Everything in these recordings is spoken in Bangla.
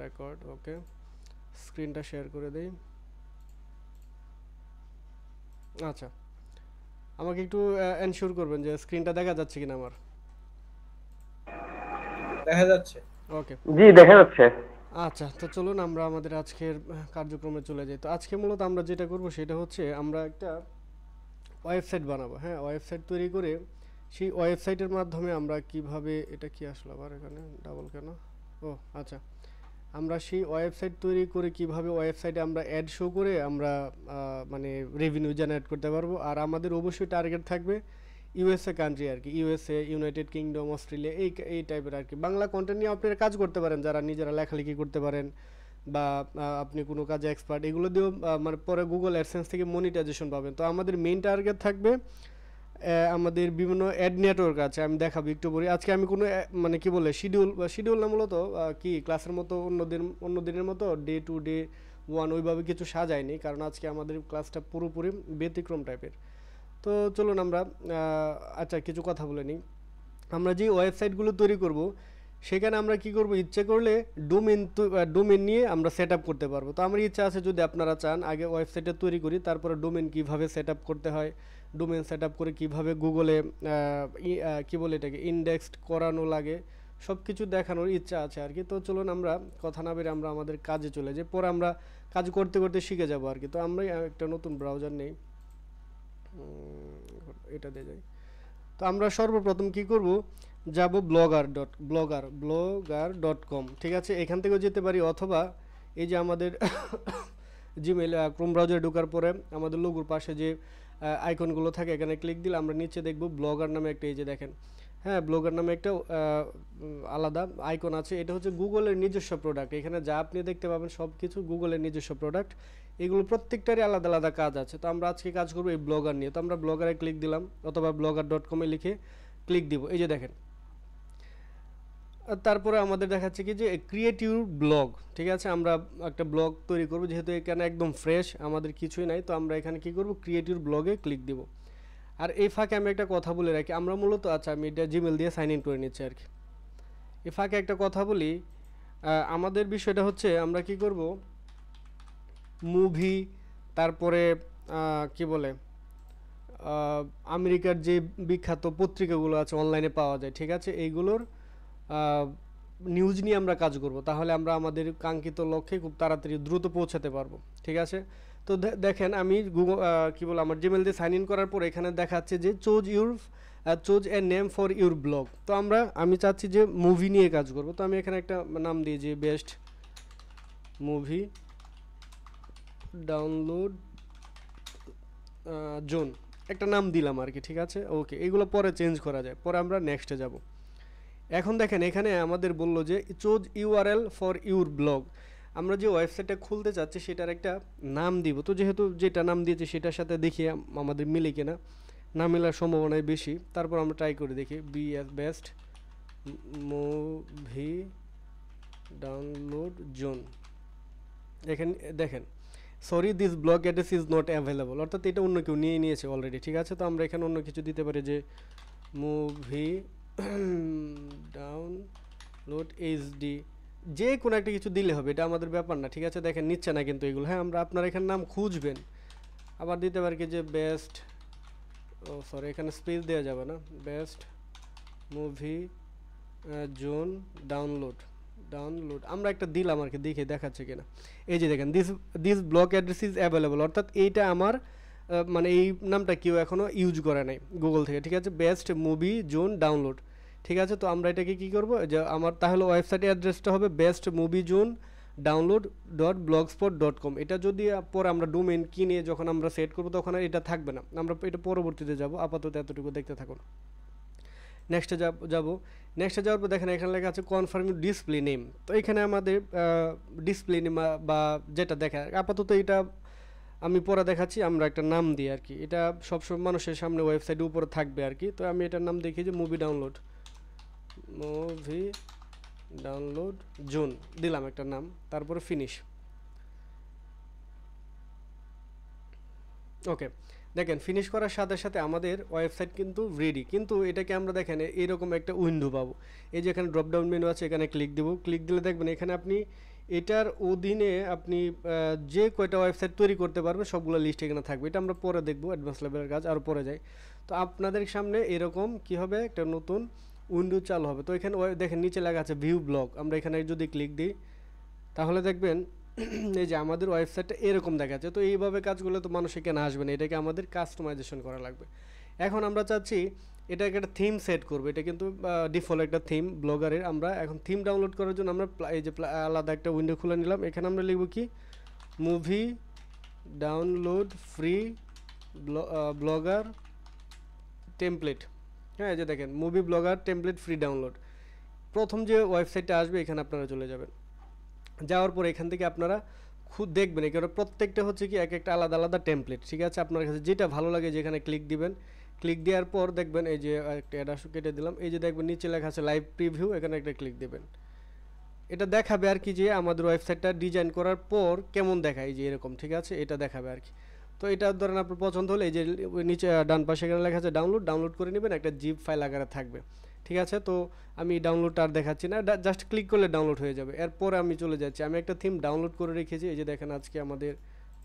রেকর্ড ওকে স্ক্রিনটা শেয়ার করে দেই আচ্ছা আমাকে একটু এনশিওর করবেন যে স্ক্রিনটা দেখা যাচ্ছে কিনা আমার দেখা যাচ্ছে। ওকে জি দেখা যাচ্ছে। আচ্ছা তো চলুন আমরা আমাদের আজকের কার্যক্রমে চলে যাই তো আজকে মূলত আমরা যেটা করব সেটা হচ্ছে আমরা একটা ওয়েবসাইট বানাবো হ্যাঁ ওয়েবসাইট তৈরি করে সেই ওয়েবসাইটের মাধ্যমে আমরা কিভাবে এটা কি আসলো আবার এখানে ডাবল কেন ও আচ্ছা আমরা সেই ওয়েবসাইট তৈরি করে কিভাবে ওয়েবসাইটে আমরা অ্যাড শো করে আমরা মানে রেভিনিউ জেনারেট করতে পারবো আর আমাদের অবশ্যই টার্গেট থাকবে ইউএসএ কান্ট্রি আর কি ইউএসএ ইউনাইটেড কিংডম অস্ট্রেলিয়া এই টাইপের আর কি বাংলা কন্টেন্ট নিয়ে আপনারা কাজ করতে পারেন যারা নিজেরা লেখালেখি করতে পারেন বা আপনি কোনো কাজে এক্সপার্ট এগুলো দিয়েও মানে পরে গুগল অ্যাডসেন্স থেকে মনিটাইজেশন পাবেন তো আমাদের মেইন টার্গেট থাকবে আমাদের বিভিন্ন অ্যাড নেটওয়ার্ক আছে আমি দেখাবো একটু পরে আজকে আমি কোনো মানে কি বলে শিডিউল না মূলত কি ক্লাসের মতো অন্য দিনের মতো ডে টু ডে ওয়ান ওইভাবে কিছু সাজায়নি কারণ আজকে আমাদের ক্লাসটা পুরোপুরি ব্যতিক্রম টাইপের তো চলুন আমরা আচ্ছা কিছু কথা বলে নিই আমরা যে ওয়েবসাইটগুলো তৈরি করব সেখানে আমরা কি করব ইচ্ছে করলে ডোমেন নিয়ে আমরা সেট আপ করতে পারবো তো আমার ইচ্ছা আছে যদি আপনারা চান আগে ওয়েবসাইটটা তৈরি করি তারপরে ডোমেন কিভাবে সেট আপ করতে হয় ডোমেন সেট আপ করে কীভাবে গুগলে কী বলে এটাকে ইন্ডেক্সড করানো লাগে সব কিছু দেখানোর ইচ্ছা আছে আর কি তো চলুন আমরা কথা না বেরে আমরা আমাদের কাজে চলে যাই পরে আমরা কাজ করতে করতে শিখে যাব আর কি তো আমরা একটা নতুন ব্রাউজার নেই এটা দিয়ে যাই তো আমরা সর্বপ্রথম কি করব যাব blogger.com ঠিক আছে এখান থেকেও যেতে পারি অথবা এই যে আমাদের জিমেল ক্রোম ব্রাউজারে ঢোকার পরে আমাদের লোগোর পাশে যে আইকনগুলো থাকে এখানে ক্লিক দিলে আমরা নিচে দেখব ব্লগার নামে একটা এই যে দেখেন হ্যাঁ ব্লগার নামে একটা আলাদা আইকন আছে এটা হচ্ছে গুগলের নিজস্ব প্রোডাক্ট এখানে যা আপনি দেখতে পাবেন সব কিছু গুগলের নিজস্ব প্রোডাক্ট এগুলো প্রত্যেকটারই আলাদা আলাদা কাজ আছে তো আমরা আজকে কাজ করবো এই ব্লগার নিয়ে তো আমরা ব্লগারে ক্লিক দিলাম অথবা blogger.com এ লিখে ক্লিক দিব এই যে দেখেন তারপরে আমাদের দেখাচ্ছে কি যে ক্রিয়েট ইউর ব্লগ ঠিক আছে আমরা একটা ব্লগ তৈরি করব যেহেতু এখানে একদম ফ্রেশ আমাদের কিছুই নাই তো আমরা এখানে কি করব ক্রিয়েট ইউর ব্লগে ক্লিক দিব আর এই ফাঁকে আমি একটা কথা বলে রাখি আমরা মূলত আচ্ছা আমি এটা জিমেল দিয়ে সাইন ইন করে নিচ্ছি আর কি এই ফাঁকে একটা কথা বলি আমাদের বিষয়টা হচ্ছে আমরা কি করব মুভি তারপরে কি বলে আমেরিকার যে বিখ্যাত পত্রিকাগুলো আছে অনলাইনে পাওয়া যায় ঠিক আছে এইগুলোর নিউজ নিয়ে আমরা কাজ করব তাহলে আমরা আমাদের কাঙ্ক্ষিত লক্ষ্যে খুব তাড়াতাড়ি দ্রুত পৌঁছাতে পারবো ঠিক আছে তো দেখেন আমি গুগল কি বলে আমার জিমেল দিয়ে সাইন ইন করার পর এখানে দেখাচ্ছে যে choose a name for your blog তো আমি চাচ্ছি যে মুভি নিয়ে কাজ করব তো আমি এখানে একটা নাম দিই যে বেস্ট মুভি ডাউনলোড জোন একটা নাম দিলাম আর কি ঠিক আছে ওকে এগুলো পরে চেঞ্জ করা যায় পরে আমরা নেক্সটে যাব এখন দেখেন এখানে আমাদের বললো যে choose URL for your blog আমরা যে ওয়েবসাইটটা খুলতে চাচ্ছি সেটার একটা নাম দিব তো যেহেতু যেটা নাম দিয়েছি সেটার সাথে দেখি আমাদের মিলে কিনা না মেলার সম্ভাবনাই বেশি তারপর আমরা ট্রাই করে দেখি বেস্ট মুভি ডাউনলোড জোন এখানে দেখেন sorry this blog address is not available অর্থাৎ এটা অন্য কেউ নিয়ে নিয়েছে অলরেডি ঠিক আছে তো আমরা এখানে অন্য কিছু দিতে পারি যে মুভি ডাউনলোড এইচডি যে কোনো একটা কিছু দিলে হবে এটা আমাদের ব্যাপার না ঠিক আছে দেখেন নিচ্ছে না কিন্তু এগুলো হ্যাঁ আমরা আপনার এখানে নাম খুঁজবেন আবার দিতে পারি কি যে বেস্ট ও সরি এখানে স্পেস দেওয়া যাবে না বেস্ট মুভি জোন ডাউনলোড আমরা একটা দিলাম আর কি দেখে দেখাচ্ছে কিনা এই যে দেখেন this blog address is available অর্থাৎ এইটা আমার মানে এই নামটা কেউ এখনও ইউজ করে নাই গুগল থেকে ঠিক আছে বেস্ট মুভি জোন ডাউনলোড ঠিক আছে তো আমরা এটাকে কী করবো যে আমার তাহলে ওয়েবসাইট অ্যাড্রেসটা হবে বেস্ট মুভি জোন download.blogspot.com এটা যদি পরে আমরা ডোমেইন কিনে যখন আমরা সেট করবো তখন আর এটা থাকবে না আমরা এটা পরবর্তীতে যাব আপাতত এতটুকু দেখতে থাকুন নেক্সটে নেক্সটে যাওয়ার পর দেখেন এখানে লেখা আছে কনফার্ম ডিসপ্লে নেম তো এখানে আমাদের ডিসপ্লে নেম বা যেটা দেখা আপাতত এটা আমি পরে দেখাচ্ছি আমরা একটা নাম দিই আর কি এটা সবসময় মানুষের সামনে ওয়েবসাইটের উপরে থাকবে আর কি তো আমি এটার নাম দেখি যে মুভি ডাউনলোড জোন দিলাম একটা নাম তারপরে ফিনিশ ওকে দেখেন ফিনিশ করার সাথে সাথে আমাদের ওয়েবসাইট কিন্তু রেডি কিন্তু এটাকে আমরা দেখেন এরকম একটা উইন্ডো পাবো এই যে এখানে ড্রপ ডাউন মেনু আছে এখানে ক্লিক দিলে দেখবেন এখানে আপনি এটার অধীনে আপনি যে কয়টা ওয়েবসাইট তৈরি করতে পারবেন সবগুলো লিস্ট এখানে থাকবে। এটা আমরা পরে দেখবো, অ্যাডভান্স লেভেলের কাজ আরও পরে যাই। তো আপনাদের সামনে এরকম কি হবে, একটা নতুন উইন্ডো চালু হবে। তো এখানে দেখেন নিচে লেখা আছে ভিউ ব্লগ, আমরা এখানে যদি ক্লিক দিই তাহলে দেখবেন এই যে আমাদের ওয়েবসাইটটা এরকম দেখাচ্ছে। তো এইভাবে কাজগুলো তো মানুষ এখানে আসবে না, এটাকে আমাদের কাস্টমাইজেশন করা লাগবে। এখন আমরা চাচ্ছি এটাকে একটা থিম সেট করবো, এটা কিন্তু ডিফল্ট একটা থিম ব্লগারের। আমরা এখন থিম ডাউনলোড করার জন্য আমরা এই যে আলাদা একটা উইন্ডো খুলে নিলাম। এখানে আমরা লিখব কি, movie download free blogger template. হ্যাঁ, এই যে দেখেন movie blogger template free download. প্রথম যে ওয়েবসাইটটা আসবে এখানে আপনারা চলে যাবেন। যাওয়ার পর এখান থেকে আপনারা খুব দেখবেন এখানে প্রত্যেকটা হচ্ছে কি এক একটা আলাদা আলাদা টেমপ্লেট। ঠিক আছে, আপনার কাছে যেটা ভালো লাগে যেখানে ক্লিক দিবেন। ক্লিক দেওয়ার পর দেখবেন এই যে একটা অ্যাড কেটে দিলাম, এই যে দেখবেন নিচে লেখা আছে লাইভ প্রিভিউ, এখানে একটা ক্লিক দেবেন। এটা দেখাবে আর কি যে আমাদের ওয়েবসাইটটা ডিজাইন করার পর কেমন দেখায়, যে এরকম। ঠিক আছে, এটা দেখাবে আর কি। তো এটা ধরেন আপনার পছন্দ হলে এই যে নিচে ডান পাশে এখানে লেখা আছে ডাউনলোড করে নেবেন, একটা জিপ ফাইল আকারে থাকবে। ঠিক আছে, তো আমি ডাউনলোডটা আর দেখাচ্ছি না, জাস্ট ক্লিক করলে ডাউনলোড হয়ে যাবে। এরপরে আমি চলে যাচ্ছি, আমি একটা থিম ডাউনলোড করে রেখেছি। এই যে দেখেন আজকে আমাদের,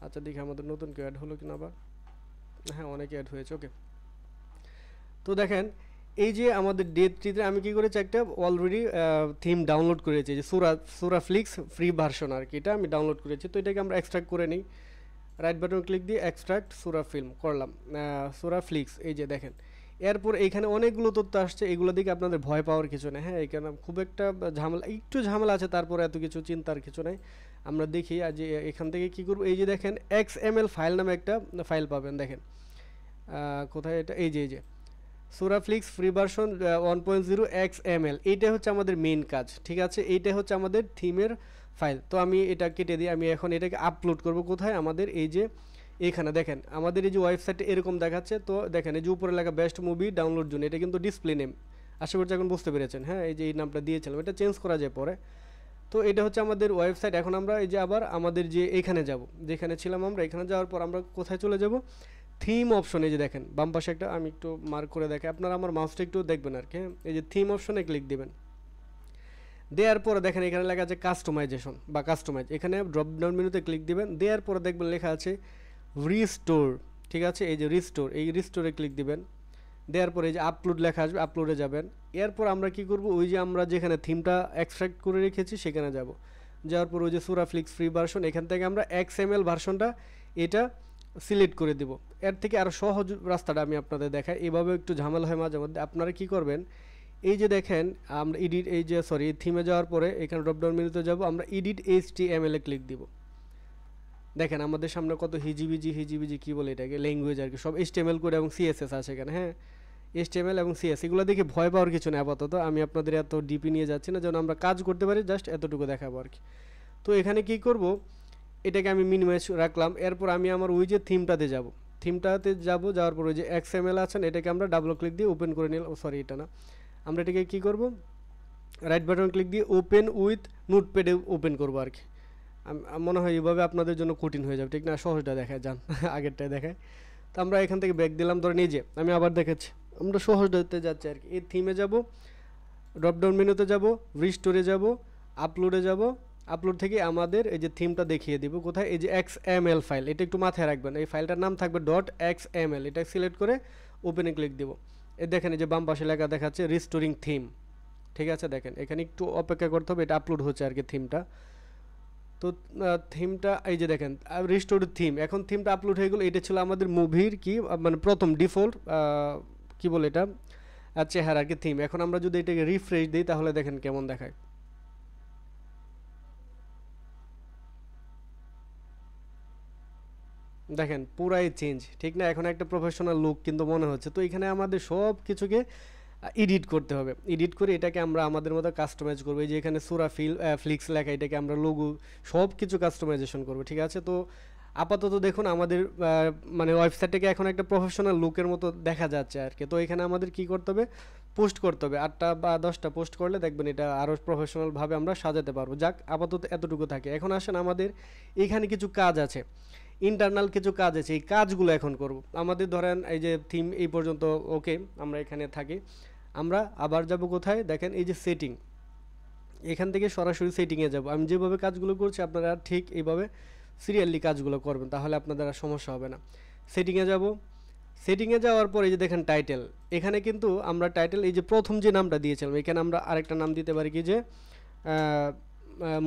আচ্ছা দেখি আমাদের নতুন কেউ অ্যাড হলো কিনা আবার। হ্যাঁ, অনেকে অ্যাড হয়েছে, ওকে। তো দেখেন এই যে আমাদের ডে 3-তে আমি কী করেছি, একটা অলরেডি থিম ডাউনলোড করেছি, যে সুরা ফ্লিক্স ফ্রি ভার্সন আর কি, এটা আমি ডাউনলোড করেছি। তো এটাকে আমরা এক্সট্রাক্ট করে নিই, রাইট বাটন ক্লিক দিয়ে এক্সট্রাক্ট সুরা ফিল্ম করলাম, সুরা ফ্লিক্স। এই যে দেখেন এরপর এইখানে অনেকগুলো তথ্য আসছে, এগুলো দিকে আপনাদের ভয় পাওয়ার কিছু নেই। হ্যাঁ, এখানে খুব একটা ঝামেলা, একটু ঝামেলা আছে, তারপরে এত কিছু চিন্তার কিছু নেই। আমরা দেখি আজ এখান থেকে কী করবো। এই যে দেখেন XML ফাইল নামে একটা ফাইল পাবেন, দেখেন কোথায় এটা, এই যে সুরাফ্লিক্স ফ্রি ভার্সন 1.0 XML, এইটা হচ্ছে আমাদের মেইন কাজ। ঠিক আছে, এইটা হচ্ছে আমাদের থিমের ফাইল। তো আমি এটা কেটে দিই, আমি এখন এটাকে আপলোড করব কোথায়, আমাদের এই যে এখানে দেখেন আমাদের এই যে ওয়েবসাইটে এরকম দেখাচ্ছে। তো দেখেন এই যে উপরে লেখা বেস্ট মুভি ডাউনলোড জোন, এটা কিন্তু ডিসপ্লে নেম, আশা করছি এখন বুঝতে পেরেছেন। হ্যাঁ, এই যে এই নামটা দিয়েছিলাম, এটা চেঞ্জ করা যায় পরে। তো এটা হচ্ছে আমাদের ওয়েবসাইট। এখন আমরা এই যে আবার আমাদের যে এখানে যাব, যেখানে ছিলাম আমরা, এখানে যাওয়ার পর আমরা কোথায় চলে যাব, থিম অপশনে। যে দেখেন বাম পাশে একটা, আমি একটু মার্ক করে দেখাই, আপনারা আমার মাউসটা একটু দেখবেন আর কি। এই যে থিম অপশনে ক্লিক দিবেন, দেওয়ার পরে দেখেন এখানে লেখা আছে কাস্টমাইজেশন বা কাস্টমাইজ, এখানে ড্রপ ডাউন মেনুতে ক্লিক দিবেন। দেওয়ার পরে দেখবেন লেখা আছে রিস্টোর। ঠিক আছে, এই যে রিস্টোর, এই রিস্টোরে ক্লিক দিবেন। দেওয়ার পরে এই যে আপলোড লেখা আসবে, আপলোডে যাবেন। এরপর আমরা কি করব, ওই যে আমরা যেখানে থিমটা এক্সট্রাক্ট করে রেখেছি সেখানে যাব। যাওয়ার পর ওই যে সুরাফ্লিক্স ফ্রি ভার্সন, এখান থেকে আমরা XML ভার্সনটা এটা সিলেক্ট করে দেব। এর থেকে আরও সহজ রাস্তাটা আমি আপনাদের দেখাই, এভাবে একটু ঝামেলা হয় মাঝে মধ্যে। আপনারা কী করবেন, এই যে দেখেন আমরা এডিট, এই যে সরি থিমে যাওয়ার পরে এখানে ড্রপডাউন মেনুতে যাব, আমরা এডিট HTML এ ক্লিক দিব। দেখেন আমাদের সামনে কত হিজিবিজি কী বলে এটাকে, ল্যাঙ্গুয়েজ আর কি, সব HTML কোড এবং CSS আছে এখানে। হ্যাঁ, HTML এবং CSS, এগুলো দেখে ভয় পাওয়ার কিছু নেই আপাতত। আমি আপনাদের এত ডিপি নিয়ে যাচ্ছি না, যেন আমরা কাজ করতে পারি, জাস্ট এতটুকু দেখাবো আর কি। তো এখানে কি করব, এটাকে আমি মিনিমাইজ রাখলাম। এরপর আমি আমার ওই যে থিমটাতে যাব, যাওয়ার পর ওই যে XML আছেন, এটাকে আমরা ডাবল ক্লিক দিয়ে ওপেন করে নিলাম। সরি, এটা না, আমরা এটাকে কী করব, রাইট বাটন ক্লিক দিয়ে ওপেন উইথ নোটপ্যাডে ওপেন করবো আর কি। মনে হয় এইভাবে আপনাদের জন্য কঠিন হয়ে যাবে, ঠিক না? সহজটা দেখায় যান, আগেরটায় দেখায়। তো আমরা এখান থেকে ব্যাক দিলাম, ধরে নিজে আমি আবার দেখাচ্ছি, আমরা সহজটাতে যাচ্ছি আর কি। এই থিমে যাব, ড্রপডাউন মেনুতে যাব, রিস্টোরে যাব, আপলোডে যাব। আপলোড থেকে আমাদের এই যে থিমটা দেখিয়ে দিব কোথায়, এই যে XML ফাইল, এটা একটু মাথায় রাখবেন। এই ফাইলটার নাম থাকবে .xml, এটা সিলেক্ট করে ওপেনে ক্লিক দিব। এই দেখেন এই যে বাম পাশে লেখা দেখাচ্ছে রিস্টোরিং থিম। ঠিক আছে, দেখেন এখানে একটু অপেক্ষা করতে হবে, এটা আপলোড হচ্ছে আর কি থিমটা। তো থিমটা এই যে দেখেন রিস্টোর্ড থিম, এখন থিমটা আপলোড হয়ে গেল। এটা ছিল আমাদের মুভির কি মানে প্রথম ডিফল্ট কি বলে এটা চেহারা আর কি থিম। এখন আমরা যদি এটাকে রিফ্রেশ দিই তাহলে দেখেন কেমন দেখায়। দেখেন পুরাই চেঞ্জ, ঠিক না? এখন একটা প্রফেশনাল লুক কিন্তু মনে হচ্ছে। তো এখানে আমাদের সব কিছুকে এডিট করতে হবে, এডিট করে এটাকে আমরা আমাদের মতো কাস্টমাইজ করবো। এই যে এখানে সুরা ফ্লিক্স লেখা, এটাকে আমরা লোগো সব কিছু কাস্টমাইজেশন করবো। ঠিক আছে, তো আপাতত দেখুন আমাদের মানে ওয়েবসাইটটাকে এখন একটা প্রফেশনাল লুকের মতো দেখা যাচ্ছে আর কি। তো এখানে আমাদের কি করতে হবে, পোস্ট করতে হবে, 8টা বা 10টা পোস্ট করলে দেখবেন এটা আরও প্রফেশনালভাবে আমরা সাজাতে পারবো। যাক, আপাতত এতটুকু থাকে। এখন আসেন আমাদের এখানে কিছু কাজ আছে, ইন্টারনাল কিছু কাজ আছে, এই কাজগুলো এখন করব। আমাদের ধরেন এই যে থিম এই পর্যন্ত ওকে, আমরা এখানে থাকি। আমরা আবার যাব কোথায়, দেখেন এই যে সেটিং, এখান থেকে সরাসরি সেটিংয়ে যাব। আমি যেভাবে কাজগুলো করছি আপনারা ঠিক এইভাবে সিরিয়ালি কাজগুলো করবেন, তাহলে আপনাদের আর সমস্যা হবে না। সেটিংয়ে যাব, সেটিংয়ে যাওয়ার পরে যে দেখেন টাইটেল, এখানে কিন্তু আমরা টাইটেল এই যে প্রথম যে নামটা দিয়েছিলাম এখানে আমরা আরেকটা নাম দিতে পারি কি যে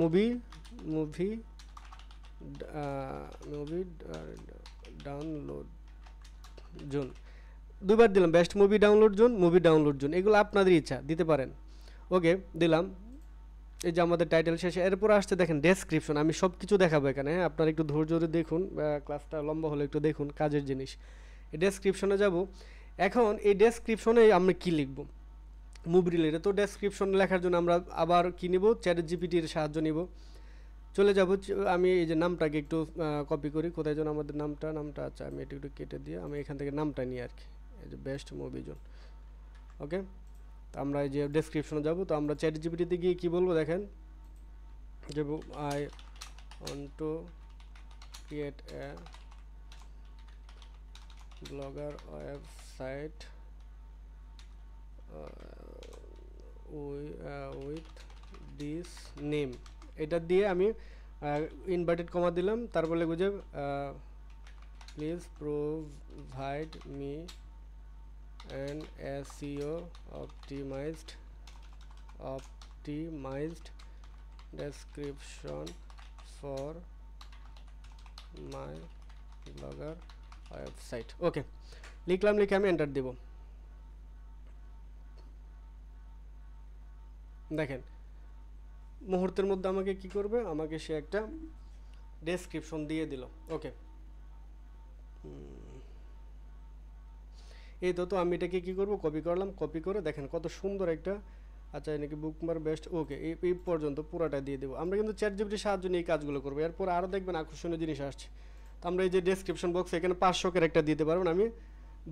movie movie movie download zone, দুবার দিলাম, best movie download zone, movie download zone, এগুলো আপনাদের ইচ্ছা দিতে পারেন। ওকে দিলাম। এই যে আমাদের টাইটেল শেষে, এরপর আসছে দেখেন ডেসক্রিপশন, আমি সব কিছু দেখাবো এখানে, হ্যাঁ আপনারা একটু ধৈর্য ধরে দেখুন, ক্লাসটা লম্বা হলে একটু দেখুন কাজের জিনিস। এই ডেসক্রিপশনে যাব। এখন এই ডেসক্রিপশনে আমরা কি লিখব, মুভি রিলেটেড, তো ডেসক্রিপশন লেখার জন্য আমরা আবার কি নিব, চ্যাট জিপিটির সাহায্য নিব। চলে যাব, আমি এই যে নামটাকে একটু কপি করি, কোথায় যেন আমাদের নামটা আচ্ছা আমি এটা একটু কেটে দিয়ে আমি এখান থেকে নামটা নিই আর কি, এই যে বেস্ট মুভি জোন। ওকে, তো আমরা এই যে ডেসক্রিপশনে যাব, তো আমরা চ্যাট জিপিটিতে গিয়ে কী বলবো দেখেন, যে I want to create a blogger website with this name, এটা দিয়ে আমি ইনভার্টেড কমা দিলাম, তারপর লিখব যে please provide me an SEO optimized description for my blogger website. ওকে লিখলাম, লিখে আমি এন্টার দেব। দেখেন মুহূর্তের মধ্যে আমাকে কি করবে, আমাকে সে একটা ডেসক্রিপশন দিয়ে দিল। ওকে এই তো আমি এটাকে কি করব, কপি করলাম, কপি করে দেখেন কত সুন্দর একটা, আচ্ছা নাকি বুকমার্ক বেস্ট, ওকে এই পর্যন্ত পুরোটা দিয়ে দেবো। আমরা কিন্তু চ্যাট জিপিটির সাহায্য নিয়ে এই কাজগুলো করবো। এরপর আরও দেখবেন আকর্ষণীয় জিনিস আসছে। তো আমরা এই যে ডেসক্রিপশন বক্সে এখানে 500 ক্যারেক্টার দিতে পারবেন, আমি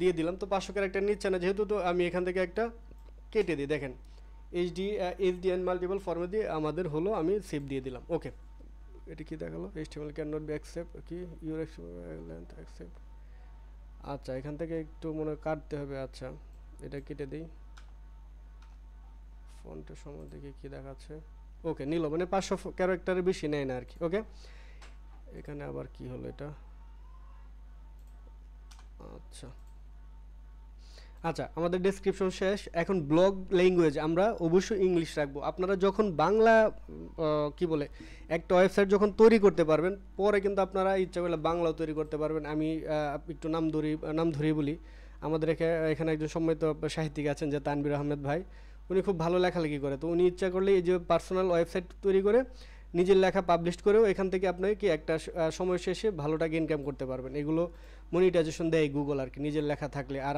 দিয়ে দিলাম। তো 500 ক্যারেক্টার নিচ্ছে না যেহেতু, তো আমি এখান থেকে একটা কেটে দিই, দেখেন HDN মাল্টিপল ফর্মে দিয়ে আমাদের হলো, আমি সেভ দিয়ে দিলাম। ওকে এটা কি দেখালো, HTML can not be accept, কি ইউর লেন্থ অ্যাকসেপ্ট, আচ্ছা এখান থেকে একটু মনে কাটতে হবে, আচ্ছা এটা কেটে দিই, ফন্টের সময় দেখি কি দেখাচ্ছে। ওকে নিল, মানে 500 ক্যারেক্টারের বেশি নেয় না আর কি। ওকে এখানে আবার কি হলো এটা, আচ্ছা আচ্ছা আমাদের ডেসক্রিপশন শেষ। এখন ব্লগ ল্যাঙ্গুয়েজ আমরা অবশ্যই ইংলিশ রাখবো। আপনারা যখন বাংলা কি বলে একটা ওয়েবসাইট যখন তৈরি করতে পারবেন, পরে কিন্তু আপনারা ইচ্ছা করলে বাংলাও তৈরি করতে পারবেন। আমি একটু নাম ধরিয়ে বলি, আমাদের এখানে একজন সম্মানিত সাহিত্যিক আছেন যে তানভীর আহমেদ ভাই, উনি খুব ভালো লেখালেখি করে। তো উনি ইচ্ছা করলে এই যে পার্সোনাল ওয়েবসাইট তৈরি করে নিজের লেখা পাবলিশ করেও এখান থেকে আপনাকে কি একটা সময় শেষে ভালো টাকা ইনকাম করতে পারবেন। এগুলো মনিটাইজেশন দেয় গুগল আর কি, নিজের লেখা থাকলে। আর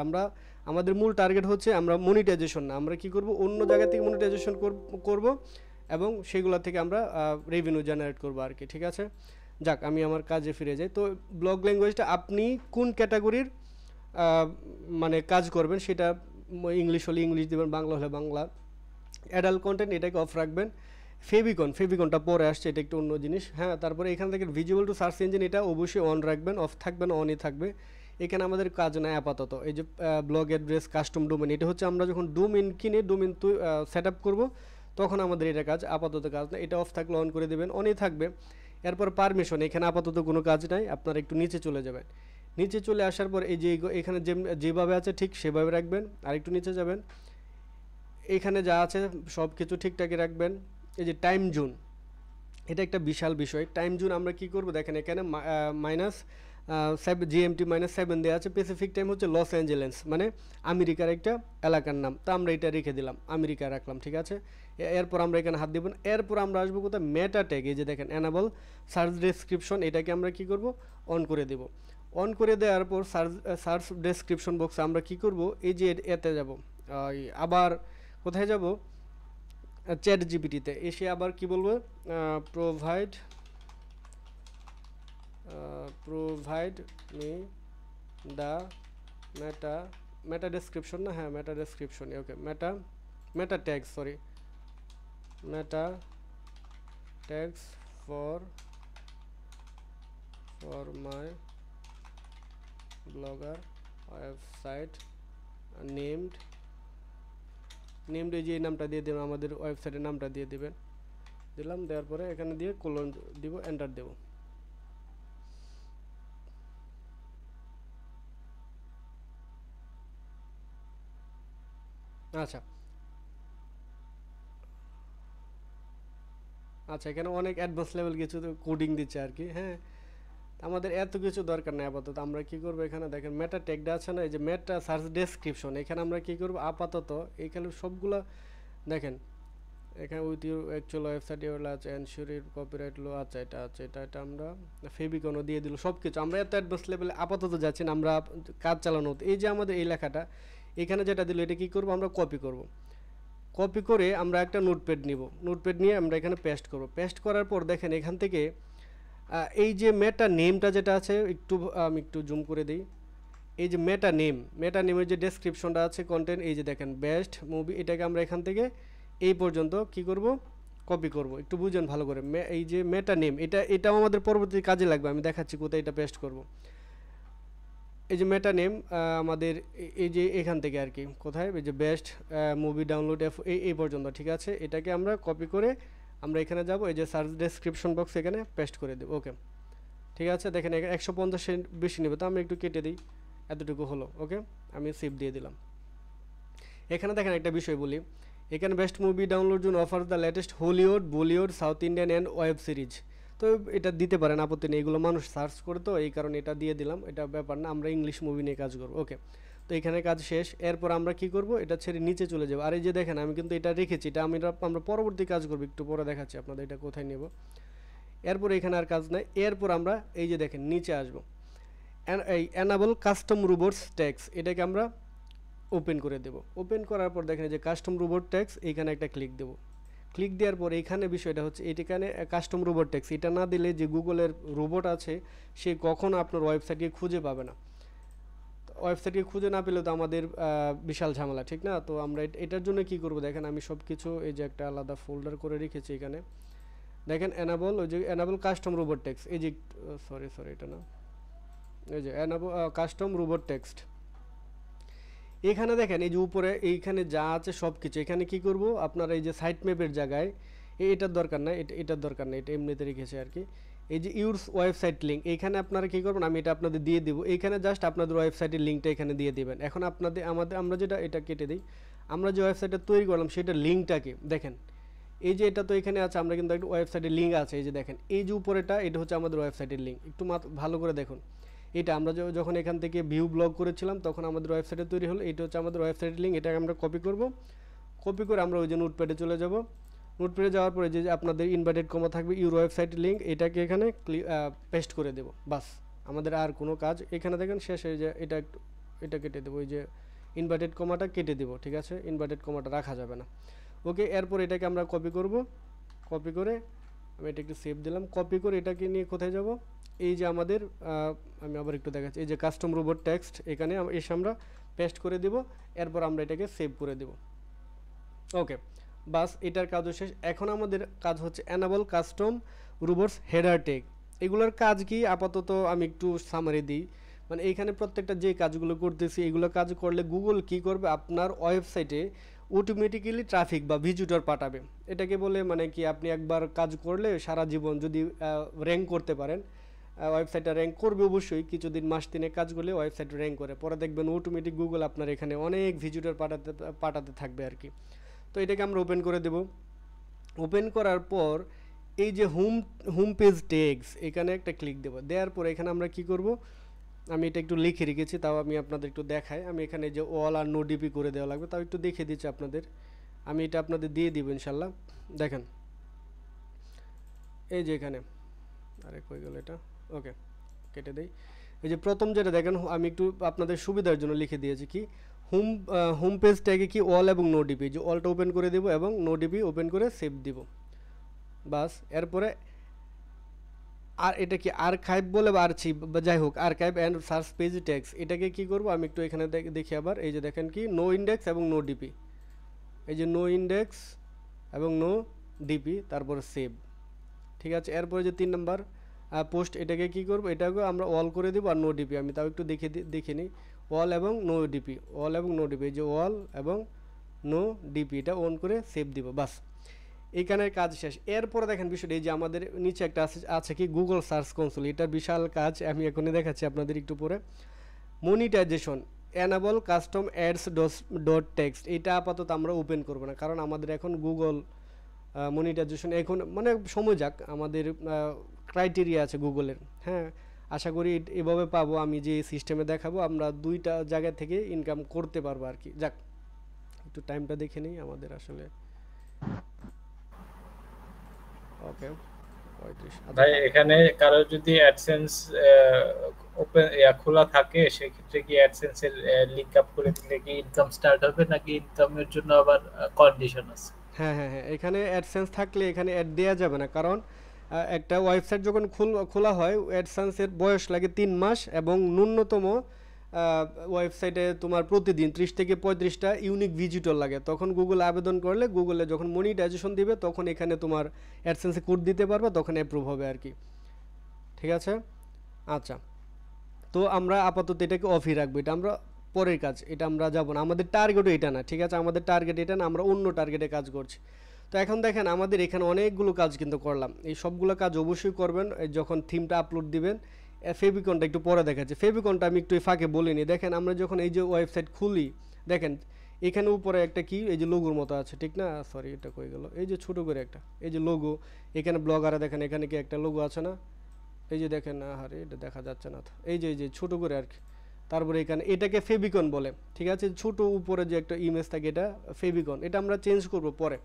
আমাদের মূল টার্গেট হচ্ছে আমরা মনিটাইজেশন না, আমরা কি করব, অন্য জায়গা থেকে মনিটাইজেশন করব এবং সেগুলো থেকে আমরা রেভিনিউ জেনারেট করব আর কি। ঠিক আছে, যাক আমি আমার কাজে ফিরে যাই। তো ব্লগ ল্যাঙ্গুয়েজটা আপনি কোন ক্যাটাগরির মানে কাজ করবেন সেটা, ইংলিশ হলে ইংলিশ দেবেন, বাংলা হলে বাংলা। অ্যাডাল্ট কন্টেন্ট এটাকে অফ রাখবেন। ফেভিকনটা পরে আসছে, এটা একটু অন্য জিনিস। হ্যাঁ তারপরে এখান থেকে ভিজিবল টু সার্চ ইঞ্জিন এটা অবশ্যই অন রাখবেন, অফ থাকবে না অনই থাকবে। এখানে আমাদের কাজ নাই আপাতত। এই যে ব্লগ অ্যাড্রেস কাস্টম ডোমেন, এটা হচ্ছে আমরা যখন ডোমেন কিনে ডোমেন সেট আপ করবো তখন আমাদের এটা কাজ, আপাতত কাজ না। এটা অফ থাকলে অন করে দেবেন, অনই থাকবে। এরপর পারমিশন, এখানে আপাতত কোনো কাজ নাই, আপনারা একটু নিচে চলে যাবেন। নিচে চলে আসার পর এই যে এখানে যেভাবে আছে ঠিক সেভাবে রাখবেন। আর একটু নিচে যাবেন, এখানে যা আছে সব কিছু ঠিকঠাকই রাখবেন। এই যে টাইম জোন, এটা একটা বিশাল বিষয়। টাইম জোন আমরা কি করব, দেখেন এখানে GMT -7 দেওয়া আছে। প্যাসিফিক টাইম হচ্ছে লস অ্যাঞ্জেলেস, মানে আমেরিকার একটা এলাকার নাম। তা আমরা এটা রেখে দিলাম, আমেরিকা রাখলাম। ঠিক আছে, এরপর আমরা এখানে হাত দিব। এরপর আমরা আসবো কোথায়, মেটা ট্যাগ। এই যে দেখেন অ্যানাবল সার্চ ডেসক্রিপশন, এটাকে আমরা কি করব, অন করে দেব। অন করে দেওয়ার পর সার্চ ডেসক্রিপশন বক্সে আমরা কি করব, এই যে এতে যাব, আবার কোথায় যাব, চ্যাট জিপিটিতে এসে আবার কি বলবো, provide me the meta description, না হ্যাঁ মেটা description, okay meta tags, sorry meta tags for my blogger website named, এই যে নামটা দিয়ে দেবেন, আমাদের ওয়েবসাইটের নামটা দিয়ে দেবেন। দিলাম, দেওয়ার পরে এখানে দিয়ে কোলন দিব, এন্টার দেব। আচ্ছা আচ্ছা, এখানে অনেক অ্যাডভান্স লেভেল কিছু কোডিং দিচ্ছে আর কি। হ্যাঁ, আমাদের এত কিছু দরকার নেই আপাতত। আমরা কি করব, এখানে দেখেন মেটা ট্যাগটা আছে না, এই যে মেটা সার্চ ডেসক্রিপশন, এখানে আমরা কি করব আপাতত এখানে সবগুলা দেখেন, এখানে with your actual website your আছে এনশিওর ইউর কপিরাইট লো, আচ্ছা এটা আছে, এটা আমরা ফেবিকনও দিয়ে দিল সব কিছু। আমরা এত অ্যাডভান্স লেভেলে আপাতত যাচ্ছি না, আমরা কাজ চালানো হতো। এই যে আমাদের এই লেখাটা এখানে যেটা দিল, এটা কি করব, আমরা কপি করব। কপি করে আমরা একটা নোটপ্যাড নিব, নোটপ্যাড নিয়ে আমরা এখানে পেস্ট করব। পেস্ট করার পর দেখেন এখান থেকে এই যে মেটা নেমটা যেটা আছে, আমি একটু জুম করে দিই। এই যে মেটা নেমের যে ডেসক্রিপশনটা আছে কন্টেন্ট, এই যে দেখেন বেস্ট মুভি, এটাকে আমরা এখান থেকে এই পর্যন্ত কি করব, কপি করব। একটু বুঝেন ভালো করে, এই যে মেটা নেম, এটাও আমাদের পরবর্তী কাজে লাগবে। আমি দেখাচ্ছি কোথায় এটা পেস্ট করব। এই যে মেটা নেম আমাদের এই যে এখান থেকে আর কি, কোথায়, এই যে বেস্ট মুভি ডাউনলোড এই পর্যন্ত, ঠিক আছে। এটাকে আমরা কপি করে আমরা এখানে যাব, এই যে সার্চ ডেসক্রিপশন বক্স এখানে পেস্ট করে দেব। ওকে, ঠিক আছে। দেখেন 150 বেশি নেবে, তো আমি একটু কেটে দিই, এতটুকু হলো। ওকে, আমি সেভ দিয়ে দিলাম। এখানে দেখেন একটা বিষয় বলি, এখানে বেস্ট মুভি ডাউনলোড জন্য offer the latest Hollywood, Bollywood, south Indian and web series. তো এটা দিতে পারেন, আপত্তি নেই, এগুলো মানুষ সার্চ করে, তো এই কারণে এটা দিয়ে দিলাম। এটা ব্যাপার না, আমরা ইংলিশ মুভি নিয়ে কাজ করবো। ওকে, তো এখানে কাজ শেষ। এরপর আমরা কি করব, এটা ছেড়ে নিচে চলে যাবো। আর এই যে দেখেন আমি কিন্তু এটা রেখেছি, এটা আমরা পরবর্তী কাজ করবো, একটু পরে দেখাচ্ছি আপনাদের এটা কোথায় নেব। এরপর এখানে আর কাজ নাই। এরপর আমরা এই যে দেখেন নিচে আসবো, এই এনাবল কাস্টম রোবটস ট্যাক্স, এটাকে আমরা ওপেন করে দেব। ওপেন করার পর দেখেন যে কাস্টম রোবট ট্যাক্স, এইখানে একটা ক্লিক দেব। ক্লিক দেওয়ার পর এইখানে বিষয়টা হচ্ছে, এখানে কাস্টম রোবট ট্যাক্স, এটা না দিলে যে গুগলের রোবট আছে সে কখনো আপনার ওয়েবসাইটকে খুঁজে পাবে না। ওয়েবসাইটকে খুঁজে না পেলে তো আমাদের বিশাল ঝামেলা, ঠিক না? তো আমরা এটার জন্য কি করব, দেখেন আমি সব কিছু এই যে একটা আলাদা ফোল্ডার করে রেখেছি এখানে। দেখেন এনাবল, ওই যে এনাবল কাস্টম রোবট টেক্সট, এই যে সরি এটা না, এই যে এনাবল কাস্টম রোবট টেক্সট। এখানে দেখেন এই যে উপরে এইখানে যা আছে সব কিছু, এখানে কি করব, আপনার এই যে সাইট ম্যাপের জায়গায় এটার দরকার নাই, এটার দরকার নেই, এটা এমনিতে রেখেছে আর কি। এই যে ইউর ওয়েবসাইট লিঙ্ক, এইখানে আপনারা কী করবেন, আমি এটা আপনাদের দিয়ে দিব। এইখানে জাস্ট আপনাদের ওয়েবসাইটের লিঙ্কটা এখানে দিয়ে দেবেন। এখন আমরা যেটা এটা কেটে দিই, আমরা যে ওয়েবসাইটটা তৈরি করলাম সেটার লিঙ্কটাকে দেখেন, এই যে এটা তো এখানে আছে, আমরা কিন্তু একটা ওয়েবসাইটের লিঙ্ক আছে, এই যে দেখেন এই যে উপরেটা, এটা হচ্ছে আমাদের ওয়েবসাইটের লিঙ্ক। একটু ভালো করে দেখুন, এটা আমরা যখন এখান থেকে ভিউ ব্লগ করেছিলাম তখন আমাদের ওয়েবসাইটে তৈরি হলো। এটা হচ্ছে আমাদের ওয়েবসাইটের লিঙ্ক, এটাকে আমরা কপি করব। কপি করে আমরা ওই যে নোটপ্যাডে চলে যাব। নোটপ্যাডে যাওয়ার পরে যে আপনাদের ইনভার্টেড কমা থাকবে ইউর ওয়েবসাইট লিঙ্ক, এটাকে এখানে পেস্ট করে দেব। বাস, আমাদের আর কোনো কাজ এখানে দেখেন শেষ হয়ে যায়। এটা কেটে দেবো, ওই যে ইনভার্টেড কমাটা কেটে দেবো, ঠিক আছে, ইনভার্টেড কমাটা রাখা যাবে না। ওকে, এরপর এটাকে আমরা কপি করব। কপি করে আমি এটা একটু সেভ দিলাম। কপি করে এটাকে নিয়ে কোথায় যাব, এই যে আমাদের আমি আবার একটু দেখাচ্ছি, এই যে কাস্টম রোবট টেক্সট, এখানে এসে আমরা পেস্ট করে দেব। এরপর আমরা এটাকে সেভ করে দেব। ওকে, বাস, এটার কাজও শেষ। এখন আমাদের কাজ হচ্ছে enable custom robots header tag. এগুলোর কাজ কি আপাতত আমি একটু সামারি দিই। মানে এইখানে প্রত্যেকটা যে কাজগুলো করতেছি, এগুলো কাজ করলে গুগল কি করবে, আপনার ওয়েবসাইটে অটোমেটিক্যালি ট্রাফিক বা ভিজিটর পাঠাবে। এটাকে বলে মানে কি, আপনি একবার কাজ করলে সারা জীবন যদি র্যাঙ্ক করতে পারেন, ওয়েবসাইটটা র্যাঙ্ক করবে অবশ্যই, কিছুদিন মাস তিনে কাজ করলে ওয়েবসাইট র্যাঙ্ক করে, পরে দেখবেন অটোমেটিক গুগল আপনার এখানে অনেক ভিজিটর পাঠাতে থাকবে আর কি। তো এটাকে আমরা ওপেন করে দেব। ওপেন করার পর এই যে হোম পেজ ট্যাগস, এখানে একটা ক্লিক দেব। দেওয়ার পর এখানে আমরা কি করব, আমি এটা একটু লিখে রেখেছি, তাও আমি আপনাদের একটু দেখাই। আমি এখানে যে অল আর নো ডিপি করে দেওয়া লাগবে, তাও একটু দেখে দিচ্ছি আপনাদের। আমি এটা আপনাদের দিয়ে দিব ইনশাল্লাহ। দেখেন এই যে এখানে, আরে কই গেল এটা, ওকে কেটে দেই। এই যে প্রথম যেটা দেখেন, আমি একটু আপনাদের সুবিধার জন্য লিখে দিয়েছি কি, হোম পেজ ট্যাগে কি অল এবং নো ডিপি, যে অলটা ওপেন করে দেব এবং নো ডিপি ওপেন করে সেভ দিব। বাস, এরপরে আর এটা কি আর্কাইভ বলে বা আর্চিভ বা যাই হোক, archive and search page tags, এটাকে কি করব, আমি একটু এখানে দেখি আবার। এই যে দেখেন কি, নো ইন্ডেক্স এবং নো ডিপি, এই যে নো ইন্ডেক্স এবং নো ডিপি, তারপরে সেভ, ঠিক আছে। এরপরে যে 3 নম্বর পোস্ট, এটাকে কি করব, এটাকে আমরা অল করে দেব আর নো ডিপি। আমি তাও একটু দেখে নিই, অল এবং নো ডিপি, অল এবং নো ডিপি, এই যে অল এবং নো ডিপি, এটা অন করে সেভ দিব। বাস, এইখানের কাজ শেষ। এরপরে দেখেন বিষয়টা এই যে আমাদের নিচে একটা আছে কি গুগল সার্চ কনসোল, এটা বিশাল কাজ, আমি এখনই দেখাচ্ছি আপনাদের একটু পরে। Monetization enable custom ads dot text, এটা আপাতত আমরা ওপেন করব না, কারণ আমাদের এখন গুগল মনিটাইজেশন এখন মানে সময় যাক, আমাদের ক্রাইটেরিয়া আছে গুগলের। হ্যাঁ, আশা করি এভাবে পাবো, আমি যে সিস্টেমে দেখাবো আমরা দুইটা জায়গা থেকে ইনকাম করতে পারবো আর কি। যাক, একটু টাইমটা দেখে নিই আমাদের আসলে। ওকে, 35। আচ্ছা, ভাই এখানে কারো যদি অ্যাডসেন্স ওপেন খোলা থাকে, সেক্ষেত্রে কি অ্যাডসেন্স এর লিংক আপ করে দিলে কি ইনকাম স্টার্ট হবে, নাকি ইনকামের জন্য আবার কন্ডিশন আছে? হ্যাঁ হ্যাঁ হ্যাঁ, এখানে অ্যাডসেন্স থাকলে এখানে অ্যাড দেওয়া যাবে না, কারণ একটা ওয়েবসাইট যখন খোলা হয় অ্যাডসেন্সের বয়স লাগে 3 মাস, এবং ন্যূনতম ওয়েবসাইটে তোমার প্রতিদিন 30 থেকে 35টা ইউনিক ভিজিটর লাগে। তখন গুগল আবেদন করলে গুগলে যখন মনিটাইজেশন দিবে তখন এখানে তোমার অ্যাডসেন্সে কোড দিতে পারবে, তখন অ্যাপ্রুভ হবে আর কি। ঠিক আছে, আচ্ছা। তো আমরা আপাতত এটাকে অফই রাখবো, এটা আমরা পরের কাজ, এটা আমরা যাব না, আমাদের টার্গেটও এটা না। ঠিক আছে, আমাদের টার্গেট এটা না, আমরা অন্য টার্গেটে কাজ করছি। তো এখন দেখেন আমাদের এখানে অনেকগুলো কাজ কিন্তু করলাম, এই সবগুলো কাজ অবশ্যই করবেন যখন থিমটা আপলোড দিবেন। ফেবিকনটা একটু পরে দেখাচ্ছে, ফেবিকনটা আমি একটু ফাঁকে বলিনি। দেখেন আমরা যখন এই যে ওয়েবসাইট খুলি, দেখেন এখানে উপরে একটা কি এই যে লোগোর মতো আছে, ঠিক না? সরি, এটা কই গেল, এই যে ছোট করে একটা এই যে লোগো, এখানে ব্লগারে দেখেন এখানে কি একটা লোগো আছে না? এই যে দেখেন, আরে এটা দেখা যাচ্ছে না তো, এই যে ছোট করে আর কি। তারপরে এখানে এটাকে ফেবিকন বলে, ঠিক আছে? ছোট উপরে যে একটা ইমেজ থাকে এটা ফেবিকন, এটা আমরা চেঞ্জ করব পরে।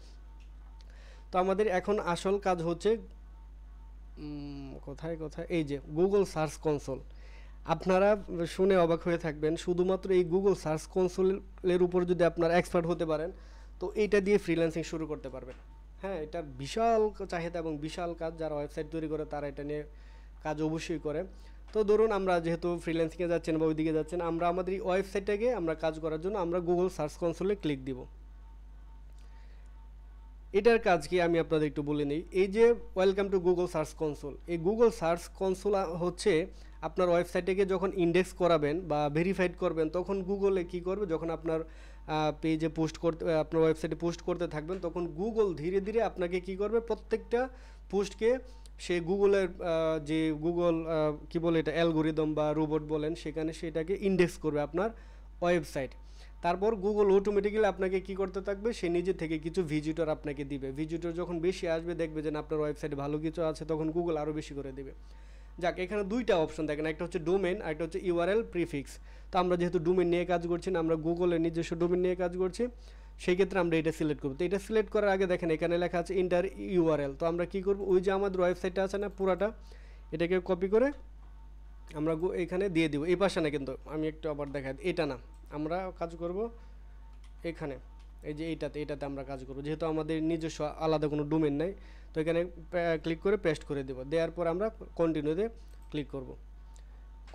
তো আমাদের এখন আসল কাজ হচ্ছে কোথায় কোথায়, এই যে গুগল সার্চ কনসোল। আপনারা শুনে অবাক হয়ে থাকবেন, শুধুমাত্র এই গুগল সার্চ কনসোলের উপর যদি আপনারা এক্সপার্ট হতে পারেন তো এইটা দিয়ে ফ্রিল্যান্সিং শুরু করতে পারবেন। হ্যাঁ, এটা বিশাল চাহিদা এবং বিশাল কাজ, যারা ওয়েবসাইট তৈরি করে তারা এটা নিয়ে কাজ অবশ্যই করে। তো ধরুন আমরা যেহেতু ফ্রিল্যান্সিংয়ে যাচ্ছেন বা ওইদিকে যাচ্ছেন, আমরা আমাদের এই ওয়েবসাইটটাকে আমরা কাজ করার জন্য আমরা গুগল সার্চ কনসোলে ক্লিক দিব। এটার কাজ কি আমি আপনাদের একটু বলে নিই। এই যে welcome to Google search console, এই গুগল সার্চ কনসোল হচ্ছে আপনার ওয়েবসাইটে যখন ইন্ডেক্স করাবেন বা ভেরিফাইড করবেন, তখন গুগলে কি করবে, যখন আপনার পেজে পোস্ট করতে, আপনার ওয়েবসাইটে পোস্ট করতে থাকবেন, তখন গুগল ধীরে ধীরে আপনাকে কি করবে, প্রত্যেকটা পোস্টকে সে গুগলের যে গুগল কি বলে এটা অ্যালগোরিদম বা রোবট বলেন, সেখানে সেটাকে ইন্ডেক্স করবে আপনার ওয়েবসাইট। তারপর গুগল অটোমেটিক্যালি আপনাকে কি করতে থাকবে, সে নিজে থেকে কিছু ভিজিটর আপনাকে দিবে। ভিজিটর যখন বেশি আসবে, দেখবে যে আপনার ওয়েবসাইটে ভালো কিছু আছে, তখন গুগল আরও বেশি করে দিবে। যাক, এখানে দুইটা অপশন দেখেন, একটা হচ্ছে ডোমেন আর একটা হচ্ছে ইউআরএল প্রিফিক্স। তো আমরা যেহেতু ডোমেন নিয়ে কাজ করছি না, আমরা গুগলের নিজস্ব ডোমেন নিয়ে কাজ করছি, সেই ক্ষেত্রে আমরা এটা সিলেক্ট করব। তো এটা সিলেক্ট করার আগে দেখেন এখানে লেখা আছে ইন্টার ইউআরএল। তো আমরা কি করব, ওই যে আমাদের ওয়েবসাইটটা আছে না পুরাটা, এটাকে কপি করে আমরা এখানে দিয়ে দিব। এই পাশে না কিন্তু, আমি একটু আবার দেখাই, এটা না, আমরা কাজ করব এখানে, এই যে এটাতে আমরা কাজ করব, যেহেতু আমাদের নিজস্ব আলাদা কোনো ডোমেন নাই। তো এখানে ক্লিক করে পেস্ট করে দেব, দেওয়ার পর আমরা কন্টিনিউতে ক্লিক করব।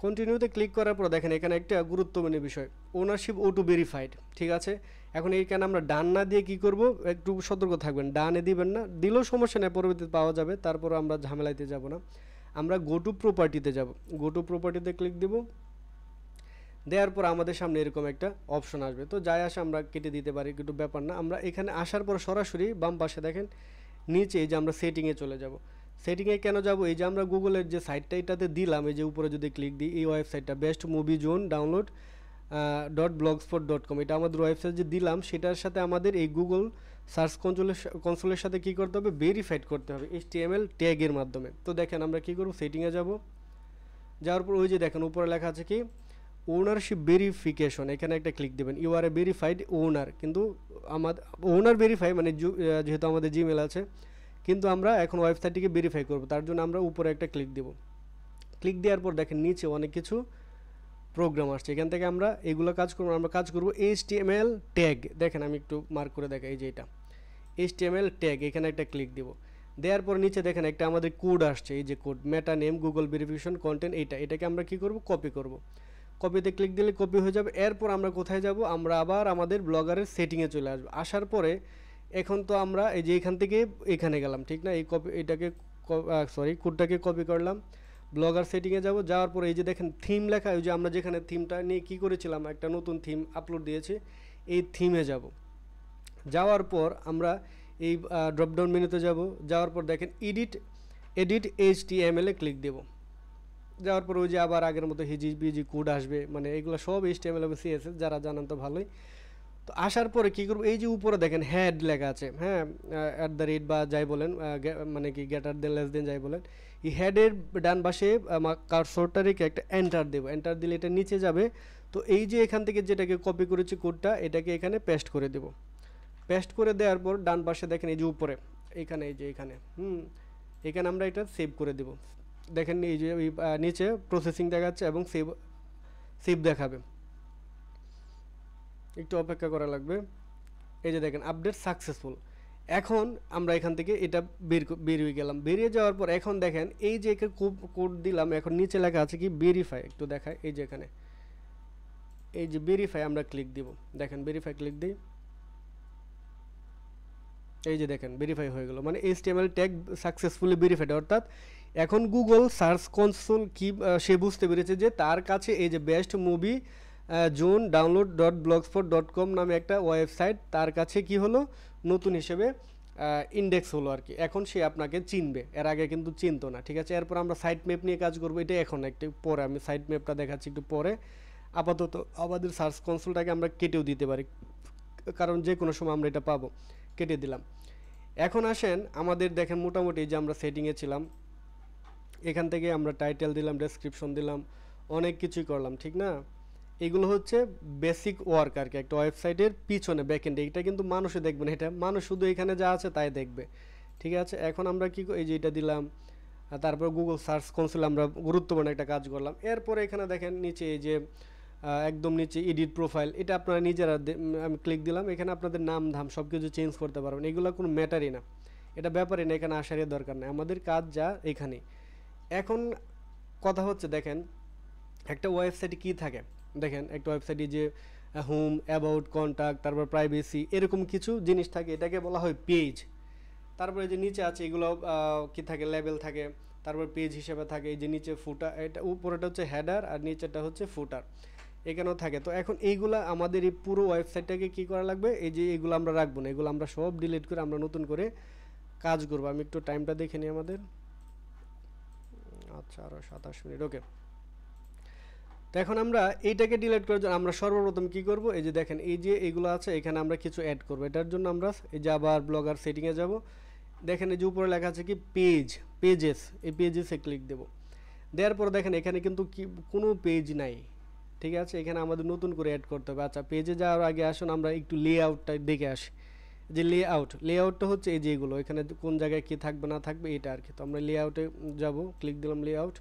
কন্টিনিউতে ক্লিক করার পর দেখেন এখানে একটা গুরুত্বপূর্ণ বিষয়, ওনারশিপ অটো ভেরিফাইড। ঠিক আছে, এখন এইখানে আমরা ডান না দিয়ে কি করব, একটু সতর্ক থাকবেন, ডানে দিবেন না, দিলেও সমস্যা নেই, পরবর্তীতে পাওয়া যাবে, তারপর আমরা ঝামেলাইতে যাব না। আমরা গো টু প্রপার্টিতে যাব, গো টু প্রপার্টিতে ক্লিক দেব। দেওয়ার পর আমাদের সামনে এরকম একটা অপশন আসবে, তো যাই আসে আমরা কেটে দিতে পারি, কিন্তু ব্যাপার না। আমরা এখানে আসার পর সরাসরি বাম পাশে দেখেন নিচে, এই যে আমরা সেটিংয়ে চলে যাব। সেটিংয়ে কেন যাব, এই যে আমরা গুগলের যে সাইটটা এটাতে দিলাম, এই যে উপরে যদি ক্লিক দিই, এই ওয়েবসাইটটা best movie zone download .blogspot.com, এটা আমাদের ওয়েবসাইট যে দিলাম, সেটার সাথে আমাদের এই গুগল সার্চ কনসোলের সাথে কী করতে হবে, ভেরিফাইড করতে হবে HTML ট্যাগের মাধ্যমে। তো দেখেন আমরা কী করব, সেটিংয়ে যাব, যাওয়ার পর ওই যে দেখেন উপরে লেখা আছে কি ওনারশিপ ভেরিফিকেশন, এখানে একটা ক্লিক দেবেন। ইউ আর এ ভেরিফাইড ওনার, কিন্তু আমাদের ওনার ভেরিফাই মানে যেহেতু আমাদের জিমেল আছে, কিন্তু আমরা এখন ওয়েবসাইটটিকে ভেরিফাই করব, তার জন্য আমরা উপরে একটা ক্লিক দেব। ক্লিক দেওয়ার পর দেখেন নিচে অনেক কিছু প্রোগ্রাম আসছে, এখান থেকে আমরা এগুলো কাজ করবো। আমরা কাজ করব HTML ট্যাগ, দেখেন আমি একটু মার্ক করে দেখাই, এই যে এটা HTML ট্যাগ, এখানে একটা ক্লিক দেব। দেওয়ার পর নিচে দেখেন একটা আমাদের কোড আসছে, এই যে কোড মেটা নেম গুগল ভেরিফিকেশন কন্টেন্ট, এটাকে আমরা কি করব, কপি করব। কপিতে ক্লিক দিলে কপি হয়ে যাবে। এরপর আমরা কোথায় যাব, আমরা আবার আমাদের ব্লগারের সেটিংয়ে চলে আসবো। আসার পরে এখন তো আমরা এই যে এখান থেকে এখানে গেলাম, ঠিক না, এই এটাকে কোডটাকে কপি করলাম, ব্লগার সেটিংয়ে যাব। যাওয়ার পরে এই যে দেখেন থিম লেখা, ওই যে আমরা যেখানে থিমটা নিয়ে কী করেছিলাম, একটা নতুন থিম আপলোড দিয়েছি, এই থিমে যাব। যাওয়ার পর আমরা এই ড্রপ ডাউন মেনুতে যাব, যাওয়ার পর দেখেন এডিট HTML এ ক্লিক দেব। যাওয়ার পর ওই যে আবার আগের মতো হিজি বিজি কোড আসবে, মানে এগুলো সব HTML এবং CSS, যারা জানেন তো ভালোই। তো আসার পরে কী করবো, এই যে উপরে দেখেন হেড লেখা আছে, হ্যাঁ, @ বা যাই বলেন, মানে কি গ্রেটার দেন লেস দেন যাই বলেন, এই হেডের ডান পাশে কার্সরটা রেখে একটা এন্টার দেবো। এন্টার দিলে এটা নিচে যাবে। তো এই যে এখান থেকে যেটাকে কপি করেছি কোডটা, এটাকে এখানে পেস্ট করে দেব। পেস্ট করে দেওয়ার পর ডান পাশে দেখেন এই যে উপরে এখানে, এই যে এখানে এখানে আমরা এটা সেভ করে দেব। দেখেন এই যে নিচে প্রসেসিং দেখাচ্ছে এবং সেভ দেখাবে। একটু অপেক্ষা করা লাগবে। এই যে দেখেন আপডেট সাকসেসফুল। এখন আমরা এখান থেকে এটা বেরিয়ে গেলাম। বেরিয়ে যাওয়ার পর এখন দেখেন এই যে কোড দিলাম, এখন নিচে লেখা আছে কি ভেরিফাই, একটু দেখায়, এই যে এখানে এই যে ভেরিফাই আমরা ক্লিক দিব। দেখেন ভেরিফাই ক্লিক দিই, এই যে দেখেন ভেরিফাই হয়ে গেল, মানে HTML ট্যাগ সাকসেসফুলি ভেরিফাইড। অর্থাৎ এখন গুগল সার্চ কনসোল কি সে বুঝতে পেরেছে যে তার কাছে এই যে বেস্ট মুভি জোন download.blogspot.com নামে একটা ওয়েবসাইট তার কাছে কি হলো, নতুন হিসেবে ইন্ডেক্স হলো আর কি। এখন সে আপনাকে চিনবে, এর আগে কিন্তু চিনতো না, ঠিক আছে। এরপর আমরা সাইট ম্যাপ নিয়ে কাজ করবো, এটা এখন একটু পরে, আমি সাইট ম্যাপটা দেখাচ্ছি একটু পরে। আপাতত আমাদের সার্চ কনসোলটাকে আমরা কেটেও দিতে পারি, কারণ যে কোনো সময় আমরা এটা পাবো। কেটে দিলাম। এখন আসেন আমাদের দেখেন মোটামুটি যে আমরা সেটিংয়ে ছিলাম, এখান থেকে আমরা টাইটেল দিলাম, ডেসক্রিপশন দিলাম, অনেক কিছুই করলাম, ঠিক না। এগুলো হচ্ছে বেসিক ওয়ার্ক আর কি একটা ওয়েবসাইটের পিছনে ব্যাকএন্ডে। এটা কিন্তু মানুষে দেখবে না, এটা মানুষ শুধু এখানে যা আছে তাই দেখবে, ঠিক আছে। এখন আমরা কি এই যে এটা দিলাম, তারপর গুগল সার্চ কনসোল আমরা গুরুত্বপূর্ণ একটা কাজ করলাম। এরপরে এখানে দেখেন নিচে এই যে একদম নিচে এডিট প্রোফাইল, এটা আপনারা নিজেরা আমি ক্লিক দিলাম, এখানে আপনাদের নাম ধাম সব কিছু চেঞ্জ করতে পারবেন। এগুলো কোনো ম্যাটারই না, এটা ব্যাপারই না, এখানে আসারই দরকার নেই, আমাদের কাজ যা এখানেই। এখন কথা হচ্ছে দেখেন একটা ওয়েবসাইটে কী থাকে, দেখেন একটা ওয়েবসাইটে যে হোম, অ্যাবাউট, কন্ট্যাক্ট, তারপর প্রাইভেসি, এরকম কিছু জিনিস থাকে, এটাকে বলা হয় পেজ। তারপরে যে নিচে আছে এগুলো কি থাকে, লেবেল থাকে, তারপর পেজ হিসেবে থাকে, এই যে নিচে ফুটার, এটা উপরেটা হচ্ছে হেডার আর নিচেটা হচ্ছে ফুটার, এখানেও থাকে। তো এখন এইগুলা আমাদের এই পুরো ওয়েবসাইটটাকে কী করা লাগবে, এই যে এগুলো আমরা রাখবো না, এগুলো আমরা সব ডিলিট করে আমরা নতুন করে কাজ করবো। আমি একটু টাইমটা দেখে নিই আমাদের, আচ্ছা আরও 27 মিনিট, ওকে। তো এখন আমরা এইটাকে ডিলিট করার জন্য আমরা সর্বপ্রথম কি করব, এই যে দেখেন এই যে এগুলো আছে, এখানে আমরা কিছু অ্যাড করব। এটার জন্য আমরা এই যে আবার ব্লগার সেটিংয়ে যাব। দেখেন এই যে উপরে লেখা আছে কি পেজেস, এই পেজেসে ক্লিক দেব। দেওয়ার পর দেখেন এখানে কিন্তু কি কোনো পেজ নাই, ঠিক আছে। এখানে আমাদের নতুন করে অ্যাড করতে হবে। আচ্ছা, পেজে যাওয়ার আগে আসুন আমরা একটু লেআউটটা দেখে আসি। যে লেআউটটা হচ্ছে এই যে এগুলো, এখানে কোন জায়গায় কী থাকবে না থাকবে এটা আর কি। তো আমরা লেআউটে যাব, ক্লিক দিলাম লেআউট।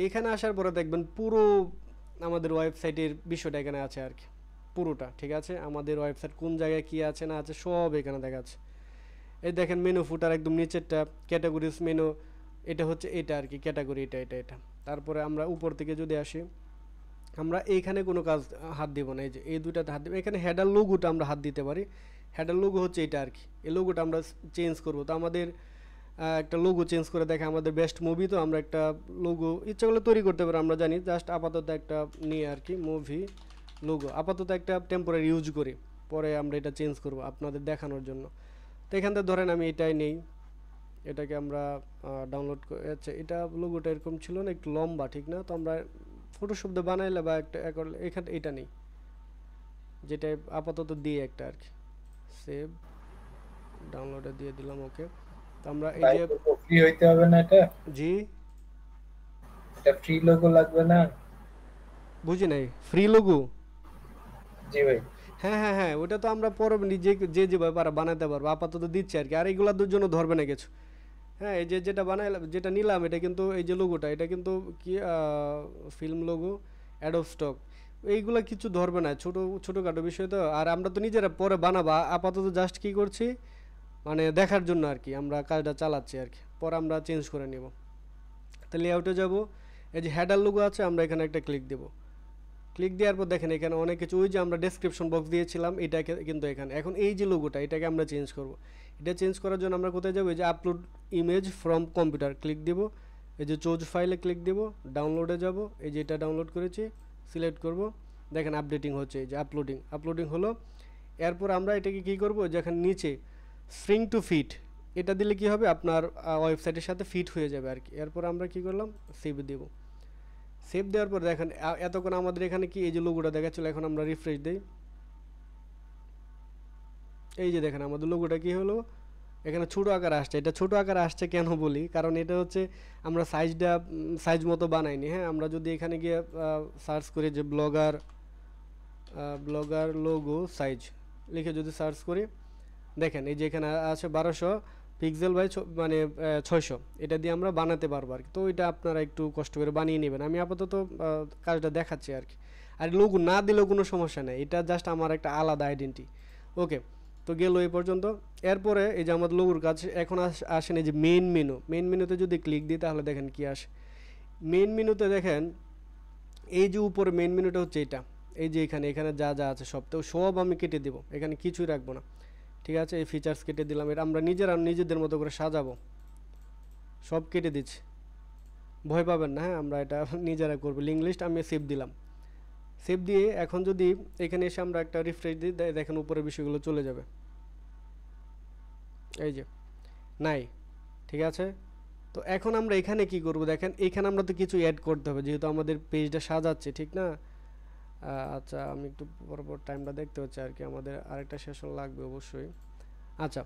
এখানে আসার পরে দেখবেন পুরো আমাদের ওয়েবসাইটের বিষয়টা এখানে আছে আর কি, পুরোটা, ঠিক আছে। আমাদের ওয়েবসাইট কোন জায়গায় কী আছে না আছে সব এখানে দেখাচ্ছে। এই দেখেন মেনু ফুটার একদম নিচেরটা, ক্যাটাগরিজ মেনু, এটা হচ্ছে এটা আর কি, ক্যাটাগরি এটা। তারপরে আমরা উপর থেকে যদি আসি, আমরা এইখানে কোনো কাজ হাত দিব না, এই যে এই দুইটাতে হাত দিব। এখানে হেডার লোগোটা আমরা হাত দিতে পারি, হেডার লোগো হচ্ছে এটা আর কি। এই লোগোটা আমরা চেঞ্জ করব। তো আমাদের একটা লোগো চেঞ্জ করে দেখে আমাদের বেস্ট মুভি, তো আমরা একটা লোগো ইচ্ছা করলে তৈরি করতে পারি, আমরা জানি। জাস্ট আপাতত একটা নিয়ে আর কি, মুভি লোগো আপাতত একটা টেম্পোরারি ইউজ করি, পরে আমরা এটা চেঞ্জ করব আপনাদের দেখানোর জন্য। তো এখান থেকে ধরেন আমি এটাই নেই, এটাকে আমরা ডাউনলোড করে, আচ্ছা এটা লোগোটা এরকম ছিল না, একটু লম্বা, ঠিক না। তো আমরা ফটোশপ দিয়ে বানাইলে বা একটা এখানে এটা নেই, যেটা আপাতত দিয়ে একটা আর কি, সেভ, ডাউনলোডে দিয়ে দিলাম, ওকে। তো আমরা এই যে ফ্রি হইতে হবে না, এটা জি এটা ফ্রি লোগো লাগবে না, বুঝি নাই, ফ্রি লোগো? জি ভাই। হ্যাঁ, ওটা তো আমরা পরে নিজে যেভাবে পারা বানাতে পারবো, আপাতত দিচ্ছি আর কি। আর এইগুলোর জন্য ধরবে না কিছু। হ্যাঁ, এই যে যেটা বানাইলাম, যেটা নিলাম, এটা কিন্তু এই যে লোগোটা, এটা কিন্তু কি ফিল্ম লোগো, অ্যাডোব স্টক, এইগুলো কিছু ধরবে না, ছোটোখাটো বিষয় তো। আর আমরা তো নিজেরা পরে বানাবো, আপাতত জাস্ট কি করছি, মানে দেখার জন্য আর কি আমরা কাজটা চালাচ্ছি আর কি, পরে আমরা চেঞ্জ করে নেব। তো লেআউটে যাব, এই যে হেডার লোগো আছে, আমরা এখানে একটা ক্লিক দেব। ক্লিক দেওয়ার পর দেখেন এখানে অনেক কিছু, ওই যে আমরা ডেসক্রিপশন বক্স দিয়েছিলাম এটাকে কিন্তু এখানে, এখন এই যে লোগোটা, এটাকে আমরা চেঞ্জ করব। এটা চেঞ্জ করার জন্য আমরা কোথায় যাবো, এই যে upload image from computer click দেব, এই যে চোজ ফাইলে ক্লিক দেব, ডাউনলোডে যাব, এই যে এটা ডাউনলোড করেছি, সিলেক্ট করব। দেখেন আপডেটিং হচ্ছে, এই যে আপলোডিং হলো। এরপর আমরা এটাকে কী করবো, যেখানে নিচে স্ট্রিং টু ফিট, এটা দিলে কি হবে আপনার ওয়েবসাইটের সাথে ফিট হয়ে যাবে আর কি। এরপর আমরা কি করলাম, সেভ দেব। সেভ দেওয়ার পর দেখেন এতক্ষণ আমাদের এখানে কি এই যে লোগোটা দেখাচ্ছিল, এখন আমরা রিফ্রেশ দিই, এই যে দেখেন আমাদের লোগোটা কি হলো, এখানে ছোট আকার আসছে। এটা ছোট আকার আসছে কেন বলি, কারণ এটা হচ্ছে আমরা সাইজ মতো বানাইনি। হ্যাঁ, আমরা যদি এখানে গিয়ে সার্চ করি যে ব্লগার লোগো সাইজ লিখে যদি সার্চ করি, দেখেন এই যে এখানে আছে 1200 পিক্সেল বাই মানে 600, এটা দিয়ে আমরা বানাতে পারবো আর কি। তো এটা আপনারা একটু কষ্ট করে বানিয়ে নেবেন, আমি আপাতত কাজটা দেখাচ্ছি আর কি। আর লোগো না দিলেও কোনো সমস্যা নেই, এটা জাস্ট আমার একটা আলাদা আইডেন্টি। ওকে, তো গেল এই পর্যন্ত। এরপরে এই যে আমাদের লোগোর কাজ এখন আসেন এই যে মেইন মেনুতে যদি ক্লিক দিই তাহলে দেখেন কি আসে। মেইন মেনুতে দেখেন এই যে উপরে মেইন মেনুটা হচ্ছে এটা, এই যে এখানে যা যা আছে সব, তো সব আমি কেটে দেবো, এখানে কিছুই রাখবো না। ঠিক আছে, এই ফিচার্স কেটে দিলাম, এটা আমরা নিজেদের মতো করে সাজাবো, সব কেটে দিচ্ছি, ভয় পাবেন না। হ্যাঁ, আমরা এটা নিজেরা করবো। লিঙ্ক লিস্ট আমি সেভ দিলাম, সেভ দিয়ে এখন যদি এখানে এসে আমরা একটা রিফ্রেশ দিই, দেখেন উপরে বিষয়গুলো চলে যাবে, এই যে নাই। ঠিক আছে, তো এখন আমরা এখানে কি করব, দেখেন এখানে আমরা তো কিছু অ্যাড করতে হবে, যেহেতু আমাদের পেজটা সাজাচ্ছে, ঠিক না? আচ্ছা, আমি একটু পরপর টাইমটা দেখতে হচ্ছে আর কি, আমাদের আরেকটা সেশন লাগবে অবশ্যই। আচ্ছা,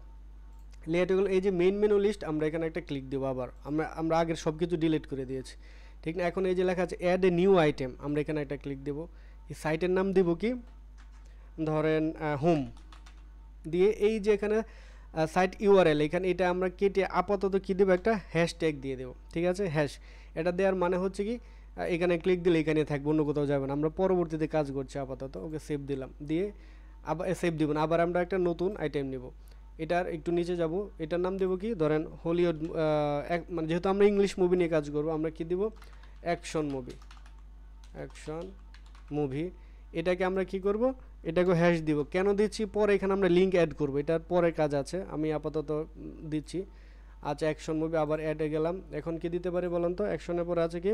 লেআউটগুলো এই যে মেইন মেনু লিস্ট, আমরা এখানে একটা ক্লিক দেবো। আবার আমরা আগের সব কিছু ডিলিট করে দিয়েছি, ঠিক না? এখন এই যে লেখা আছে অ্যাড এ নিউ আইটেম, আমরা এখানে একটা ক্লিক দেবো। এই সাইটের নাম দেবো কি, ধরেন হোম দিয়ে, এই যে এখানে সাইট ইউআরএল, এখানে এটা আমরা কেটে আপাতত কী দেবো, একটা হ্যাশট্যাগ দিয়ে দেবো। ঠিক আছে, এটা দেওয়ার মানে হচ্ছে কি, এখানে ক্লিক দিলে এখানে থাকবে, অন্য কোথাও যাবে না। আমরা পরবর্তীতে কাজ করছি আপাতত। ওকে, সেভ দিলাম, দিয়ে আবার সেভ দিব না, আবার আমরা একটা নতুন আইটেম নেব। এটার একটু নিচে যাব, এটার নাম দেবো কি, ধরেন হলিউড, মানে যেহেতু আমরা ইংলিশ মুভি নিয়ে কাজ করবো, আমরা কি দিব, অ্যাকশন মুভি। এটাকে আমরা কি করব, এটাকে হ্যাশ দিব। কেন দিচ্ছি, পরে এখানে আমরা লিঙ্ক অ্যাড করব, এটার পরে কাজ আছে, আমি আপাতত দিচ্ছি। আচ্ছা, অ্যাকশন মুভি আবার অ্যাডে গেলাম। এখন কি দিতে পারি বলেন তো, অ্যাকশনের পরে আছে কি,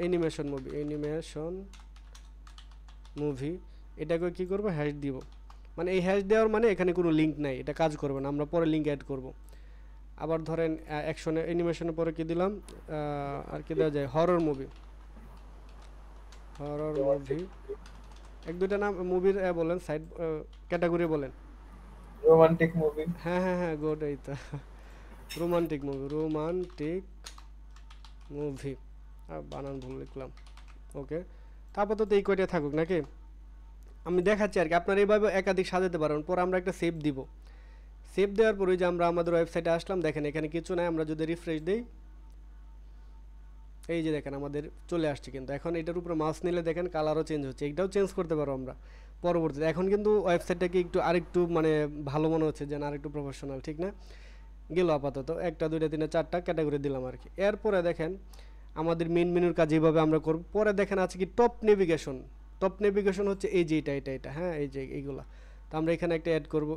অ্যানিমেশন মুভি। এটাকে কি করব, হ্যাশ দিব। মানে এই হ্যাশ দেওয়ার মানে এখানে কোনো লিঙ্ক নাই, এটা কাজ করবে না, আমরা পরে লিঙ্ক অ্যাড করব। আবার ধরেন অ্যানিমেশনের পরে কি দিলাম, আর কি দেওয়া যায়, হরর মুভি। এক দুইটা নাম মুভির বলেন, সাইড ক্যাটাগরি বলেন। Romantic movie. হ্যাঁ গুড, এই তো রোমান্টিক মুভি, বানান ভুল লিখলাম। ওকে, তারপর তো এই কয়টা থাকুক নাকি, আমি দেখাচ্ছি আর কি। আপনারা এইভাবে একাধিক সাজাতে পারেন। পরে আমরা একটা সেভ দিব, সেভ দেওয়ার পরে যে আমরা আমাদের ওয়েবসাইটে আসলাম, দেখেন এখানে কিছু নাই। আমরা যদি রিফ্রেশ দিই, এই যে দেখেন আমাদের চলে আসছে, কিন্তু এখন এটার উপরে মাউস নিলে দেখেন কালারও চেঞ্জ হচ্ছে, এটাও চেঞ্জ করতে পারবো আমরা পরবর্তীতে। এখন কিন্তু ওয়েবসাইটটাকে আরেকটু মানে ভালো মনে হচ্ছে, যেন আরেকটু প্রফেশনাল, ঠিক না? গেল আপাতত 1টা 2টা 3টা 4টা ক্যাটাগরি দিলাম আর কি। এরপরে দেখেন আমাদের মেন মেনুর কাজ এইভাবে আমরা করব। পরে দেখেন আছে কি টপ নেভিগেশন হচ্ছে এই যে এটা, হ্যাঁ, এই যে এইগুলা। তো আমরা এখানে একটা অ্যাড করব,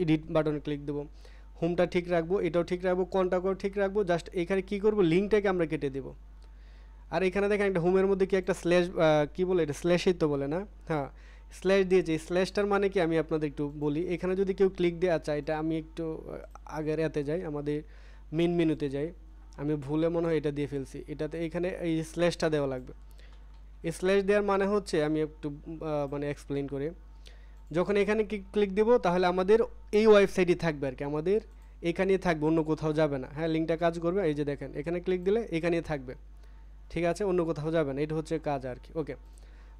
এডিট বাটনে ক্লিক দেবো। হোমটা ঠিক রাখবো, এটাও ঠিক রাখবো, কন্টাক্টও ঠিক রাখবো। জাস্ট এখানে কি করব, লিঙ্কটাকে আমরা কেটে দেবো। আর এখানে দেখেন একটা হোমের মধ্যে কি একটা স্ল্যাশ, কি বলে এটা, স্ল্যাশই তো বলে না? হ্যাঁ, স্ল্যাশ দিয়েছে। স্ল্যাশটার মানে কি আমি আপনাদের একটু বলি। এখানে যদি কেউ ক্লিক দেওয়া চায়, এটা আমি একটু আগের এতে যাই, আমাদের মেন মেনুতে যাই, আমি ভুলে মনে হয় এটা দিয়ে ফেলছি। এটাতে এখানে এই স্ল্যাশটা দেওয়া লাগবে। এই স্ল্যাশ দেওয়ার মানে হচ্ছে, আমি একটু মানে এক্সপ্লেন করে, যখন এখানে ক্লিক দেবো তাহলে আমাদের এই ওয়েবসাইটই থাকবে আর কি, আমাদের এখানেই থাকবে, অন্য কোথাও যাবে না। হ্যাঁ, লিঙ্কটা কাজ করবে, এই যে দেখেন এখানে ক্লিক দিলে এখানেই থাকবে, ঠিক আছে, অন্য কোথাও যাবে না। এটা হচ্ছে কাজ আর কি। ওকে,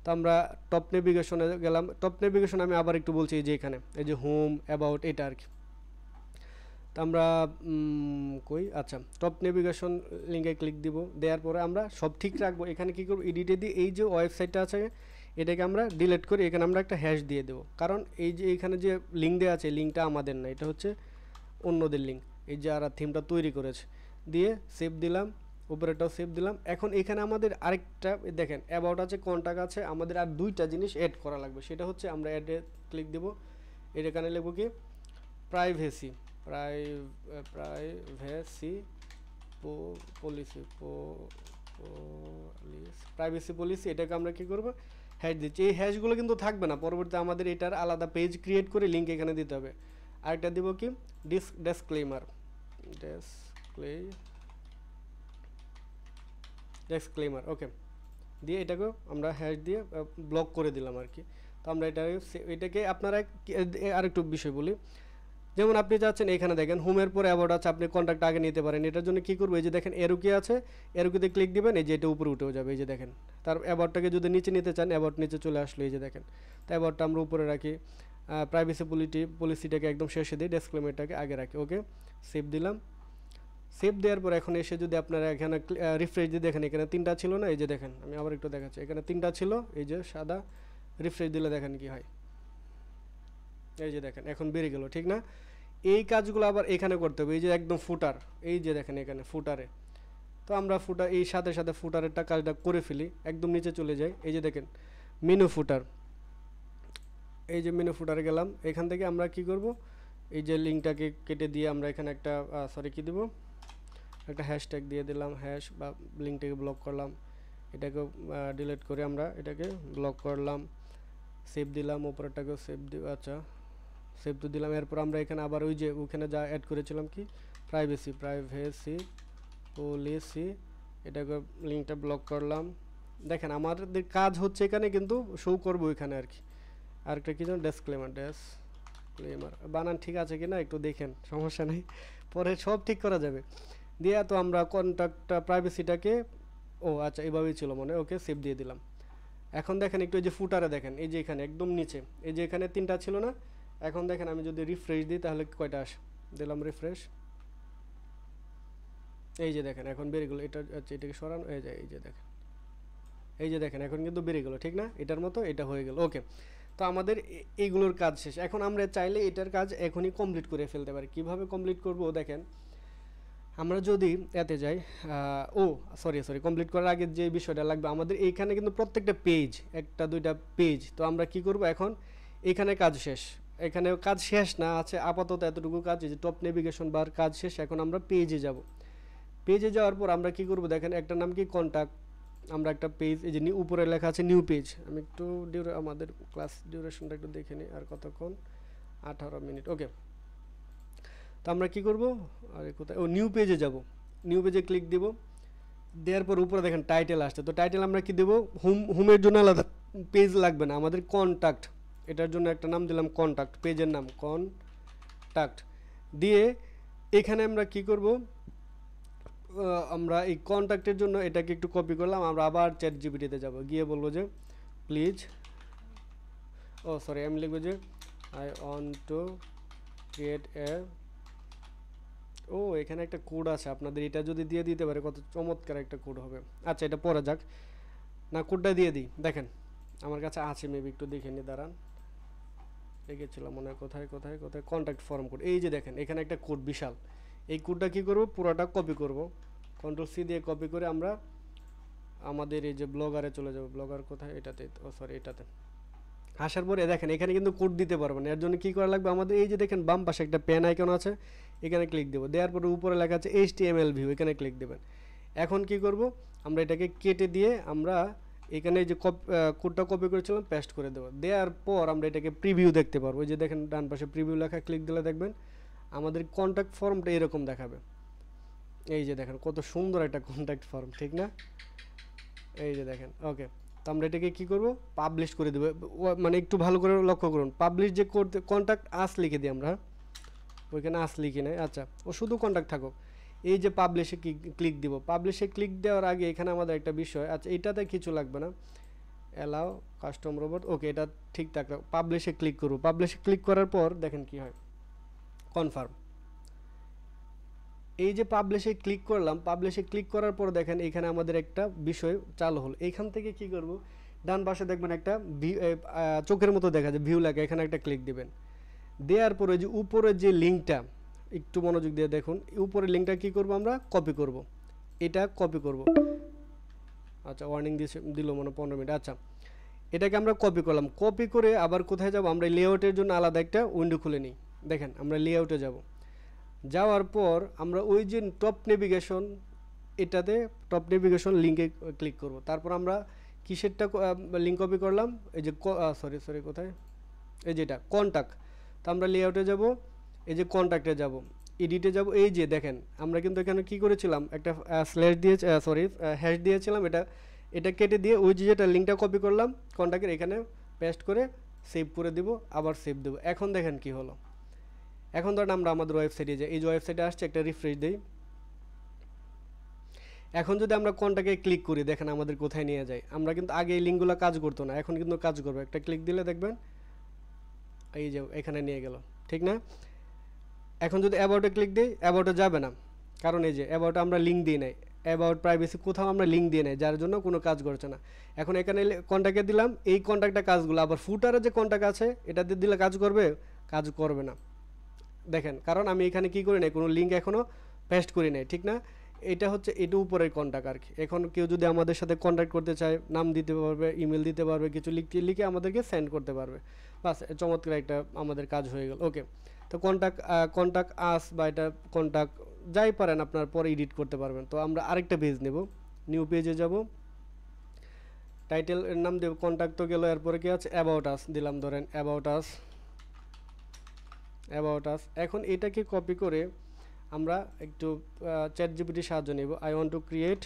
তো আমরা টপ নেভিগেশনে গেলাম। টপ নেভিগেশন আমি আবার একটু বলছি, এই যে এখানে এই যে হোম, অ্যাবাউট, এটা আর কি। তো আমরা আচ্ছা, টপ নেভিগেশন লিঙ্কে ক্লিক দিব, দেওয়ার পরে আমরা সব ঠিক রাখবো। এখানে কী করবো, এডিটে দিয়ে এই যে ওয়েবসাইটটা আছে এটাকে আমরা ডিলিট করি, এখানে আমরা একটা হ্যাশ দিয়ে দেবো। কারণ এই যে এখানে যে লিঙ্ক দেওয়া আছে, লিঙ্কটা আমাদের না, এটা হচ্ছে অন্যদের লিঙ্ক, এই যে যারা থিমটা তৈরি করেছে। দিয়ে সেভ দিলাম, উপরেটাও সেভ দিলাম। এখন এখানে আমাদের আরেকটা দেখেন অ্যাবাউট আছে, কন্টাক্ট আছে, আমাদের আর দুইটা জিনিস অ্যাড করা লাগবে। সেটা হচ্ছে আমরা অ্যাডে ক্লিক দেবো, এর এখানে লিখবো কি, প্রাইভেসি পলিসি। এটাকে আমরা কি করব, হ্যাশ দিচ্ছি। এই হ্যাশগুলো কিন্তু থাকবে না, পরবর্তীতে আমাদের এটার আলাদা পেজ ক্রিয়েট করে লিঙ্ক এখানে দিতে হবে। আরেকটা দিব কি ডিসক্লেমার, ডিসক্লেমার ওকে, দিয়ে এটাকে আমরা হ্যাশ দিয়ে ব্লক করে দিলাম আর কি। তো আমরা এটাকে আপনারা আরেকটু বিষয় বলি, যেমন আপনি যাচ্ছেন এখানে দেখেন হোমের পরে অ্যাবাউট আছে, আপনি কন্ট্যাক্ট আগে নিতে পারেন। এটার জন্য কী করবো, এই যে দেখেন এরোকি আছে, এরোকিতে ক্লিক দিবেন, এই যে এটা উপরে উঠেও যাবে। এই যে দেখেন তার অ্যাবাউটটাকে যদি নিচে নিতে চান, অ্যাবাউট নিচে চলে আসলো। এই যে দেখেন, তো অ্যাবাউটটা আমরা উপরে রাখি, প্রাইভেসি পলিসিটাকে একদম শেষে দিই, ডিসক্লেমারটাকে আগে রাখি। ওকে, সেভ দিলাম। সেভ দেওয়ার পর এখন এসে যদি আপনারা এখানে রিফ্রেশ দিয়ে দেখেন, এখানে 3টা ছিল না, এই যে দেখেন আমি আবার একটু দেখাচ্ছি, এখানে 3টা ছিল, এই যে সাদা, রিফ্রেশ দিলে দেখেন কি হয়, এই যে দেখেন এখন বেরিয়ে গেল, ঠিক না? এই কাজগুলো আবার এখানে করতে হবে, এই যে একদম ফুটার, এই যে দেখেন এখানে ফুটারে, তো আমরা ফুটার এই সাথে সাথে ফুটারেরটা কাজটা করে ফেলি, একদম নিচে চলে যাই। এই যে দেখেন মেনু ফুটার, এই যে মেনু ফুটারে গেলাম, এখান থেকে আমরা কি করব, এই যে লিঙ্কটাকে কেটে দিয়ে আমরা এখানে একটা কি দেব, একটা হ্যাশট্যাগ দিয়ে দিলাম, হ্যাশ বা লিঙ্কটাকে ব্লক করলাম, এটাকে ডিলিট করে আমরা এটাকে ব্লক করলাম, সেভ দিলাম, ওপরেরটাকেও সেভ দিব। আচ্ছা, সেভ তো দিলাম। এরপর আমরা এখানে আবার ওই যে ওখানে যা অ্যাড করেছিলাম কি প্রাইভেসি পলিসি, এটাকে লিঙ্কটা ব্লক করলাম। দেখেন আমাদের কাজ হচ্ছে এখানে, কিন্তু শো করবো এখানে আর কি। আরেকটা কি যেন ডিসক্লেমার, বানান ঠিক আছে কি না একটু দেখেন, সমস্যা নেই, পরে সব ঠিক করা যাবে। দিয়ে তো আমরা কন্ট্যাক্টটা প্রাইভেসিটাকে, ও আচ্ছা এভাবেই ছিল মনে, ওকে সেভ দিয়ে দিলাম। এখন দেখেন একটু এই যে ফুটারে দেখেন, এই যে এখানে একদম নিচে, এই যে এখানে 3টা ছিল না, এখন দেখেন আমি যদি রিফ্রেশ দিই তাহলে কয়টা আসে, দিলাম রিফ্রেশ, এই যে দেখেন এখন বেরিয়ে গেলো। এটা আচ্ছা এটাকে সরানো, এই যে দেখেন, এই যে দেখেন এখন কিন্তু বেরিয়ে গেলো, ঠিক না? এটার মতো এটা হয়ে গেল। ওকে, তো আমাদের এইগুলোর কাজ শেষ। এখন আমরা চাইলে এটার কাজ এখনই কমপ্লিট করে ফেলতে পারি। কিভাবে কমপ্লিট করব দেখেন, আমরা যদি এতে যাই, সরি কমপ্লিট করার আগে যে বিষয়টা লাগবে আমাদের, এইখানে কিন্তু প্রত্যেকটা পেজ, 1-2টা পেজ, তো আমরা কি করব এখন, এখানে কাজ শেষ, এখানে কাজ শেষ না আছে আপাতত এতটুকু কাজ, এই যে টপ নেভিগেশন বার কাজ শেষ। এখন আমরা পেজে যাব, পেজে যাওয়ার পর আমরা কি করব দেখেন, একটা নাম কি কন্ট্যাক্ট, আমরা একটা পেজ, এই যে উপরে লেখা আছে নিউ পেজ, আমি একটু আমাদের ক্লাস ডিউরেশনটা একটু দেখে নিই, আর কতক্ষণ, 18 মিনিট। ওকে, তো আমরা কি করব, আরে কোথায়, নিউ পেজে যাব, নিউ পেজে ক্লিক দিব, দেওয়ার পর উপরে দেখেন টাইটেল আসছে, তো টাইটেল আমরা কি দেব, হোমের জন্য আলাদা পেজ লাগবে না, আমাদের কন্ট্যাক্ট, এটার জন্য একটা নাম দিলাম কন্ট্যাক্ট, পেজের নাম কন্ট্যাক্ট দিয়ে এখানে আমরা কি করব, আমরা এই কন্ট্যাক্টের জন্য এটাকে একটু কপি করলাম, আমরা আবার চ্যাটজিপিটিতে যাব, গিয়ে বলবো যে প্লিজ, আমি লিখবো যে আই ওয়ান্ট টু ক্রিয়েট এখানে একটা কোড আছে আপনাদের, এটা যদি দিয়ে দিতে পারে কত চমৎকার একটা কোড হবে। আচ্ছা এটা পরে যাক না, কোডটা দিয়ে দিই, দেখেন আমার কাছে আছে, মেবি একটু দেখে নি, দাঁড়ান, রেখেছিলাম মনে হয়, কোথায় কন্ট্যাক্ট ফর্ম কোড, এই যে দেখেন এখানে একটা কোড বিশাল, এই কোডটা কী করবো, পুরোটা কপি করব, Ctrl+C দিয়ে কপি করে আমরা আমাদের এই যে ব্লগারে চলে যাব, ব্লগার কোথায়, এটাতে, এটাতে আসার পরে দেখেন এখানে কিন্তু কোড দিতে পারবেন, এর জন্য কী করা লাগবে আমাদের, এই যে দেখেন বাম পাশে একটা পেন আইকন আছে, এখানে ক্লিক দেবো, দেওয়ার পরে উপরে লেখা আছে HTML ভিউ, এখানে ক্লিক দেবেন। এখন কি করব, আমরা এটাকে কেটে দিয়ে আমরা এখানে যে কোডটা কপি করেছিলাম পেস্ট করে দেবো, দেওয়ার পর আমরা এটাকে প্রিভিউ দেখতে পারবো, ওই যে দেখেন ডান পাশে প্রিভিউ লেখা, ক্লিক দিলে দেখবেন আমাদের কন্ট্যাক্ট ফর্মটা এরকম দেখাবে, এই যে দেখেন কত সুন্দর একটা কন্ট্যাক্ট ফর্ম, ঠিক না? এই যে দেখেন। ওকে, তো আমরা এটাকে কী করবো, পাবলিশ করে দেবো, মানে একটু ভালো করে লক্ষ্য করুন, পাবলিশ যে করতে কন্ট্যাক্ট আস লিখে দিই আমরা, ওইখানে আস লিখি নাই, আচ্ছা ও শুধু কন্ট্যাক্ট থাকুক, এই যে পাবলিশে ক্লিক দিব, পাবলিশে ক্লিক দেওয়ার আগে এখানে আমাদের একটা বিষয়, আচ্ছা এটাতে কিছু লাগবে না, অ্যালাউ কাস্টম রোবট, ওকে এটা ঠিক থাকলো, পাবলিশে ক্লিক করবো, পাবলিশে ক্লিক করার পর দেখেন কি হয়, কনফার্ম, এই যে পাবলিশে ক্লিক করলাম, পাবলিশে ক্লিক করার পর দেখেন এখানে আমাদের একটা বিষয় চালু হলো, এইখান থেকে কি করব, ডান পাশে দেখবেন একটা চোখের মতো দেখা যায় ভিউ লেখা, এখানে একটা ক্লিক দিবেন, দেওয়ার পরে যে উপরে যে লিঙ্কটা, একটু মনোযোগ দিয়ে দেখুন, উপরের লিঙ্কটা কি করব, আমরা কপি করব, এটা কপি করব, আচ্ছা ওয়ার্নিং দিল মনে 15 মিনিট, আচ্ছা এটাকে আমরা কপি করলাম, কপি করে আবার কোথায় যাব, আমরা লেআউটের জন্য আলাদা একটা উইন্ডো খুলে নিই, দেখেন আমরা লেআউটে যাব, যাওয়ার পর আমরা ওই যে টপ নেভিগেশন, এটাতে টপ নেভিগেশন লিঙ্কে ক্লিক করব, তারপর আমরা কিসেরটা লিঙ্ক কপি করলাম, এই যে কোথায়, এই যেটা কন্ট্যাক্ট, তো আমরা লেআউটে যাব, এই যে কন্ট্যাক্টে যাব, এডিটে যাব, এই যে দেখেন আমরা কিন্তু এখানে কি করেছিলাম, একটা স্ল্যাশ দিয়ে হ্যাশ দিয়েছিলাম, এটা কেটে দিয়ে ওই যে যেটা লিঙ্কটা কপি করলাম কন্ট্যাক্টের এখানে পেস্ট করে সেভ করে দিব, আবার সেভ দেবো। এখন দেখেন কি হলো, এখন ধরেন আমরা আমাদের ওয়েবসাইটে যাই, এই যে ওয়েবসাইটে আসছে, একটা রিফ্রেশ দিই। এখন যদি আমরা কোনটাকে ক্লিক করি দেখেন আমাদের কোথায় নিয়ে যায়। আমরা কিন্তু আগে এই লিঙ্কগুলো কাজ করতো না, এখন কিন্তু কাজ করবে। একটা ক্লিক দিলে দেখবেন এই যে এখানে নিয়ে গেল, ঠিক না? এখন যদি অ্যাবাউটে ক্লিক দিই, অ্যাবাউটে যাবে না, কারণ এই যে অ্যাবাউটে আমরা লিঙ্ক দিই নাই, অ্যাবাউট প্রাইভেসি কোথাও আমরা লিঙ্ক দিয়ে নেই, যার জন্য কোনো কাজ করছে না। এখন এখানে কন্ট্যাক্টে দিলাম, এই কন্ট্যাক্টটা কাজগুলো, আবার ফুটারে যে কন্ট্যাক্ট আছে এটাতে দিলে কাজ করবে, কাজ করবে না। দেখেন, কারণ আমি এখানে কি করি নাই, কোনো লিঙ্ক এখনও পেস্ট করি নাই, ঠিক না? এটা হচ্ছে এটা উপরের কন্ট্যাক্ট আর কি। এখন কেউ যদি আমাদের সাথে কন্ট্যাক্ট করতে চায়, নাম দিতে পারবে, ইমেল দিতে পারবে, কিছু লিখে আমাদেরকে সেন্ড করতে পারবে। বাস, চমৎকার একটা আমাদের কাজ হয়ে গেল। ওকে, তো কন্ট্যাক্ট আস বা এটা কন্ট্যাক্ট যাই পারেন আপনার পরে এডিট করতে পারবেন। তো আমরা আরেকটা পেজ নেব, নিউ পেজে যাব, টাইটেল এর নাম দেব, কন্ট্যাক্ট তো গেল, এরপরে কি আছে, অ্যাবাউট আস দিলাম, ধরেন অ্যাবাউট আস। এখন এটাকে কপি করে আমরা একটু চ্যাট জিপিটির সাহায্য নেব। আই ওয়ান্ট টু ক্রিয়েট,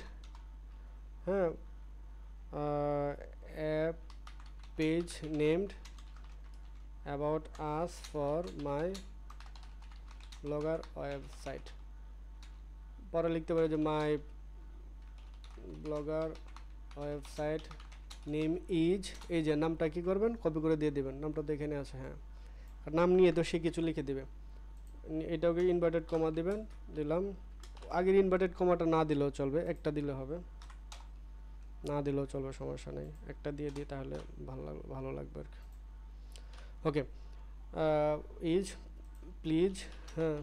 হ্যাঁ, page named about us for my blogger website. পরে লিখতে পারি যে মাই ব্লগার ওয়েবসাইট নেম ইজ, এই যে নামটা কি করবেন, কপি করে দিয়ে দেবেন, নামটা তো এখানে আছে, হ্যাঁ, আর নাম নিয়ে তো সে কিছু লিখে দেবে। এটাকে ইনভার্টেড কমা দিবেন, দিলাম। আগের ইনভার্টেড কমাটা না দিলেও চলবে, একটা দিলে হবে, না দিলেও চলবে, সমস্যা নেই, একটা দিয়ে দিই তাহলে ভালো লাগবে আর কি। ওকে, ইজ প্লিজ, হ্যাঁ,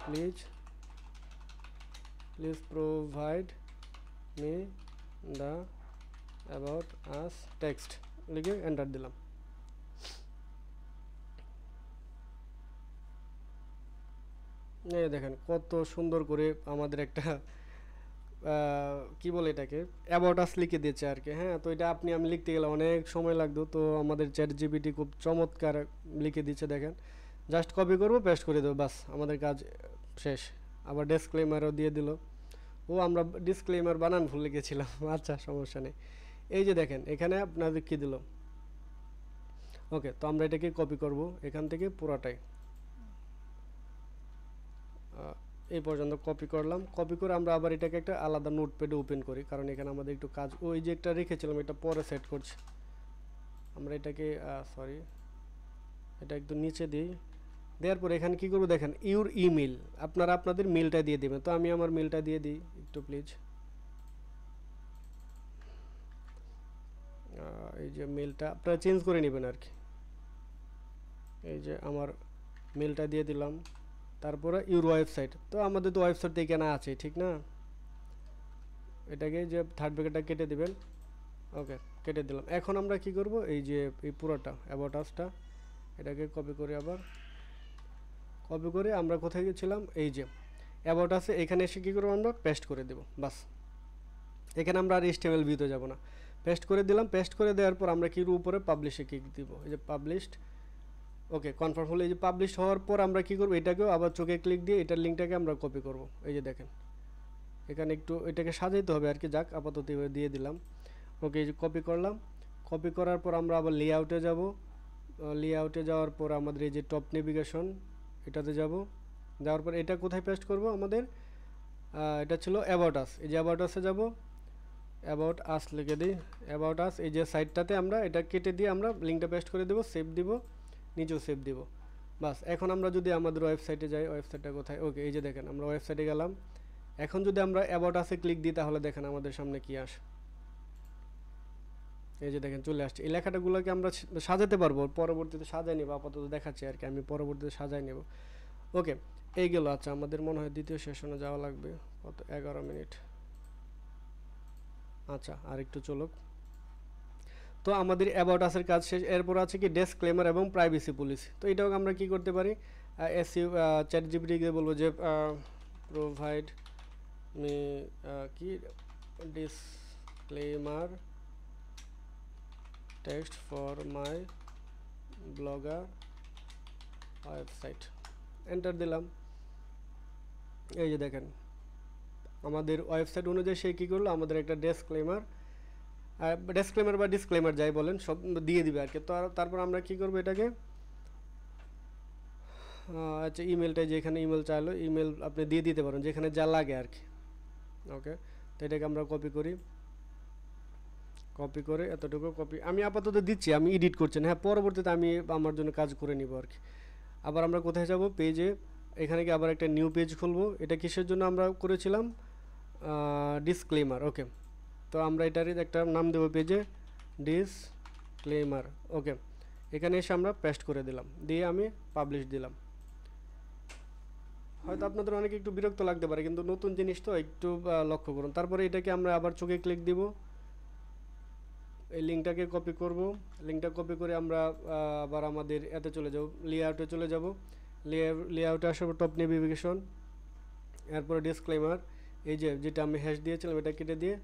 please provide me the about us text, লিখে এন্টার দিলাম। এই দেখেন কত সুন্দর করে আমাদের একটা কি বলে এটাকে, অ্যাবাউট আস লিখে দিয়েছে আর কি। হ্যাঁ, তো এটা আমি লিখতে গেলে অনেক সময় লাগতো, তো আমাদের চ্যাট জিপিটি খুব চমৎকার লিখে দিচ্ছে। দেখেন, জাস্ট কপি করবো, পেস্ট করে দেবো, বাস আমাদের কাজ শেষ। আবার ডিসক্লেমারও দিয়ে দিল। আমরা ডিসক্লেমার বানান ভুল লিখেছিলাম। আচ্ছা, সমস্যা নেই। এই যে দেখেন এখানে আপনাদের কি দিল। ওকে, তো আমরা এটাকে কপি করব এখান থেকে পুরাটাই, এই পর্যন্ত কপি করলাম। কপি করে আমরা আবার এটাকে একটা আলাদা নোটপ্যাডে ওপেন করি, কারণ এখানে আমাদের একটু কাজ, ওই যে একটা রেখেছিলাম এটা পরে সেট করছি। আমরা এটাকে এটা একটু নিচে দিই, দেওয়ার পর এখানে কি করবো দেখেন, ইউর ইমেল, আপনারা আপনাদের মেলটা দিয়ে দেবেন। তো আমি আমার মেলটা দিয়ে দিই একটু প্লিজ। এই যে মেলটা আপনারা চেঞ্জ করে নেবেন আর কি। এই যে আমার মেলটা দিয়ে দিলাম, তারপরে ইউর ওয়েবসাইট, তো আমাদের তো ওয়েবসাইট তো এখানে আছে, ঠিক না? এটাকে যে থার্ড ব্র্যাকেটটা কেটে দিবেন। ওকে, কেটে দিলাম। এখন আমরা কি করব, এই যে এই পুরোটা অ্যাবাউট আসটা এটাকে কপি করে আবার কপি করে আমরা কোথায় গেছিলাম, এই যে অ্যাবাউট আসে, এখানে এসে কী করবো, আমরা পেস্ট করে দেবো, বাস। এখানে আমরা আর HTML ভিউতে যাব না, পেস্ট করে দিলাম। পেস্ট করে দেওয়ার পর আমরা কি উপরে পাবলিশে ক্লিক দিব, এই যে পাবলিশড। ওকে, কনফার্ম হলো। এই যে পাবলিশ হওয়ার পর আমরা কি করব, এটাকেও আবার চোখে ক্লিক দিয়ে এটার লিঙ্কটাকে আমরা কপি করব। এই যে দেখেন এখানে একটু এটাকে সাজাইতে হবে আর কি, যাক আপাতত দিয়ে দিলাম। ওকে, এই যে কপি করলাম। কপি করার পর আমরা আবার লেআউটে যাব। লেআউটে যাওয়ার পর আমাদের এই যে টপ নেভিগেশন এটাতে যাব। যাওয়ার পর এটা কোথায় পেস্ট করব, আমাদের এটা ছিল অ্যাবাউট আস। এই যে অ্যাবাউট আসে যাব, অ্যাবাউট আস লিখে দিই, অ্যাবাউট আস। এই যে সাইটটাতে আমরা এটা কেটে দিয়ে আমরা লিঙ্কটা পেস্ট করে দেবো, সেভ দিব, নিচেও সেভ দিব, বাস। এখন আমরা যদি আমাদের ওয়েবসাইটে যাই, ওয়েবসাইটটা কোথায়, ওকে, এই যে দেখেন আমরা ওয়েবসাইটে গেলাম। এখন যদি আমরা অ্যাবাউট আসে ক্লিক দিই তাহলে দেখেন আমাদের সামনে কি আসে, এই যে দেখেন চলে আসছে। এই লেখাটাগুলোকে আমরা সাজাতে পারবো, পরবর্তীতে সাজাই নেব, আপাতত দেখাচ্ছি আর কি, আমি পরবর্তীতে সাজাই নেব। ওকে, এই গেল। আচ্ছা, আমাদের মনে হয় দ্বিতীয় সেশনে যাওয়া লাগবে, কত 11 মিনিট। আচ্ছা, আর একটু চলুক। তো আমাদের অ্যাবাউট আসের কাজ শেষ। এরপর আছে কি ডিসক্লেমার এবং প্রাইভেসি পলিসি। তো এটাও আমরা কি করতে পারি, চ্যাট জিপিটিকে বলবো যে প্রোভাইড মি কি disclaimer text for my blogger website. Enter দিলাম। এই যে দেখেন আমাদের ওয়েবসাইট অনুযায়ী সে কী করলো, আমাদের একটা ডেসক্লেমার বা ডিসক্লেমার যাই বলেন সব দিয়ে দিবে আর কি। তো তারপর আমরা কি করব এটাকে, আচ্ছা ইমেলটাই, যেখানে ইমেল চাইলো ইমেল আপনি দিয়ে দিতে পারেন যেখানে যা লাগে আর কি। ওকে, তো এটাকে আমরা কপি করে এতটুকু কপি আমি আপাতত দিচ্ছি, আমি এডিট করছি না, হ্যাঁ পরবর্তীতে আমি আমার জন্য কাজ করে নিব আর কি। আবার আমরা কোথায় যাব, পেজে, এখানে কি আবার একটা নিউ পেজ খুলবো। এটা কিসের জন্য আমরা করেছিলাম, ডিসক্লেমার। ওকে, তো আমরা এটারই একটা নাম দেবো পেজে, ডিসক্লেমার। ওকে, এখানে এসে আমরা পেস্ট করে দিলাম, দিয়ে আমি পাবলিশ দিলাম। হয়তো আপনাদের অনেকে একটু বিরক্ত লাগতে পারে, কিন্তু নতুন জিনিস তো একটু লক্ষ্য করুন। তারপরে এটাকে আমরা আবার চোখে ক্লিক দিব, এই লিঙ্কটাকে কপি করব। লিঙ্কটা কপি করে আমরা আবার আমাদের এতে চলে যাব, লেআউটে চলে যাব। লেআউটে আসার পর টপ নেভিগেশন, এরপরে ডিসক্লেমার, এই যে যেটা আমি হ্যাশ দিয়েছিলাম এটা কেটে দিয়ে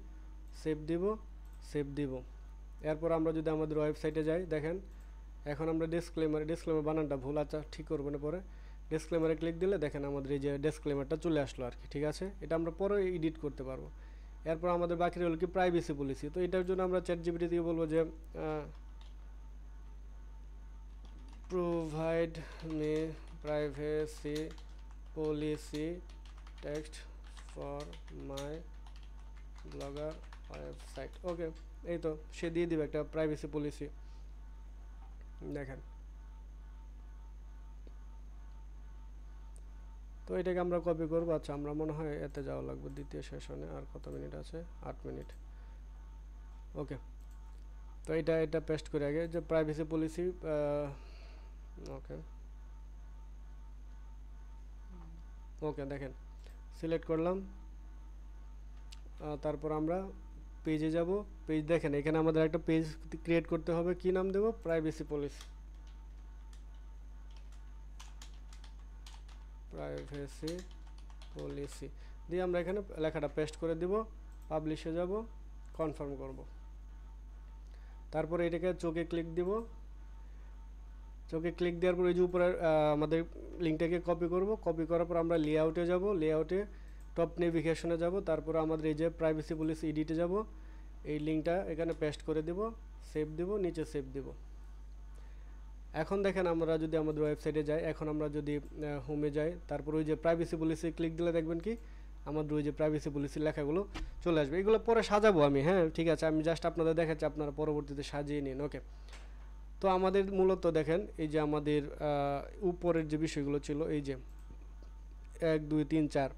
সেভ দিব। এরপর আমরা যদি আমাদের ওয়েবসাইটে যাই, দেখেন এখন আমরা ডিসক্লেমার বানানটা ভুল, আচ্ছা ঠিক করবো না পরে। ডিসক্লেমারে ক্লিক দিলে দেখেন আমাদের এই যে ডিসক্লেমারটা চলে আসলো আর কি। ঠিক আছে, এটা আমরা পরে এডিট করতে পারবো। এরপর আমাদের বাকি রইল কি, প্রাইভেসি পলিসি। তো এটার জন্য আমরা চ্যাটজিপিটি দিয়ে বলবো যে provide me privacy policy text for my blogger website. Okay, এই তো সে দিয়ে দিবে একটা প্রাইভেসি পলিসি। দেখেন, তো এটাকে আমরা কপি করবো। আচ্ছা আমরা মনে হয় এতে যাওয়া লাগবে দ্বিতীয় সেশনে, আর কত মিনিট আছে, 8 মিনিট। ওকে, তো এটা পেস্ট করে আগে যে প্রাইভেসি পলিসি। ওকে ওকে, দেখেন সিলেক্ট করলাম। তারপর আমরা পেজে যাব। পেজ দেখেন এখানে আমাদের একটা পেজ ক্রিয়েট করতে হবে, কি নাম দেব, প্রাইভেসি পলিসি দিয়ে আমরা এখানে লেখাটা পেস্ট করে দিব। পাবলিশে যাব, কনফার্ম করব। তারপরে এটাকে চোখে ক্লিক দিব। চোখে ক্লিক দেওয়ার পর এই যে উপরে আমাদের লিঙ্কটাকে কপি করব। কপি করার পর আমরা লেআউটে যাব, লেআউটে টপ নেভিগেশনে যাব। তারপর আমাদের এই যে প্রাইভেসি পলিসি এডিটে যাব, এই লিঙ্কটা এখানে পেস্ট করে দিব, সেভ দিব, নিচে সেভ দিব। এখন দেখেন আমরা যদি আমাদের ওয়েবসাইটে যাই, এখন আমরা যদি হোমে যাই, তারপর ওই যে প্রাইভেসি পলিসি ক্লিক দিলে দেখবেন কি আমাদের ওই যে প্রাইভেসি পলিসির লেখাগুলো চলে আসবে। এগুলো পরে সাজাবো আমি, হ্যাঁ ঠিক আছে, আমি জাস্ট আপনাদের দেখাচ্ছি, আপনারা পরবর্তীতে সাজিয়ে নিন। ওকে, তো আমাদের মূলত দেখেন এই যে আমাদের উপরের যে বিষয়গুলো ছিল, এই যে 1 2 3 4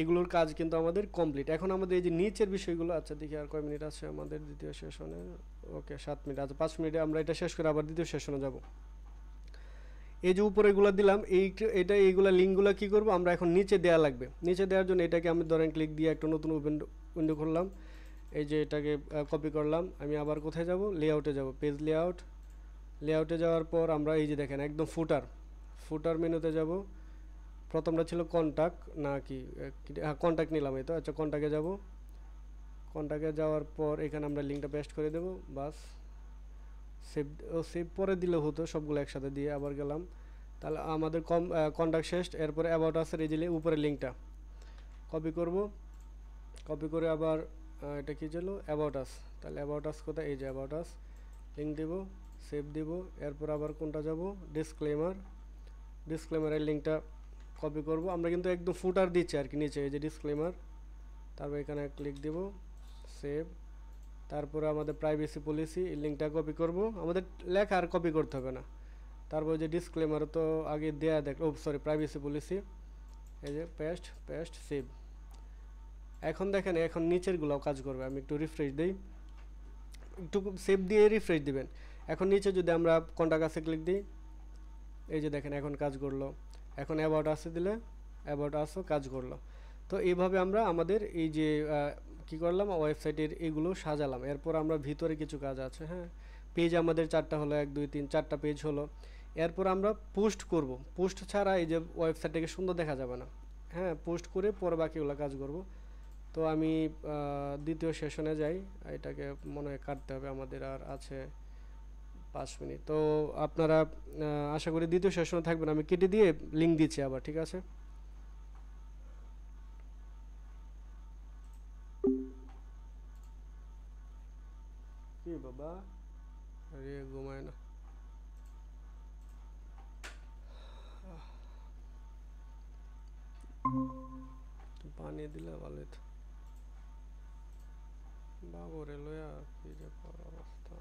এগুলোর কাজ কিন্তু আমাদের কমপ্লিট। এখন আমাদের এই যে নিচের বিষয়গুলো, আচ্ছা দেখি আর কয় মিনিট আছে আমাদের দ্বিতীয় সেশনে। ওকে 7 মিনিট, আচ্ছা 5 মিনিটে আমরা এটা শেষ করে আবার দ্বিতীয় সেশনে যাব। এই যে উপরে এগুলো দিলাম, এইগুলা লিঙ্কগুলো কী করবো আমরা এখন নিচে দেওয়া লাগবে। নিচে দেওয়ার জন্য এটাকে আমি ধরেন ক্লিক দিয়ে একটা নতুন উইন্ডো খুললাম। এই যে এটাকে কপি করলাম। আমি আবার কোথায় যাব, লেআউটে যাব, পেজ লেআউটে যাওয়ার পর আমরা এই যে দেখেন একদম ফুটার মেনুতে যাব। প্রথমটা ছিল কন্ট্যাক্ট না কি, হ্যাঁ কন্ট্যাক্ট নিলাম, এই তো। আচ্ছা কন্ট্যাক্টে যাওয়ার পর এখানে আমরা লিঙ্কটা পেস্ট করে দেবো, বাস। সেভ পরে দিলে হতো, সবগুলো একসাথে দিয়ে আবার গেলাম। তাহলে আমাদের কন্ট্যাক্ট শেষ। এরপরে অ্যাবাউট আসের এই যে উপরে লিঙ্কটা কপি করে আবার এটা কী ছিল, অ্যাবাউট আস। তাহলে অ্যাবাউট আস কোথায়, এই যে অ্যাবাউট আস, লিঙ্ক দিব, সেভ দিব। এরপর আবার কোনটা যাব, ডিসক্লেমারের লিঙ্কটা কপি করব। আমরা কিন্তু একদম ফুটার দিচ্ছি আর কি নিচে, এই যে ডিসক্লেমার। তারপর এখানে ক্লিক দিব, সেভ। তারপরে আমাদের প্রাইভেসি পলিসি, এই লিঙ্কটা কপি করব। আমাদের লেখা আর কপি করতে হবে না। তারপর যে ডিসক্লেমার তো আগে দেয়া প্রাইভেসি পলিসি, এই যে পেস্ট সেভ। এখন দেখেন এখন নিচেরগুলোও কাজ করবে। আমি একটু রিফ্রেশ দিই, একটু সেভ দিয়ে রিফ্রেশ দিবেন। এখন নিচে যদি আমরা কন্ট্যাক্ট আসে ক্লিক দিই, এই যে দেখেন এখন কাজ করলো। এখন অ্যাবাউট আসে দিলে অ্যাবাউট আসও কাজ করলো। তো এইভাবে আমরা আমাদের এই যে কী করলাম, ওয়েবসাইটের এগুলো সাজালাম। এরপর আমরা ভিতরে কিছু কাজ আছে, হ্যাঁ পেজ আমাদের 4টা হলো, 1 2 3 4টা পেজ হলো। এরপর আমরা পোস্ট করব। পোস্ট ছাড়া এই যে ওয়েবসাইটটাকে সুন্দর দেখা যাবে না, হ্যাঁ পোস্ট করে পরে বাকিগুলো কাজ করব। তো আমি দ্বিতীয় সেশনে যাই, এটাকে মনে হয় কাটতে হবে আমাদের, আর আছে 5 মিনিট। তো আপনারা আশা করি দ্বিতীয় সেশনে থাকবেন। আমি কেটে দিয়ে লিঙ্ক দিচ্ছি আবার, ঠিক আছে? কি বাবা, আরে ঘুমায় না। পানি দিলে ভালো হতো। বাবরে লয়া কি যে অবস্থা।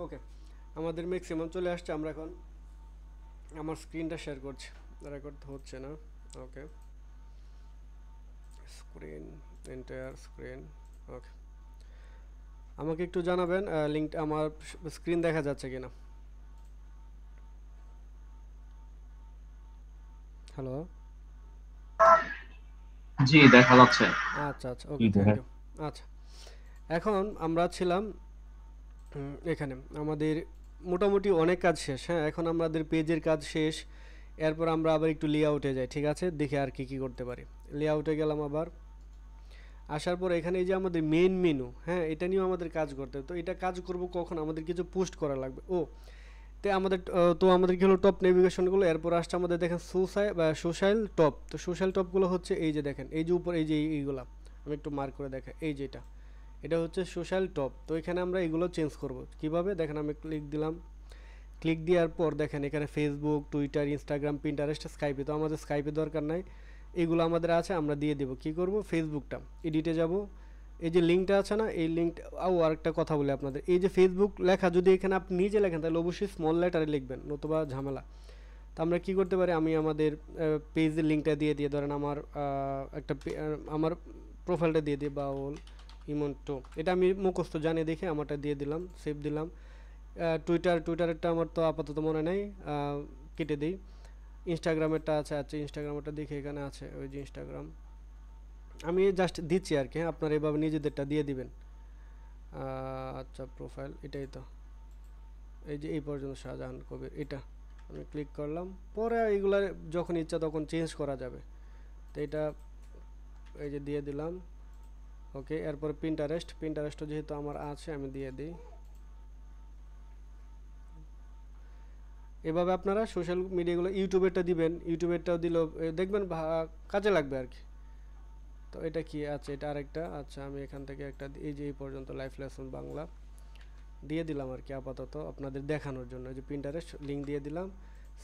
ওকে, আমাদের ম্যাক্সিমাম চলে আসছে। আমরা এখন আমার স্ক্রিনটা শেয়ার করছি, রেকর্ড হচ্ছে না। ওকে, স্ক্রিন, এন্টায়ার স্ক্রিন। ওকে, আমাকে একটু জানাবেন লিঙ্ক আমার স্ক্রিন দেখা যাচ্ছে কিনা। হ্যালো, জি দেখা যাচ্ছে। আচ্ছা আচ্ছা, ওকে, থ্যাংক ইউ। আচ্ছা, এখন আমরা ছিলাম এখানে আমাদের মোটামুটি অনেক কাজ শেষ। হ্যাঁ, এখন আমাদের পেজের কাজ শেষ। এরপর আমরা আবার একটু লেআউটে যাই, ঠিক আছে? দেখে আর কি কি করতে পারি। লেআউটে গেলাম আবার, আসার পর এখানে এই যে আমাদের মেইন মেনু, হ্যাঁ, এটা নিয়েও আমাদের কাজ করতে হবে। তো এটা কাজ করব কখন? আমাদের কিছু পোস্ট করা লাগবে। তো আমাদের কি হলো টপ নেভিগেশনগুলো। এরপর আসছে আমাদের দেখেন সোশ্যাল টপ। তো সোশ্যাল টপগুলো হচ্ছে এই যে দেখেন, এই যে উপর এই যে এইগুলা আমি একটু মার্ক করে দেখাই, এই যে এটা হচ্ছে সোশ্যাল টপ। তো এখানে আমরা এগুলো চেঞ্জ করব কিভাবে দেখেন। আমি ক্লিক দিলাম, ক্লিক দেওয়ার পর দেখেন এখানে ফেসবুক, টুইটার, ইনস্টাগ্রাম, পিন্টারেস্ট, স্কাইপে। তো আমাদের স্কাইপে দরকার নাই, এগুলো আমাদের আছে, আমরা দিয়ে দেবো। কি করব, ফেসবুকটা এডিটে যাব, এই যে লিঙ্কটা আছে না, এই লিঙ্কটা। আরেকটা কথা বলি আপনাদের, এই যে ফেসবুক লেখা যদি এখানে আপনি নিজে লেখেন তাহলে অবশ্যই স্মল লেটারে লিখবেন, নতুবা ঝামেলা। তো আমরা কি করতে পারি, আমি আমাদের পেজের লিঙ্কটা দিয়ে ধরেন আমার আমার প্রোফাইলটা দিয়ে দিই, বাউল ইমন্টো। এটা আমি মুখস্থ জানি দেখে আমারটা দিয়ে দিলাম, সেভ দিলাম। টুইটারেরটা আমার তো আপাতত মনে নেই, কেটে দিই। ইনস্টাগ্রামেরটা আছে, আচ্ছা ইনস্টাগ্রামেরটা দেখে এখানে আছে, ওই যে ইনস্টাগ্রাম আমি জাস্ট দিচ্ছি আর কি। হ্যাঁ, আপনারা এভাবে নিজেদেরটা দিয়ে দিবেন। আচ্ছা, প্রোফাইল এটাই তো, এই যে এই পর্যন্ত শাহজাহান কবির, এটা আমি ক্লিক করলাম। পরে এইগুলা যখন ইচ্ছা তখন চেঞ্জ করা যাবে। তো এটা এই যে দিয়ে দিলাম। ওকে, এরপর পিন্টারেস্টও যেহেতু আমার আছে আমি দিয়ে দিই। এভাবে আপনারা সোশ্যাল মিডিয়াগুলো, ইউটিউবেরটা দিবেন, ইউটিউবেরটাও দিলেও দেখবেন কাজে লাগবে আর কি। তো এটা কি আছে, এটা আরেকটা। আচ্ছা, আমি এখান থেকে একটা এই যে এই পর্যন্ত লাইফ লেসন বাংলা দিয়ে দিলাম আর কি, আপাতত আপনাদের দেখানোর জন্য। এই যে পিন্টারেস্ট লিঙ্ক দিয়ে দিলাম,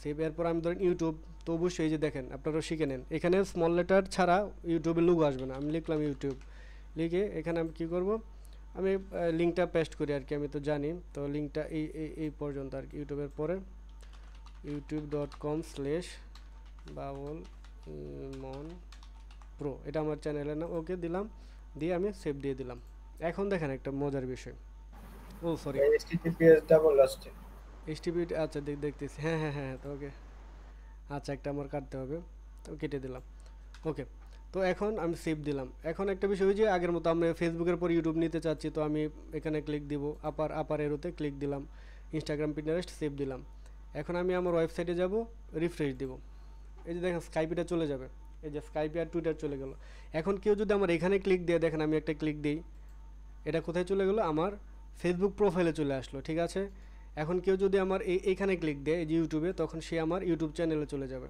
সেভ। এরপর আমি ধরেন ইউটিউব, তো অবশ্যই এই যে দেখেন আপনারা শিখে নেন, এখানে স্মল লেটার ছাড়া ইউটিউবের লোগো আসবে না। আমি লিখলাম ইউটিউব, লিখে এখানে আমি কী করব, আমি লিঙ্কটা পেস্ট করি আর কি, আমি তো জানি। তো লিঙ্কটা এই পর্যন্ত আর কি, ইউটিউবের পরে youtube.com/বাউল মন প্রো, এটা আমার চ্যানেলের নাম। ওকে দিলাম, দিয়ে আমি সেভ দিয়ে দিলাম। এখন দেখেন একটা মজার বিষয়, সরি, https ডাবল লাস্টে HTTP, আচ্ছা দেখতেছি। হ্যাঁ হ্যাঁ হ্যাঁ, তো ওকে, আচ্ছা একটা আমার কাটতে হবে, তো কেটে দিলাম। ওকে, তো এখন আমি সেভ দিলাম। এখন একটা বিষয়, ওই যে আগের মতো আমরা ফেসবুকের পর ইউটিউব নিতে চাচ্ছি, তো আমি এখানে ক্লিক দিব, আপার এরোতে ক্লিক দিলাম, ইনস্টাগ্রাম, পিন্টারেস্ট, সেভ দিলাম। এখন আমি আমার ওয়েবসাইটে যাব, রিফ্রেশ দিব, এই যে দেখেন স্কাইপিটা চলে যাবে, এই যে স্কাইপে আর টুইটার চলে গেল। এখন কেউ যদি আমার এখানে ক্লিক দিয়ে, দেখেন আমি একটা ক্লিক দিই, এটা কোথায় চলে গেলো, আমার ফেসবুক প্রোফাইলে চলে আসলো, ঠিক আছে? এখন কেউ যদি আমার এইখানে ক্লিক দেয়, এই যে ইউটিউবে, তখন সে আমার ইউটিউব চ্যানেলে চলে যাবে।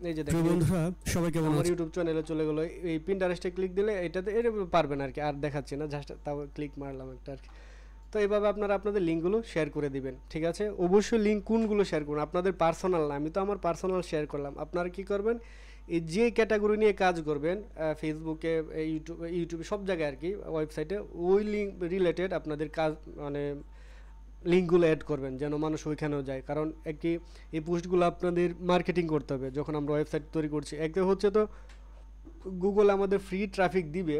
এই যে দেখেন বন্ধুরা সবাই কেমন আমার আছেন? ইউটিউব চ্যানেলে চলে গেলো। এই পিন্টারেস্টে ক্লিক দিলে এটাতে এটা পারবেন আর কি, আর দেখাচ্ছি না, জাস্ট তাও ক্লিক মারলাম একটা আর কি। তো এইভাবে আপনারা আপনাদের লিঙ্কগুলো শেয়ার করে দিবেন, ঠিক আছে? অবশ্যই লিঙ্ক কোনগুলো শেয়ার করুন, আপনাদের পার্সোনাল না। আমি তো আমার পার্সোনাল শেয়ার করলাম, আপনারা কি করবেন, এই যে ক্যাটাগরি নিয়ে কাজ করবেন ফেসবুকে, ইউটিউবে সব জায়গায় আর কি, ওয়েবসাইটে ওই লিঙ্ক রিলেটেড আপনাদের কাজ মানে লিঙ্কগুলো অ্যাড করবেন যেন মানুষ ওইখানেও যায়। কারণ একটি এই পোস্টগুলো আপনাদের মার্কেটিং করতে হবে যখন আমরা ওয়েবসাইট তৈরি করছি। একটা হচ্ছে তো গুগল আমাদের ফ্রি ট্রাফিক দিবে,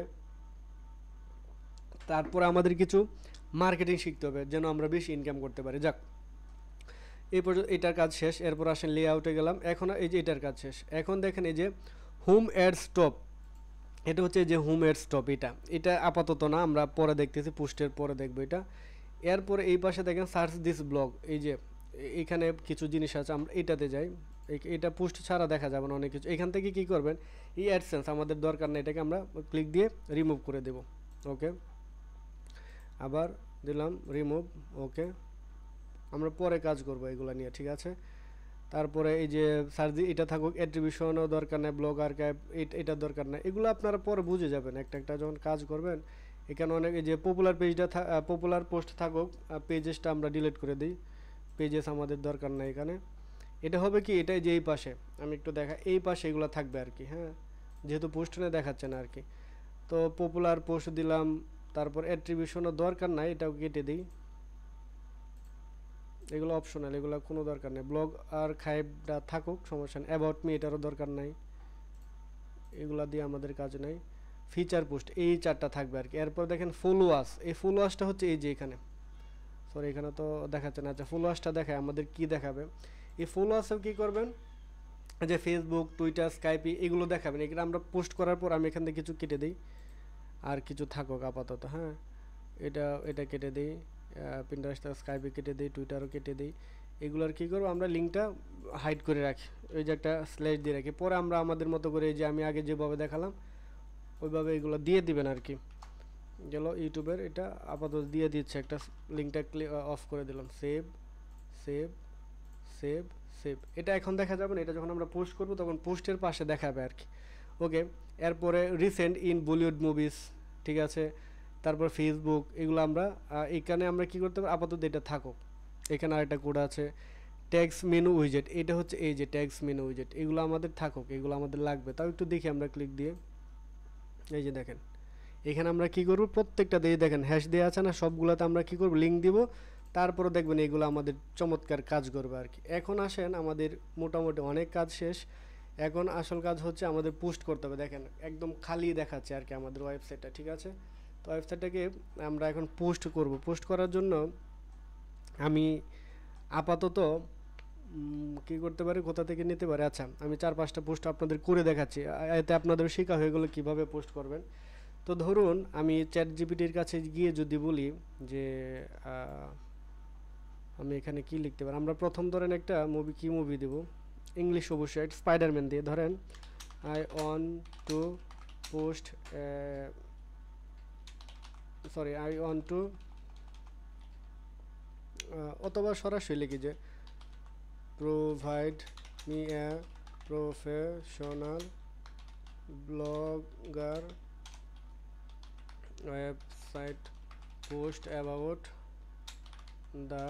তারপরে আমাদের কিছু মার্কেটিং শিখতে হবে যেন আমরা বেশি ইনকাম করতে পারি। যাক, এই পর্যন্ত এটার কাজ শেষ। এরপর আসেন লেআউটে গেলাম। এখন এই যে এটার কাজ শেষ। এখন দেখেন এই যে হোম অ্যাড স্টপ, এটা হচ্ছে যে হোম অ্যাড স্টপ, এটা আপাতত না, আমরা পরে দেখতেছি, পোস্টের পরে দেখবো এটা। এরপরে এই পাশে দেখেন সার্চ দিস ব্লগ, এই যে এখানে কিছু জিনিস আছে, আমরা এটাতে যাই। এটা পোস্ট ছাড়া দেখা যাবে না অনেক কিছু। এখান থেকে কি করবেন, এই অ্যাডসেন্স আমাদের দরকার নেই, এটাকে আমরা ক্লিক দিয়ে রিমুভ করে দেব। ওকে, আবার দিলাম রিমুভ। ওকে, আমরা পরে কাজ করব এগুলো নিয়ে, ঠিক আছে। তারপরে এই যে সার্চ এটা থাকুক, অ্যাট্রিবিউশনও দরকার নেই, ব্লগ আর্কাইভ এটা দরকার নেই, এগুলো আপনারা পরে বুঝে যাবেন একটা একটা যখন কাজ করবেন। এখানে অনেক এই যে পপুলার পেজটা পপুলার পোস্ট থাকুক, পেজেসটা আমরা ডিলিট করে দিই, পেজেস আমাদের দরকার নেই এখানে। এটা হবে কি, এটাই যে এই পাশে আমি একটু দেখা, এই পাশে এগুলো থাকবে আর কি, হ্যাঁ, যেহেতু পোস্ট নিয়ে দেখাচ্ছে না আর কি। তো পপুলার পোস্ট দিলাম, তারপর অ্যাট্রিবিউশনও দরকার নাই, এটাও কেটে দিই, এগুলো অপশনাল, এগুলো কোনো দরকার নেই। ব্লগ আর খাইবটা থাকুক, সমস্যা নেই। অ্যাবাউট মি এটারও দরকার নাই, এগুলা দিয়ে আমাদের কাজ নাই। ফিচার পোস্ট এই চারটা থাকবে আর কি। এরপর দেখেন ফলোয়ার্স, এই ফলোয়ার্সটা হচ্ছে এই যে এখানে, সরি এখানে তো দেখাচ্ছে না। আচ্ছা, ফলোয়ার্সটা দেখায় আমাদের কি দেখাবে, এই ফলোয়ার্সেও কী করবেন, যে ফেসবুক, টুইটার, স্কাইপি এগুলো দেখাবেন। এগুলো আমরা পোস্ট করার পর আমি এখান থেকে কিছু কেটে দিই, আর কিছু থাকুক আপাতত, হ্যাঁ, এটা কেটে দিই, পিন্টারেস্ট, স্কাইপে কেটে দিই, টুইটারও কেটে দিই। এগুলোর কী করবো, আমরা লিঙ্কটা হাইড করে রাখি, ওই যে একটা স্ল্যাশ দিয়ে রাখি। পরে আমরা আমাদের মতো করে, এই যে আমি আগে যেভাবে দেখালাম ওইভাবে এগুলো দিয়ে দিবেন আর কি। গেল ইউটিউবের, এটা আপাতত দিয়ে দিচ্ছে, একটা লিঙ্কটা অফ করে দিলাম। সেভ সেভ সেভ সেভ, এটা এখন দেখা যাবে না, এটা যখন আমরা পোস্ট করব তখন পোস্টের পাশে দেখাবে আর কি। ওকে, এরপরে রিসেন্ট ইন বলিউড মুভিজ, ঠিক আছে। তারপর ফেসবুক, এগুলো আমরা এখানে আমরা কি করতে পারি, আপাতত এটা থাকুক। এখানে আরেকটা কোড আছে, ট্যাক্স মেনু উইজেট, এটা হচ্ছে এই যে ট্যাক্স মেনু উইজেট, এগুলো আমাদের থাকুক, এগুলো আমাদের লাগবে। তাও একটু দেখি আমরা ক্লিক দিয়ে, এই যে দেখেন এখানে আমরা কি করব, প্রত্যেকটা দিয়ে দেখেন হ্যাশ দেওয়া আছে না, সবগুলোতে আমরা কি করব, লিঙ্ক দিব। তারপরে দেখবেন এগুলো আমাদের চমৎকার কাজ করবে আর কি। এখন আসেন, আমাদের মোটামুটি অনেক কাজ শেষ। এখন আসল কাজ হচ্ছে আমাদের পোস্ট করতে হবে। দেখেন একদম খালি দেখাচ্ছে আর কি আমাদের ওয়েবসাইটটা, ঠিক আছে। তো ওয়েবসাইটটাকে আমরা এখন পোস্ট করব। পোস্ট করার জন্য আমি আপাতত কি করতে পারি, কোথা থেকে নিতে পারি, আচ্ছা আমি 4-5টা পোস্ট আপনাদের করে দেখাচ্ছি, এতে আপনাদের শেখা হয়ে গেলো কীভাবে পোস্ট করবেন। তো ধরুন আমি চ্যাট জিপিটির কাছে গিয়ে যদি বলি যে আমি এখানে কি লিখতে পারি, আমরা প্রথম ধরেন একটা মুভি, কি মুভি দেব, ইংলিশ অবশ্যই, স্পাইডারম্যান দিয়ে ধরেন, I want to post, sorry I want to, অথবা সরাসরি লিখি যে provide me a professional blogger website post about the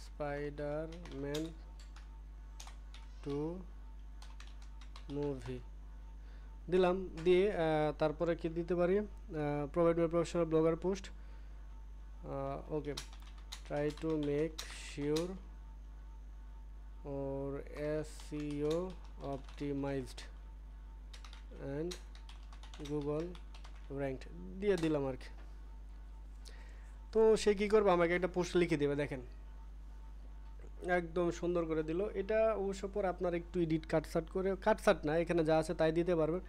Spider-Man 2 movie দিলাম। দিয়ে তারপরে কি দিতে পারি, provide me a professional blogger post, okay, try to make sure or SEO optimized and Google ranked দিয়ে দিলাম আর কি। তো সে কী করবে, আমাকে একটা পোস্ট লিখে দেবে, দেখেন একদম সুন্দর করে দিল। এটা অবশ্য পর আপনার একটু এডিট কাটসাট না, এখানে যা আছে তাই দিতে পারবেন।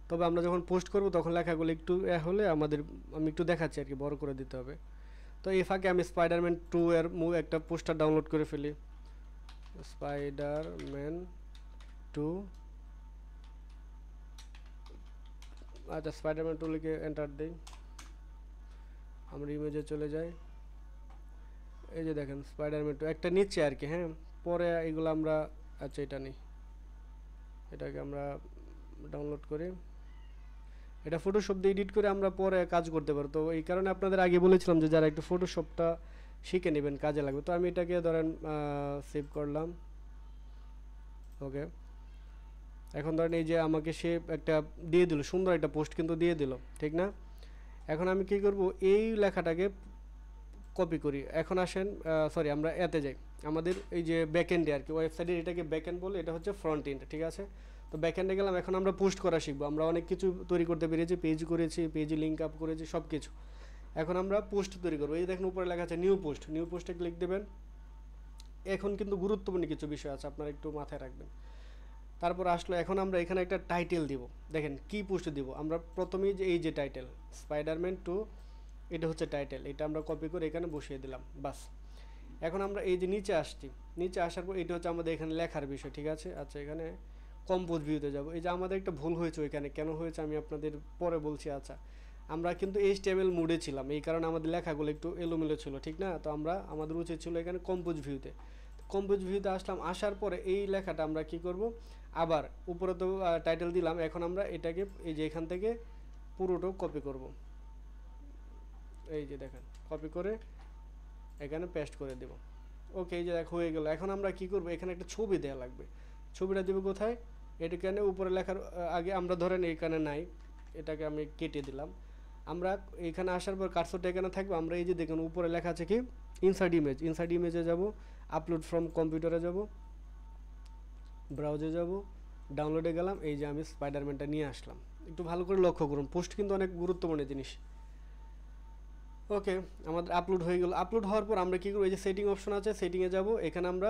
তবে আমরা যখন পোস্ট করব তখন লেখাগুলো একটু হলে আমাদের, আমি একটু দেখাচ্ছি আর কি, বড় করে দিতে হবে। তো এই ফাঁকে আমি স্পাইডারম্যান 2 এর একটা পোস্টার ডাউনলোড করে ফেলি, স্পাইডারম্যান 2, আচ্ছা স্পাইডারম্যান 2 লিখে এন্টার দিই, আমরা ইমেজে চলে যাই। এই যে দেখেন স্পাইডারম্যান 2 একটা নিচ্ছে আর কি, হ্যাঁ। পরে এগুলো আমরা, আচ্ছা এটা নিই, এটাকে আমরা ডাউনলোড করি, এটা ফটোশপ দিয়ে এডিট করে আমরা পরে কাজ করতে পারি। তো এই কারণে আপনাদের আগে বলেছিলাম যে যারা একটু ফটোশপটা শিখে নেবেন, কাজে লাগবে। তো আমি এটাকে ধরেন সেভ করলাম, ওকে। এখন ধরেন এই যে আমাকে সে একটা দিয়ে দিল, সুন্দর একটা পোস্ট কিন্তু দিয়ে দিল, ঠিক না? এখন আমি কি করব, এই লেখাটাকে কপি করি। এখন আসেন, সরি আমরা এতে যাই, আমাদের এই যে ব্যাকএন্ডে আর কি, ওয়েবসাইটের এটাকে ব্যাকএন্ড বলে, এটা হচ্ছে ফ্রন্ট এন্ড, ঠিক আছে? তো ব্যাকএন্ডে গেলাম, এখন আমরা পোস্ট করা শিখবো। আমরা অনেক কিছু তৈরি করতে পেরেছি, পেজ করেছি, পেজে লিঙ্ক আপ করেছি, সব কিছু। এখন আমরা পোস্ট তৈরি করবো। এই দেখেন উপরে লেখা আছে নিউ পোস্ট, নিউ পোস্টে ক্লিক দেবেন। এখন কিন্তু গুরুত্বপূর্ণ কিছু বিষয় আছে, আপনারা একটু মাথায় রাখবেন। তারপর আসলো, এখন আমরা এখানে একটা টাইটেল দিব। দেখেন কি পোস্ট দিব আমরা, প্রথমেই যে এই যে টাইটেল স্পাইডারম্যান 2, এটা হচ্ছে টাইটেল, এটা আমরা কপি করে এখানে বসিয়ে দিলাম, বাস। এখন আমরা এই যে নিচে আসছি, নিচে আসার পর এটা হচ্ছে আমাদের এখানে লেখার বিষয়, ঠিক আছে? আচ্ছা, এখানে কম্পোজ ভিউতে যাব। এই যে আমাদের একটা ভুল হয়েছে ওইখানে, কেন হয়েছে আমি আপনাদের পরে বলছি। আচ্ছা, আমরা কিন্তু HTML মোডে ছিলাম, এই কারণে আমাদের লেখাগুলো একটু এলোমেলো ছিল, ঠিক না? তো আমাদের উচিত ছিল এখানে কম্পোজ ভিউতে। কম্পোজ ভিউতে আসলাম, আসার পরে এই লেখাটা আমরা কি করব, আবার উপরে তো টাইটেল দিলাম, এখন আমরা এটাকে এই যে এখান থেকে পুরোটাও কপি করব। এই যে দেখেন, কপি করে এখানে পেস্ট করে দেব। ওকে, এই যে দেখ হয়ে গেল। এখন আমরা কি করব, এখানে একটা ছবি দেওয়া লাগবে। ছবিটা দেবো কোথায়, এটাখানে উপরে লেখার আগে আমরা ধরেন এখানে নাই, এটাকে আমি কেটে দিলাম। আমরা এখানে আসার পর কার্সরটা এখানে থাকবে, আমরা এই যে দেখুন উপরে লেখা আছে কি ইনসার্ট ইমেজ, ইনসার্ট ইমেজে যাব, আপলোড ফ্রম কম্পিউটারে যাব, ব্রাউজে যাব, ডাউনলোডে গেলাম, এই যে আমি স্পাইডারম্যানটা নিয়ে আসলাম। একটু ভালো করে লক্ষ্য করুন, পোস্ট কিন্তু অনেক গুরুত্বপূর্ণ জিনিস। ওকে, আমাদের আপলোড হয়ে গেল। আপলোড হওয়ার পর আমরা কী করবো, এই যে সেটিং অপশন আছে, সেটিংয়ে যাব, এখানে আমরা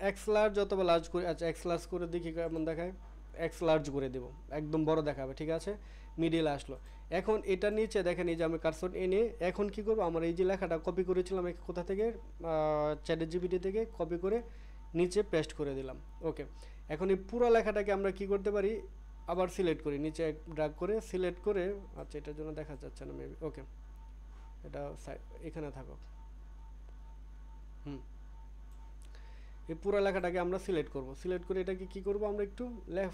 এক্স লার্জ অথবা লার্জ করে, আচ্ছা এক্স লার্জ করে দেখি কেমন দেখায়, এক্স লার্জ করে দেবো, একদম বড় দেখাবে, ঠিক আছে? মিডিল আসলো। এখন এটা নিচে দেখেন, এই যে আমি কার্সর এনে এখন কি করব, আমার এই যে লেখাটা কপি করেছিলাম কোথা থেকে, ChatGPT থেকে কপি করে নিচে পেস্ট করে দিলাম। ওকে, এখন এই পুরো লেখাটাকে আমরা কি করতে পারি, আবার সিলেক্ট করি, নিচে ড্র্যাগ করে সিলেক্ট করে, আচ্ছা এটার জন্য দেখা যাচ্ছে না মেবি, ওকে এটা এখানে থাকুক। এই পুরো লেখাটাকে আমরা সিলেক্ট করব, সিলেক্ট করে এটাকে কি করব, আমরা একটু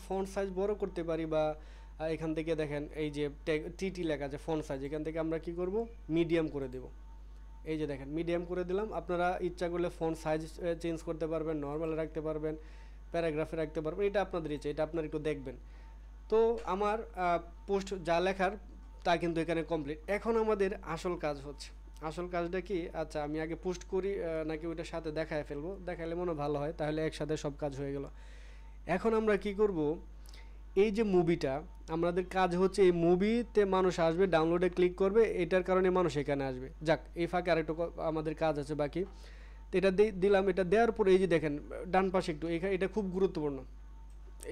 ফন্ট সাইজ বড় করতে পারি, বা এখান থেকে দেখেন এই যে টিটি লেখা আছে ফন্ট সাইজ, এখান থেকে আমরা কি করব, মিডিয়াম করে দেব। এই যে দেখেন মিডিয়াম করে দিলাম। আপনারা ইচ্ছা করলে ফন্ট সাইজ চেঞ্জ করতে পারবেন, নর্মালে রাখতে পারবেন, প্যারাগ্রাফে রাখতে পারবেন, এটা আপনাদের ইচ্ছা, এটা আপনারা একটু দেখবেন। তো আমার পোস্ট যা লেখার তা কিন্তু এখানে কমপ্লিট। এখন আমাদের আসল কাজ হচ্ছে, আসল কাজটা কি, আচ্ছা আমি আগে পোস্ট করি নাকি ওইটার সাথে দেখায় ফেলবো, দেখালে মনে ভালো হয়, তাহলে একসাথে সব কাজ হয়ে গেল। এখন আমরা কি করব, এই যে মুভিটা, আমাদের কাজ হচ্ছে এই মুভিতে মানুষ আসবে, ডাউনলোডে ক্লিক করবে, এটার কারণে মানুষ এখানে আসবে। যাক, এই ফাঁকে আরেকটু আমাদের কাজ আছে বাকি, তো এটা দিলাম। এটা দেওয়ার পরে এই যে দেখেন ডান পাশে একটু, এখানে এটা খুব গুরুত্বপূর্ণ,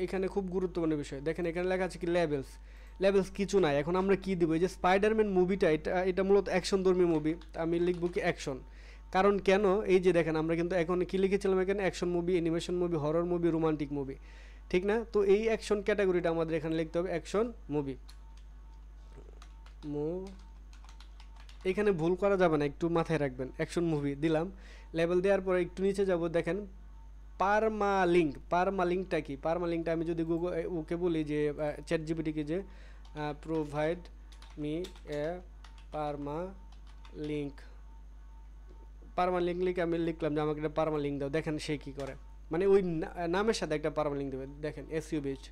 এখানে খুব গুরুত্বপূর্ণ বিষয়, দেখেন এখানে লেখা আছে কি লেভেলস, লেভেলস কিছু নাই। এখন আমরা কি দিব, এই যে স্পাইডারম্যান মুভিটা, এটা মূলত অ্যাকশনধর্মী মুভি, আমি লিখবো কি অ্যাকশন। কারণ কেন, এই যে দেখেন আমরা কিন্তু এখন কি লিখেছিলাম এখানে, action movie, animation movie, horror movie, romantic movie, ঠিক না? তো এই অ্যাকশন ক্যাটাগরিটা আমাদের এখানে লিখতে হবে অ্যাকশন মুভি। এখানে ভুল করা যাবে না, একটু মাথায় রাখবেন, অ্যাকশন মুভি দিলাম। লেভেল দেওয়ার পরে একটু নিচে যাব, দেখেন পারমালিঙ্ক, পারমালিঙ্কটা কি, পারমালিঙ্কটা আমি যদি ওকে বলি যে ChatGPT-কে যে provide me a permalink, permalink লিখে আমি লিখলাম যে আমাকে একটা পারমালিঙ্ক দাও, দেখেন সে কী করে, মানে ওই নামের সাথে একটা পারমালিঙ্ক দেবে, দেখেন SEO বেসড।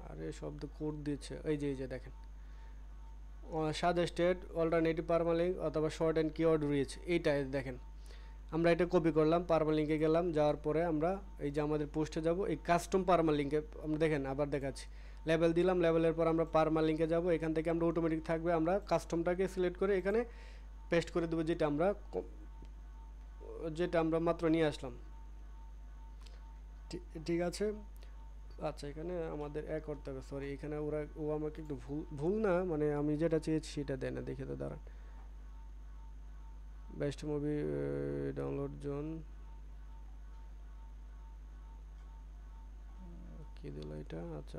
আরে শব্দ কোড দিচ্ছে, এই যে দেখেন সাজেস্টেড অল্টারনেটিভ পারমালিঙ্ক অথবা শর্ট অ্যান্ড কিওয়ার্ড রিচ, এইটা দেখেন আমরা এটা কপি করলাম, পারমালিঙ্কে গেলাম, যাওয়ার পরে আমরা এই যে আমাদের পোস্টে যাব, এই কাস্টম পারমালিঙ্কে আমরা দেখেন আবার দেখাচ্ছি, লেভেল দিলাম, লেভেলের পর আমরা পারমালিঙ্কে যাব, এখান থেকে আমরা অটোমেটিক থাকবে, আমরা কাস্টমটাকে সিলেক্ট করে এখানে পেস্ট করে দেবো, যেটা আমরা মাত্র নিয়ে আসলাম, ঠিক আছে। আচ্ছা, এখানে আমাদের করতে হবে, সরি এখানে ও আমাকে একটু ভুল না, মানে আমি যেটা চেয়েছি সেটা দেয় না, দেখে তো দাঁড়ান, বেস্ট মুভি ডাউনলোড জোন, কি দিল এটা, আচ্ছা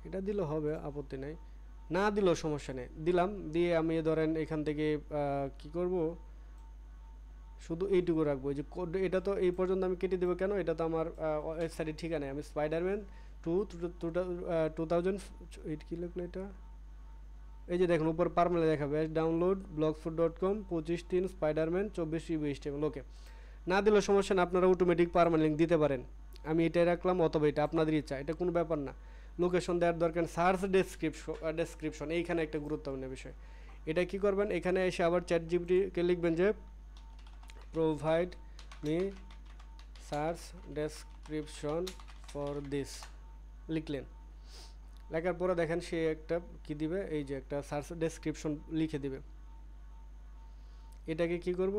এটা দিলে হবে, আপত্তি নাই, না দিলেও সমস্যা নেই, দিলাম, দিয়ে আমি ধরেন এখান থেকে কি করব, শুধু এইটুকু রাখবো, যে কোড এটা তো এই পর্যন্ত আমি কেটে দেবো, কেন, এটা তো আমার ওয়েবসাইটের ঠিকানায়, আমি স্পাইডারম্যান 2008 কি লিখলো এটা, এই যে দেখুন উপর পারমানেন্ট দেখাবে download blogspot.com 25/3 Spiderman 24 GB HTML। ওকে, না দিলেও সমস্যা না, আপনারা অটোমেটিক পারমানেন্ট লিঙ্ক দিতে পারেন। আমি এটাই রাখলাম, অথবা এটা আপনাদের ইচ্ছা, এটা কোনো ব্যাপার না। লোকেশন দেওয়ার দরকার, সার্চ ডেসক্রিপশন এইখানে একটা গুরুত্বপূর্ণ বিষয়। এটা কি করবেন, এখানে এসে আবার চ্যাট জিপিটিকে লিখবেন যে provide me search description for this, লিখলেন। লেখার পরে দেখেন সে একটা কি দিবে, এই যে একটা সার্চ ডেসক্রিপশন লিখে দিবে। এটাকে কি করব,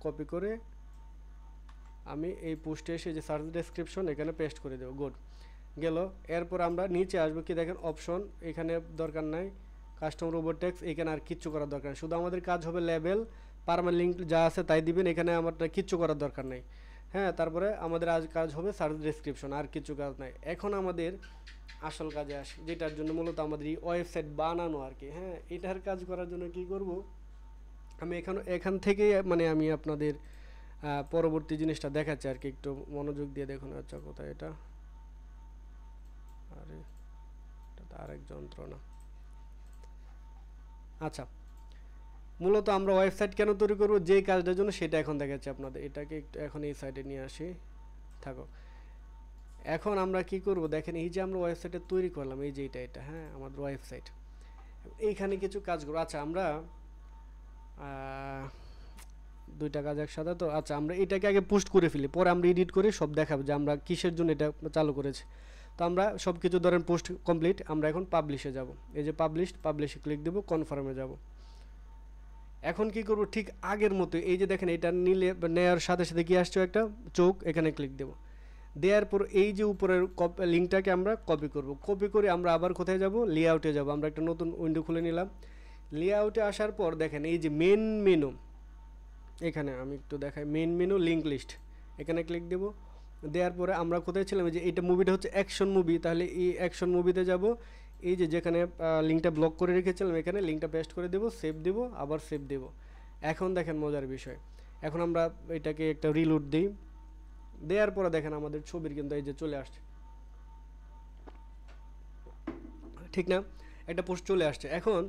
কপি করে আমি এই পোস্টে এসে যে সার্চ ডেসক্রিপশন এখানে পেস্ট করে দেবো। গুড, গেল। এরপর আমরা নিচে আসবো, কি দেখেন অপশন, এখানে দরকার নাই কাস্টম রোবট টেক্সট, এখানে আর কিচ্ছু করার দরকার নেই। শুধু আমাদের কাজ হবে লেবেল পারমানেন্ট লিঙ্ক যা আছে তাই দিবেন, এখানে আমার কিচ্ছু করার দরকার নেই। হ্যাঁ, তারপরে আমাদের আজ কাজ হবে সার্চ ডেসক্রিপশন, আর কিছু কাজ নাই। এখন আমাদের আসল কাজে আসি, যেটার জন্য মূলত আমাদের এই ওয়েবসাইট বানানো আর কি। হ্যাঁ, এটার কাজ করার জন্য কি করব, আমি এখান থেকে মানে আমি আপনাদের পরবর্তী জিনিসটা দেখাচ্ছি আর কি, একটু মনোযোগ দিয়ে দেখুন। আচ্ছা, কোথায় এটা, আরে এটা তো আরেক যন্ত্রণা। আচ্ছা, মূলত আমরা ওয়েবসাইট কেন তৈরি করব, যেই কাজটার জন্য, সেটা এখন দেখাচ্ছি আপনাদের। এটাকে একটু এখন এই সাইডে নিয়ে আসি, থাকো। এখন আমরা কি করব, দেখেন এই যে আমরা ওয়েবসাইটে তৈরি করলাম, এই যে এটা হ্যাঁ আমাদের ওয়েবসাইট, এইখানে কিছু কাজ করব। আচ্ছা, আমরা দুইটা কাজ একসাথে তো। আচ্ছা, আমরা এটাকে আগে পোস্ট করে ফেলি, পরে আমরা এডিট করে সব দেখাবো যে আমরা কিসের জন্য এটা চালু করেছি। তো আমরা সব কিছু ধরেন পোস্ট কমপ্লিট, আমরা এখন পাবলিশে যাব। এই যে পাবলিশে ক্লিক দেবো, কনফার্মে যাব। এখন কি করব, ঠিক আগের মতো এই যে দেখেন এটা নেওয়ার সাথে সাথে কি আসছে একটা চোখ, এখানে ক্লিক দেব। দেওয়ার পর এই যে উপরের লিঙ্কটাকে আমরা কপি করে আমরা আবার কোথায় যাব, লেআউটে যাব। আমরা একটা নতুন উইন্ডো খুলে নিলাম। লেআউটে আসার পর দেখেন এই যে মেন মেনু, এখানে আমি একটু দেখাই, মেন মেনু লিঙ্ক লিস্ট, এখানে ক্লিক দেব। দেওয়ার পরে আমরা কোথায় ছিলাম, যে এটা মুভিটা হচ্ছে অ্যাকশন মুভি, তাহলে এই অ্যাকশন মুভিতে যাব। এই যে যেখানে লিঙ্কটা ব্লক করে রেখেছিলাম, এখানে লিঙ্কটা পেস্ট করে দেব, সেভ দেব, আবার সেভ দেব। এখন দেখেন মজার বিষয়, এখন আমরা এটাকে একটা রিলোড দিই। দেওয়ার পরে দেখেন আমাদের ছবির কিন্তু এই যে চলে আসছে, ঠিক না, একটা পোস্ট চলে আসছে। এখন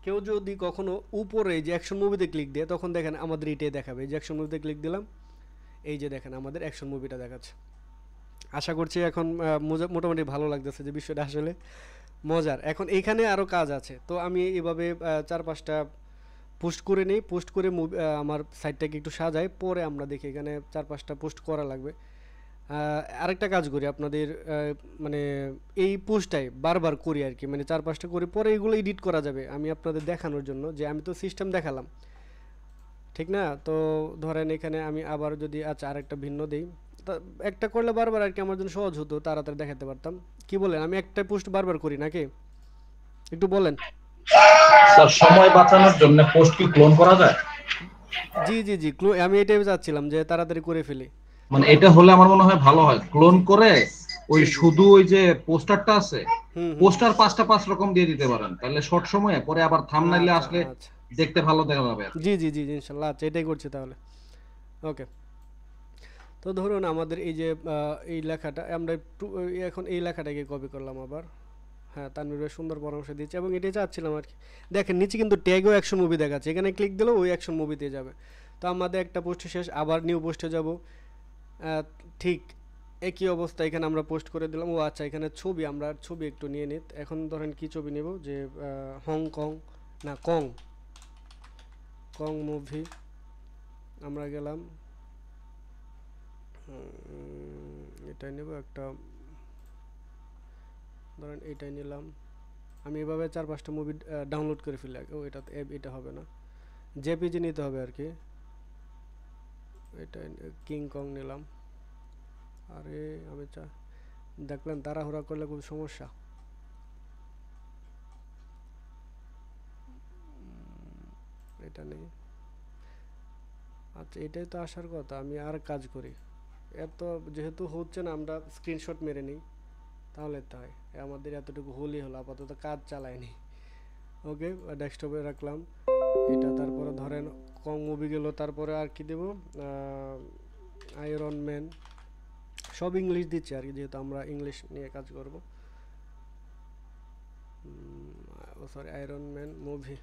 কেউ যদি কখনো উপরে যে অ্যাকশন মুভিতে ক্লিক দেয়, তখন দেখেন আমাদের এটাই দেখাবে। এই যে অ্যাকশন মুভিতে ক্লিক দিলাম, এই যে দেখেন আমাদের অ্যাকশন মুভিটা দেখাচ্ছে। আশা করছি এখন মোটামুটি ভালো লাগতেছে, যে বিষয়টা আসলে মজার। এখন এইখানে আরও কাজ আছে, তো আমি এভাবে 4-5টা পোস্ট করে নিই, পোস্ট করে আমার সাইটটাকে একটু সাজাই, পরে আমরা দেখি এখানে 4-5টা পোস্ট করা লাগবে। আরেকটা কাজ করি আপনাদের, মানে এই পোস্টটাই বারবার করি আর কি, মানে 4-5টা করি, পরে এগুলো এডিট করা যাবে। আমি আপনাদের দেখানোর জন্য, যে আমি তো সিস্টেম দেখালাম, ঠিক না। তো ধরেন এখানে আমি আবার যদি আচ্ছা আরেকটা ভিন্ন দিই, একটা করলে বারবার আর কি আমার জন্য সহজ হতো, তাড়াতাড়ি দেখাতে পারতাম। কি বলেন, আমি একটা পোস্ট বারবার করি নাকি, একটু বলেন। স্যার, সময় বাঁচানোর জন্য পোস্ট কি ক্লোন করা যায়? জি জি জি, আমি এটাই চাচ্ছিলাম যে তাড়াতাড়ি করে ফেলি। মানে এটা হলে আমার মনে হয় ভালো হয়, ক্লোন জি করে ওই জি জি, শুধু ওই যে পোস্টারটা আছে, হুম হুম, পোস্টার 5 রকম দিয়ে দিতে পারেন, তাহলে শর্ট সময়ে পরে আবার থাম্বনেইলে আচ্ছা আসলে আচ্ছা, দেখতে ভালো দেখা যাবে। জি জি জি জি, ইনশাল্লাহ। আচ্ছা, এটাই করছি তাহলে। ওকে, তো ধরুন আমাদের এই যে এই লেখাটা আমরা একটু এখন এই লেখাটাকে কপি করলাম আবার। হ্যাঁ, তানভীর ভাই সুন্দর পরামর্শ দিচ্ছে, এবং এটাই চাচ্ছিলাম আর কি। দেখেন নিচে কিন্তু ট্যাগও অ্যাকশন মুভি দেখাচ্ছে, এখানে ক্লিক দিলেও ওই অ্যাকশন মুভিতে যাবে। তো আমাদের একটা পোস্ট শেষ, আবার নিউ পোস্টে যাব। ঠিক একই অবস্থা, এখানে আমরা পোস্ট করে দিলাম। ও আচ্ছা, এখানে ছবি, আমরা ছবি একটু নিয়ে নিই। এখন ধরেন কি ছবি নেব, যে হংকং না কং কং মুভি, আমরা গেলাম, এটাই নেব একটা, ধরেন এটাই নিলাম। আমি এভাবে 4-5টা মুভি ডাউনলোড করে ফেলি আগে। ও এটা হবে না, জেপিজি নিতে হবে আর কি। এটা কিং কং নিলাম। আরে আমি দেখলেন তাড়াহুড়া করলে খুব সমস্যা। এটা নেই, আচ্ছা এটাই তো আসার কথা। আমি আর কাজ করি, এত যেহেতু হচ্ছে না, আমরা স্ক্রিনশট মেরে নিই, তাহলে তাই আমাদের এতটুকু হলেই হলো, আপাতত কাজ চালায়নি। ওকে, ডেস্কটপে রাখলাম এটা। তারপরে ধরেন কম মুভি গেল, তারপরে আর কি দেব, আয়রন ম্যান, সব ইংলিশ দিচ্ছে আর কি, যেহেতু আমরা ইংলিশ নিয়ে কাজ করব। Sorry Iron Man movie.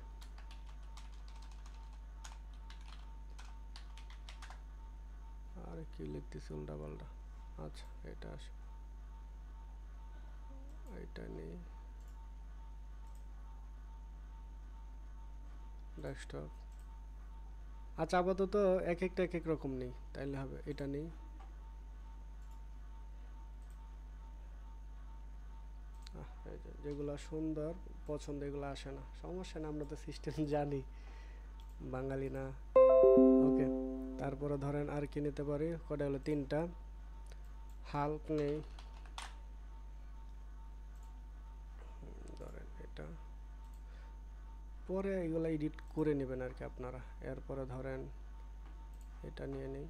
আর কি লিখতেছি উল্টা পাল্টা। আচ্ছা এটা আসে, এটা নেই, ডেস্কটপ। আচ্ছা আপাতত এক একটা এক এক রকম নেই, তাইলে হবে। এটা নেই, এই যে যেগুলো সুন্দর পছন্দ এগুলো আসে না, সমস্যা না, আমরা তো সিস্টেম জানি, বাঙালি না। ওকে, তারপরে ধরেন আর কি নিতে পারি, কটা হলো 3টা। হাল্ক নেই, ধরেন এটা পরে এগুলো এডিট করে নেবেন আর কি আপনারা। এরপরে ধরেন এটা নিয়ে নেই,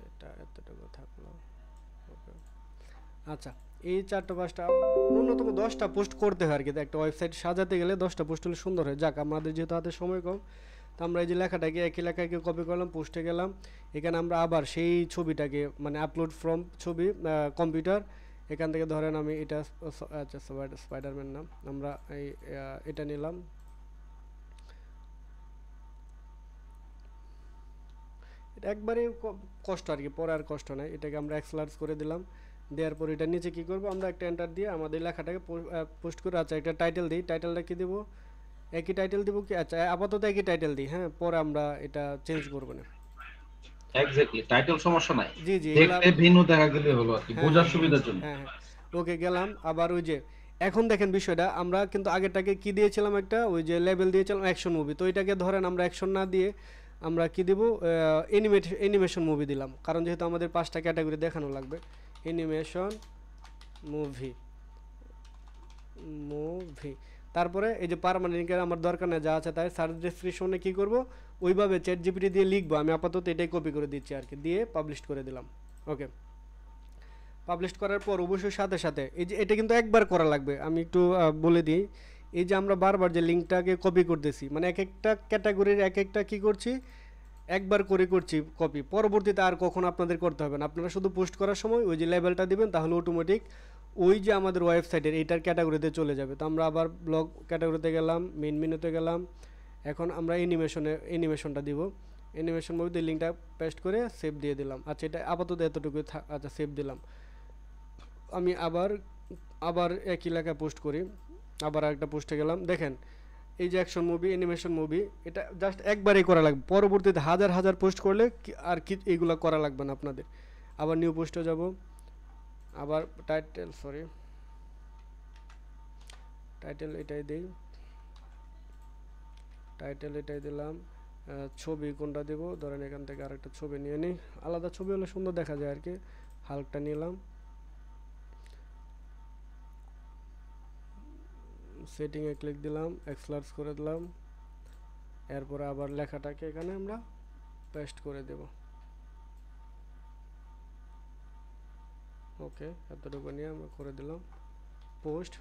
এটা এতটুকু থাকলো। ওকে, আচ্ছা এই 4টা 5টা ন্যূনতম 10টা পোস্ট করতে হয় আর কি। একটা ওয়েবসাইট সাজাতে গেলে 10টা পোস্ট হলে সুন্দর হয়। যাক, আমাদের যেহেতু হাতে সময় কম, তো আমরা এই যে লেখাটাকে একই লেখাকে কপি করলাম, পোস্টে গেলাম, এখানে আমরা আবার সেই ছবিটাকে মানে আপলোড ফ্রম ছবি কম্পিউটার, এখান থেকে ধরেন আমি এটা আচ্ছা স্পাইডারম্যান নাম, আমরা এটা নিলাম, এটা একবারে কষ্ট আর কি, পরে আর কষ্ট নাই। এটাকে আমরা এক্সলার্জ করে দিলাম, দেওয়ার পর এটা নিচে কি করব, আমরা একটা এন্টার দিয়ে আমাদের লেখাটাকে পোস্ট করে। আচ্ছা একটা টাইটেল দিই, টাইটেলটা কি দেবো, একই টাইটেল দিব কি, আচ্ছা আপাতত একই টাইটেল দিই, হ্যাঁ পরে আমরা এটা চেঞ্জ করব না। এক্স্যাক্টলি, টাইটেল সমস্যা নাই, জি জি, দেখতে ভিন্ন দেখা গেলে হলো আর কি, হ্যাঁ বোঝার হ্যাঁ সুবিধার জন্য। হ্যাঁ হ্যাঁ, ওকে গেলাম। আবার ওই যে এখন দেখেন বিষয়টা, আমরা কিন্তু আগেরটাকে কি দিয়েছিলাম, একটা ওই যে লেবেল দিয়েছিলাম অ্যাকশন মুভি, তো এটাকে ধরেন আমরা অ্যাকশন না দিয়ে আমরা কি দেব, অ্যানিমেশন মুভি দিলাম, কারণ যেহেতু আমাদের 5টা ক্যাটাগরি দেখানো লাগবে। Animation movie, movie. তারপরে এই যে পার্মানেন্টের আমার দরকার নেই, যা আছে তাই সার্চ ডেসক্রিপশনে কি করব, ওইভাবে চ্যাট জিপিটি দিয়ে লিখবো। আমি আপাতত এটাই কপি করে দিচ্ছি আর কি, দিয়ে পাবলিশ করে দিলাম। ওকে, পাবলিশ করার পর অবশ্যই সাথে সাথে এই যে এটা কিন্তু একবার করা লাগবে, আমি একটু বলে দিই। এই যে আমরা বারবার যে লিঙ্কটাকে কপি করতেছি, মানে এক একটা ক্যাটাগরির এক একটা কী করছি, একবার করে করছি কপি, পরবর্তীতে আর কখনো আপনাদের করতে হবে না। আপনারা শুধু পোস্ট করার সময় ওই যে লেবেলটা দিবেন, তাহলে অটোমেটিক ওই যে আমাদের ওয়েবসাইটের এইটার ক্যাটাগরিতে চলে যাবে। তো আমরা আবার ব্লগ ক্যাটাগরিতে গেলাম, মেন মেনুতে গেলাম, এখন আমরা অ্যানিমেশনটা দিব। অ্যানিমেশন মধ্যে লিঙ্কটা পেস্ট করে সেভ দিয়ে দিলাম। আচ্ছা এটা আপাতত এতটুকু, আচ্ছা সেভ দিলাম। আমি আবার একই এলাকায় পোস্ট করি, আবার একটা পোস্টে গেলাম, দেখেন এই যে অ্যাকশন মুভি, অ্যানিমেশন মুভি, এটা জাস্ট একবারই করা লাগবে, পরবর্তীতে হাজার হাজার পোস্ট করলে আর কি এইগুলো করা লাগবে না আপনাদের। আবার নিউ পোস্টে যাব, আবার টাইটেল এটাই দিই, টাইটেল এটাই দিলাম। ছবি কোনটা দেব, ধরেন এখান থেকে আরেকটা ছবি নিয়ে নিই, আলাদা ছবি হলে সুন্দর দেখা যায় আর কি। হালকটা নিলাম, সেটিংয়ে ক্লিক দিলাম, এক্সলার্জ করে দিলাম, এরপরে আবার লেখাটাকে এখানে আমরা পেস্ট করে দেব। ওকে, এতটুকু নিয়ে আমরা করে দিলাম পোস্ট।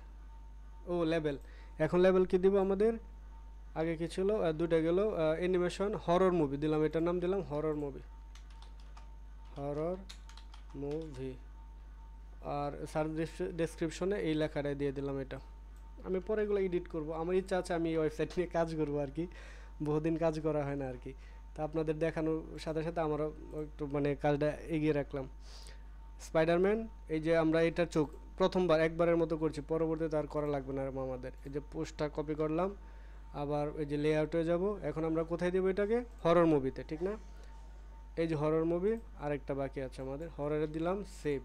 ও লেবেল, এখন লেবেল কি দিব আমাদের, আগে কি ছিল, দুটো গেল, অ্যানিমেশন হরর মুভি দিলাম, এটার নাম দিলাম হরর মুভি, আর সার্চ ডেসক্রিপশনে এই লেখাটাই দিয়ে দিলাম। এটা আমি পরে এগুলো এডিট করব, আমার ইচ্ছা আছে আমি এই ওয়েবসাইট নিয়ে কাজ করবো আর কি, বহুদিন কাজ করা হয় না আর কি। তা আপনাদের দেখানোর সাথে সাথে আমারও একটু মানে কাজটা এগিয়ে রাখলাম। স্পাইডারম্যান, এই যে আমরা এটা চোখ প্রথমবার একবারের মতো করছি, পরবর্তীতে আর করা লাগবে না আমাদের। এই যে পোস্টটা কপি করলাম, আবার এই যে লেআউটে যাব, এখন আমরা কোথায় দেবো এটাকে, হরর মুভিতে, ঠিক না? এই যে হরর মুভি, আরেকটা বাকি আছে আমাদের, হররে দিলাম সেভ।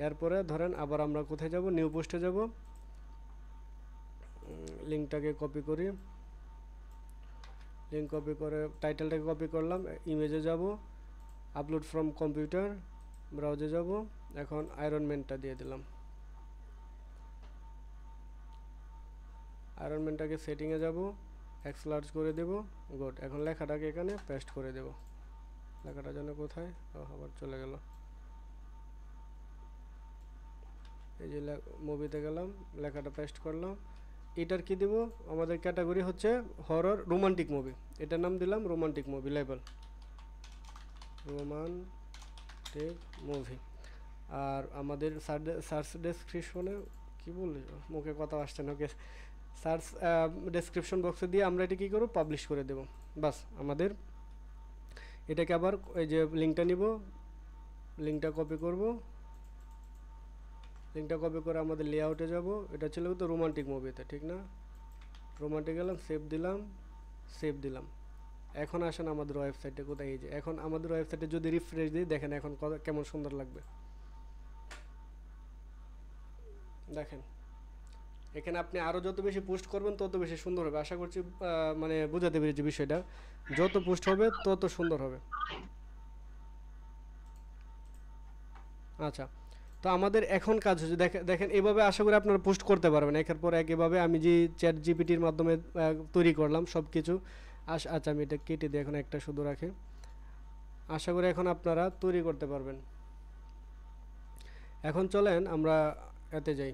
এরপরে ধরেন আবার আমরা কোথায় যাব, নিউ পোস্টে যাব, লিঙ্কটাকে কপি করি, লিঙ্ক কপি করে টাইটেলটাকে কপি করলাম, ইমেজে যাব, আপলোড ফ্রম কম্পিউটার, ব্রাউজে যাব, এখন আয়রন ম্যানটা দিয়ে দিলাম, আয়রন ম্যানটাকে সেটিংয়ে যাব, এক্সলার্জ করে দেব, গুড। এখন লেখাটাকে এখানে পেস্ট করে দেব, লেখাটা যেন কোথায়, আবার চলে গেল, এই যে মুভিতে গেলাম, লেখাটা পেস্ট করলাম। এটার কি দেব, আমাদের ক্যাটাগরি হচ্ছে হরর রোমান্টিক মুভি, এটার নাম দিলাম romantic movie, label romantic movie. আর আমাদের সার্চ ডেসক্রিপশনে কি কি বললি, মুখে কথা আসছে না। ওকে, সার্চ ডেসক্রিপশন বক্সে দিয়ে আমরা এটা কী করবো, পাবলিশ করে দেব। বাস আমাদের এটাকে আবার এই যে লিঙ্কটা নিব, লিঙ্কটা কপি করব, লিঙ্কটা কপি করে আমাদের লেআউটে যাব। এটা ছিল তো রোমান্টিক মুভিতে, ঠিক না? রোমান্টিক গেলাম, সেভ দিলাম, সেভ দিলাম। এখন আসেন আমাদের ওয়েবসাইটে কোথায়, এই যে এখন আমাদের ওয়েবসাইটে যদি রিফ্রেশ দিই দেখেন এখন কেমন সুন্দর লাগবে। দেখেন এখানে আপনি আরও যত বেশি পোস্ট করবেন তত বেশি সুন্দর হবে। আশা করছি মানে বোঝাতে পেরেছি বিষয়টা। যত পোস্ট হবে তত সুন্দর হবে। আচ্ছা, তো আমাদের এখন কাজ হচ্ছে দেখেন এভাবে আশা করি আপনারা পোস্ট করতে পারবেন একের পর এক। এভাবে আমি যে চ্যাট জিপিটির মাধ্যমে তৈরি করলাম সব কিছু। আচ্ছা আমি এটা কেটে দিই, এখন একটা শুধু রাখে। আশা করি এখন আপনারা তৈরি করতে পারবেন। এখন চলেন আমরা এতে যাই।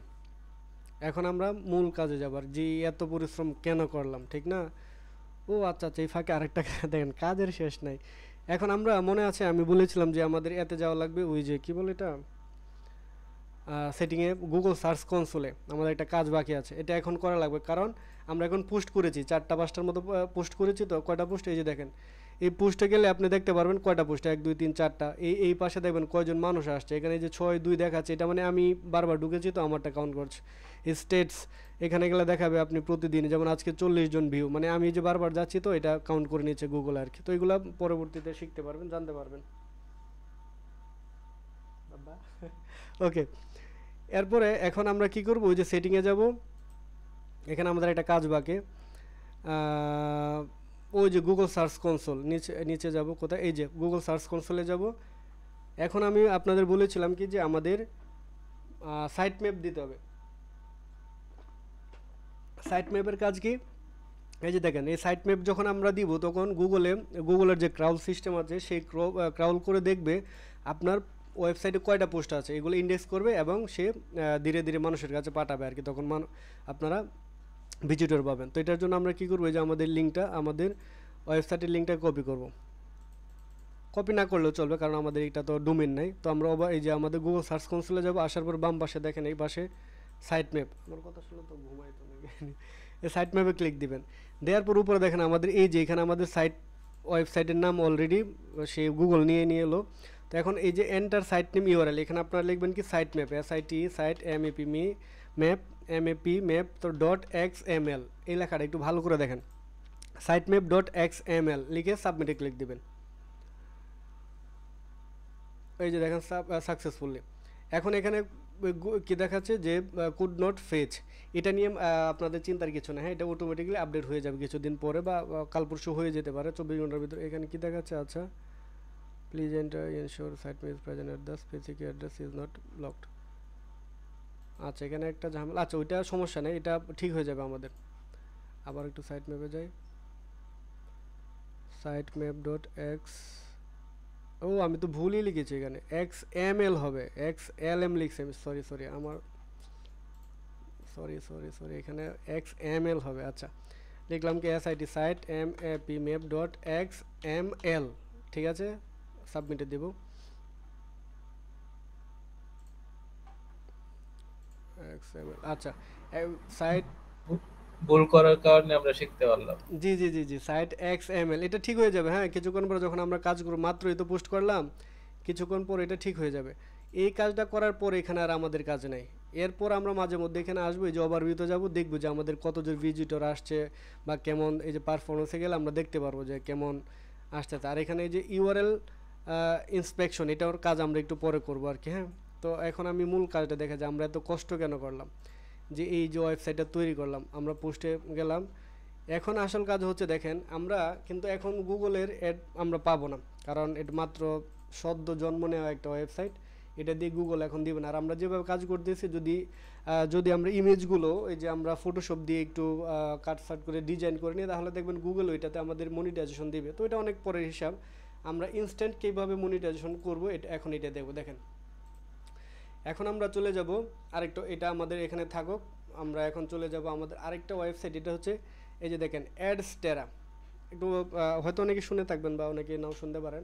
এখন আমরা মূল কাজে যাবার, যে এত পরিশ্রম কেন করলাম, ঠিক না? ও আচ্ছা আচ্ছা, এই ফাঁকে আরেকটা দেখেন কাজের শেষ নাই। এখন আমরা মনে আছে আমি বলেছিলাম যে আমাদের এতে যাওয়া লাগবে, ওই যে কী বলে এটা, সেটিংয়ে গুগল সার্চ কনসোলে আমাদের একটা কাজ বাকি আছে, এটা এখন করা লাগবে। কারণ আমরা এখন পোস্ট করেছি 4টা 5টার মতো পোস্ট করেছি। তো কয়টা পোস্ট, এই যে দেখেন এই পোস্টে গেলে আপনি দেখতে পারবেন কয়টা পোস্ট, 1 2 3 4টা। এই পাশে দেখবেন কয়জন মানুষ আসছে। এখানে এই যে 6 2 দেখাচ্ছে, এটা মানে আমি বারবার ঢুকেছি তো আমারটা কাউন্ট করছে। স্টেটস এখানে গেলে দেখাবে আপনি প্রতিদিন, যেমন আজকে 40 জন ভিউ, মানে আমি যে বারবার যাচ্ছি তো এটা কাউন্ট করে নিচ্ছে গুগল আর কি। তো এগুলো পরবর্তীতে শিখতে পারবেন, জানতে পারবেন। ওকে, এরপরে এখন আমরা কি করব, ওই যে সেটিংয়ে যাব। এখানে আমাদের একটা কাজ বাকি, ওই যে গুগল সার্চ কনসোল নিচে যাব কোথায়, এই যে গুগল সার্চ কনসোলে যাব। এখন আমি আপনাদের বলেছিলাম কি যে আমাদের সাইট ম্যাপ দিতে হবে। সাইট ম্যাপের কাজ কি, এই যে দেখেন এই সাইট ম্যাপ যখন আমরা দিব তখন গুগলের যে ক্রাউল সিস্টেম আছে সেই ক্রাউল করে দেখবে আপনার ওয়েবসাইটে কয়টা পোস্ট আছে, এগুলো ইন্ডেক্স করবে এবং সে ধীরে ধীরে মানুষের কাছে পাঠাবে আর কি। তখন আপনারা ভিজিটর পাবেন। তো এটার জন্য আমরা কী করবো, যে আমাদের লিঙ্কটা, আমাদের ওয়েবসাইটের লিঙ্কটা কপি করব। কপি না করলেও চলবে কারণ আমাদের এটা তো ডোমেন নাই। তো আমরা এই যে আমাদের গুগল সার্চ কনসোলে যাবো, আসার পর বাম পাশে দেখেন এই পাশে সাইট ম্যাপ, আমার কথা শুনে তো ঘুমাই তো নাকি, এই সাইট ম্যাপে ক্লিক দিবেন। দেওয়ার পর উপরে দেখেন আমাদের এই যে এখানে আমাদের ওয়েবসাইটের নাম অলরেডি সে গুগল নিয়ে এলো। তো এখন এই যে এন্টার সাইট নেম ইউআরএল, এখানে আপনারা লিখবেন কি site map, SIT site map তো .xml, এই লেখাটা একটু ভালো করে দেখেন, সাইট ম্যাপ .xml লিখে সাবমিটে ক্লিক দিবেন। এই যে দেখেন সাকসেসফুলি। এখন এখানে কি দেখাচ্ছে যে কুড নট ফেচ, এটা নিয়ে আপনাদের চিন্তার কিছু না। হ্যাঁ, এটা অটোমেটিক্যালি আপডেট হয়ে যাবে কিছুদিন পরে বা কাল পরশু হয়ে যেতে পারে 24 ঘন্টার ভিতরে। এখানে কি দেখাচ্ছে, আচ্ছা please enter ensure site map present at the specific address is not blocked. আচ্ছা এখানে একটা ঝামেলা, আচ্ছা ওইটা সমস্যা নেই, এটা ঠিক হয়ে যাবে আমাদের। আবার একটু সাইট ম্যাপে যাই, সাইট ম্যাপ .x, ও আমি তো ভুলই লিখেছি, এখানে XML হবে, XLM লিখছি আমি, সরি আমার সরি এখানে XML হবে। আচ্ছা লিখলাম কি SIT সাইট map.xml, ঠিক আছে, সাবমিটে দেব। XML, আচ্ছা সাইট ভুল করার কারণে আমরা শিখতে পারলাম। জি সাইট XML, এটা ঠিক হয়ে যাবে। হ্যাঁ, কিছুক্ষণ পরে যখন আমরা কাজ করব, মাত্রই তো পোস্ট করলাম, কিছুক্ষণ পর এটা ঠিক হয়ে যাবে। এই কাজটা করার পর এখানে আর আমাদের কাজ নেই। এরপর আমরা মাঝে মধ্যে এখানে আসবো, এই যে ওভারভিউতে যাবো, দেখবো যে আমাদের কতজন ভিজিটর আসছে বা কেমন, এই যে পারফরমেন্সে গেলে আমরা দেখতে পারবো যে কেমন আসতেছে। আর এখানে এই যে ইউআরএল ইন্সপেকশন, এটার কাজ আমরা একটু পরে করবো আর কি। হ্যাঁ, তো এখন আমি মূল কাজটা দেখা যায় আমরা এত কষ্ট কেন করলাম, যে এই যে ওয়েবসাইটটা তৈরি করলাম, আমরা পোস্টে গেলাম। এখন আসল কাজ হচ্ছে দেখেন, আমরা কিন্তু এখন গুগলের অ্যাড আমরা পাবো না, কারণ এটা মাত্র সদ্য জন্ম নেওয়া একটা ওয়েবসাইট, এটা দিয়ে গুগল এখন দিবে না। আর আমরা যেভাবে কাজ করতেছি, যদি আমরা ইমেজগুলো এই যে আমরা ফটোশপ দিয়ে একটু কাটসাট করে ডিজাইন করে নিই, তাহলে দেখবেন গুগল ওইটাতে আমাদের মনিটাইজেশন দিবে। তো এটা অনেক পরের হিসাব, আমরা ইনস্ট্যান্ট কীভাবে মনিটাইজেশন করবো এখন এটা দেখবো। দেখেন এখন আমরা চলে যাব আরেকটা, এটা আমাদের এখানে থাকুক, আমরা এখন চলে যাব আমাদের আরেকটা ওয়েবসাইট, এটা হচ্ছে এই যে দেখেন অ্যাডস্টেরা। একটু হয়তো অনেকে শুনে থাকবেন বা অনেকে নাও শুনতে পারেন।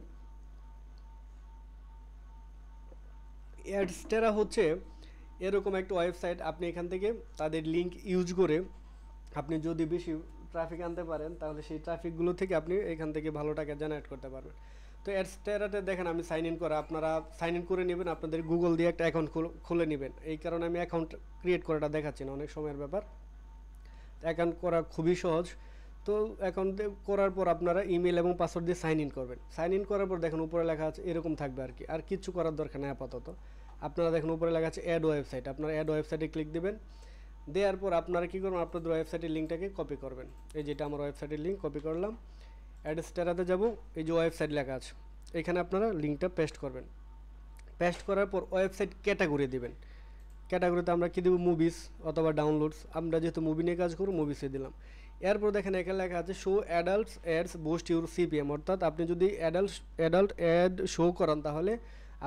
অ্যাডস্টেরা হচ্ছে এরকম একটা ওয়েবসাইট আপনি এখান থেকে তাদের লিঙ্ক ইউজ করে আপনি যদি বেশি ট্রাফিক আনতে পারেন তাহলে সেই ট্রাফিকগুলো থেকে আপনি এখান থেকে ভালো টাকা জেনারেট করতে পারবেন। তো অ্যাডস্টারাতে দেখেন আমি সাইন ইন করা, আপনারা সাইন ইন করে নেবেন, আপনাদের গুগল দিয়ে একটা অ্যাকাউন্ট খুলে নেবেন। এই কারণে আমি অ্যাকাউন্ট ক্রিয়েট করাটা দেখাচ্ছি না, অনেক সময়ের ব্যাপার। অ্যাকাউন্ট করা খুবই সহজ। তো অ্যাকাউন্ট করার পর আপনারা ইমেল এবং পাসওয়ার্ড দিয়ে সাইন ইন করবেন। সাইন ইন করার পর দেখেন উপরে লেখা আছে এরকম থাকবে আর কি, আর কিচ্ছু করার দরকার নেই আপাতত। আপনারা দেখেন উপরে লেখা আছে অ্যাড ওয়েবসাইট, আপনারা অ্যাড ওয়েবসাইটে ক্লিক দেবেন। দেওয়ার পর আপনারা কী করবেন, আপনাদের ওয়েবসাইটের লিঙ্কটাকে কপি করবেন। এই যেটা আমার ওয়েবসাইটের লিঙ্ক কপি করলাম, অ্যাডস্টারাতে যাব, এই যে ওয়েবসাইট লেখা আছে এখানে আপনারা লিঙ্কটা পেস্ট করবেন। পেস্ট করার পর ওয়েবসাইট ক্যাটাগরি দেবেন। ক্যাটাগরিতে আমরা কী দেবো, মুভিস অথবা ডাউনলোডস, আমরা যেহেতু মুভি নিয়ে কাজ করব মুভিসে দিলাম। এরপর দেখেন এখানে লেখা আছে show adults ads boost your CPM, অর্থাৎ আপনি যদি অ্যাডাল্ট অ্যাড শো করান তাহলে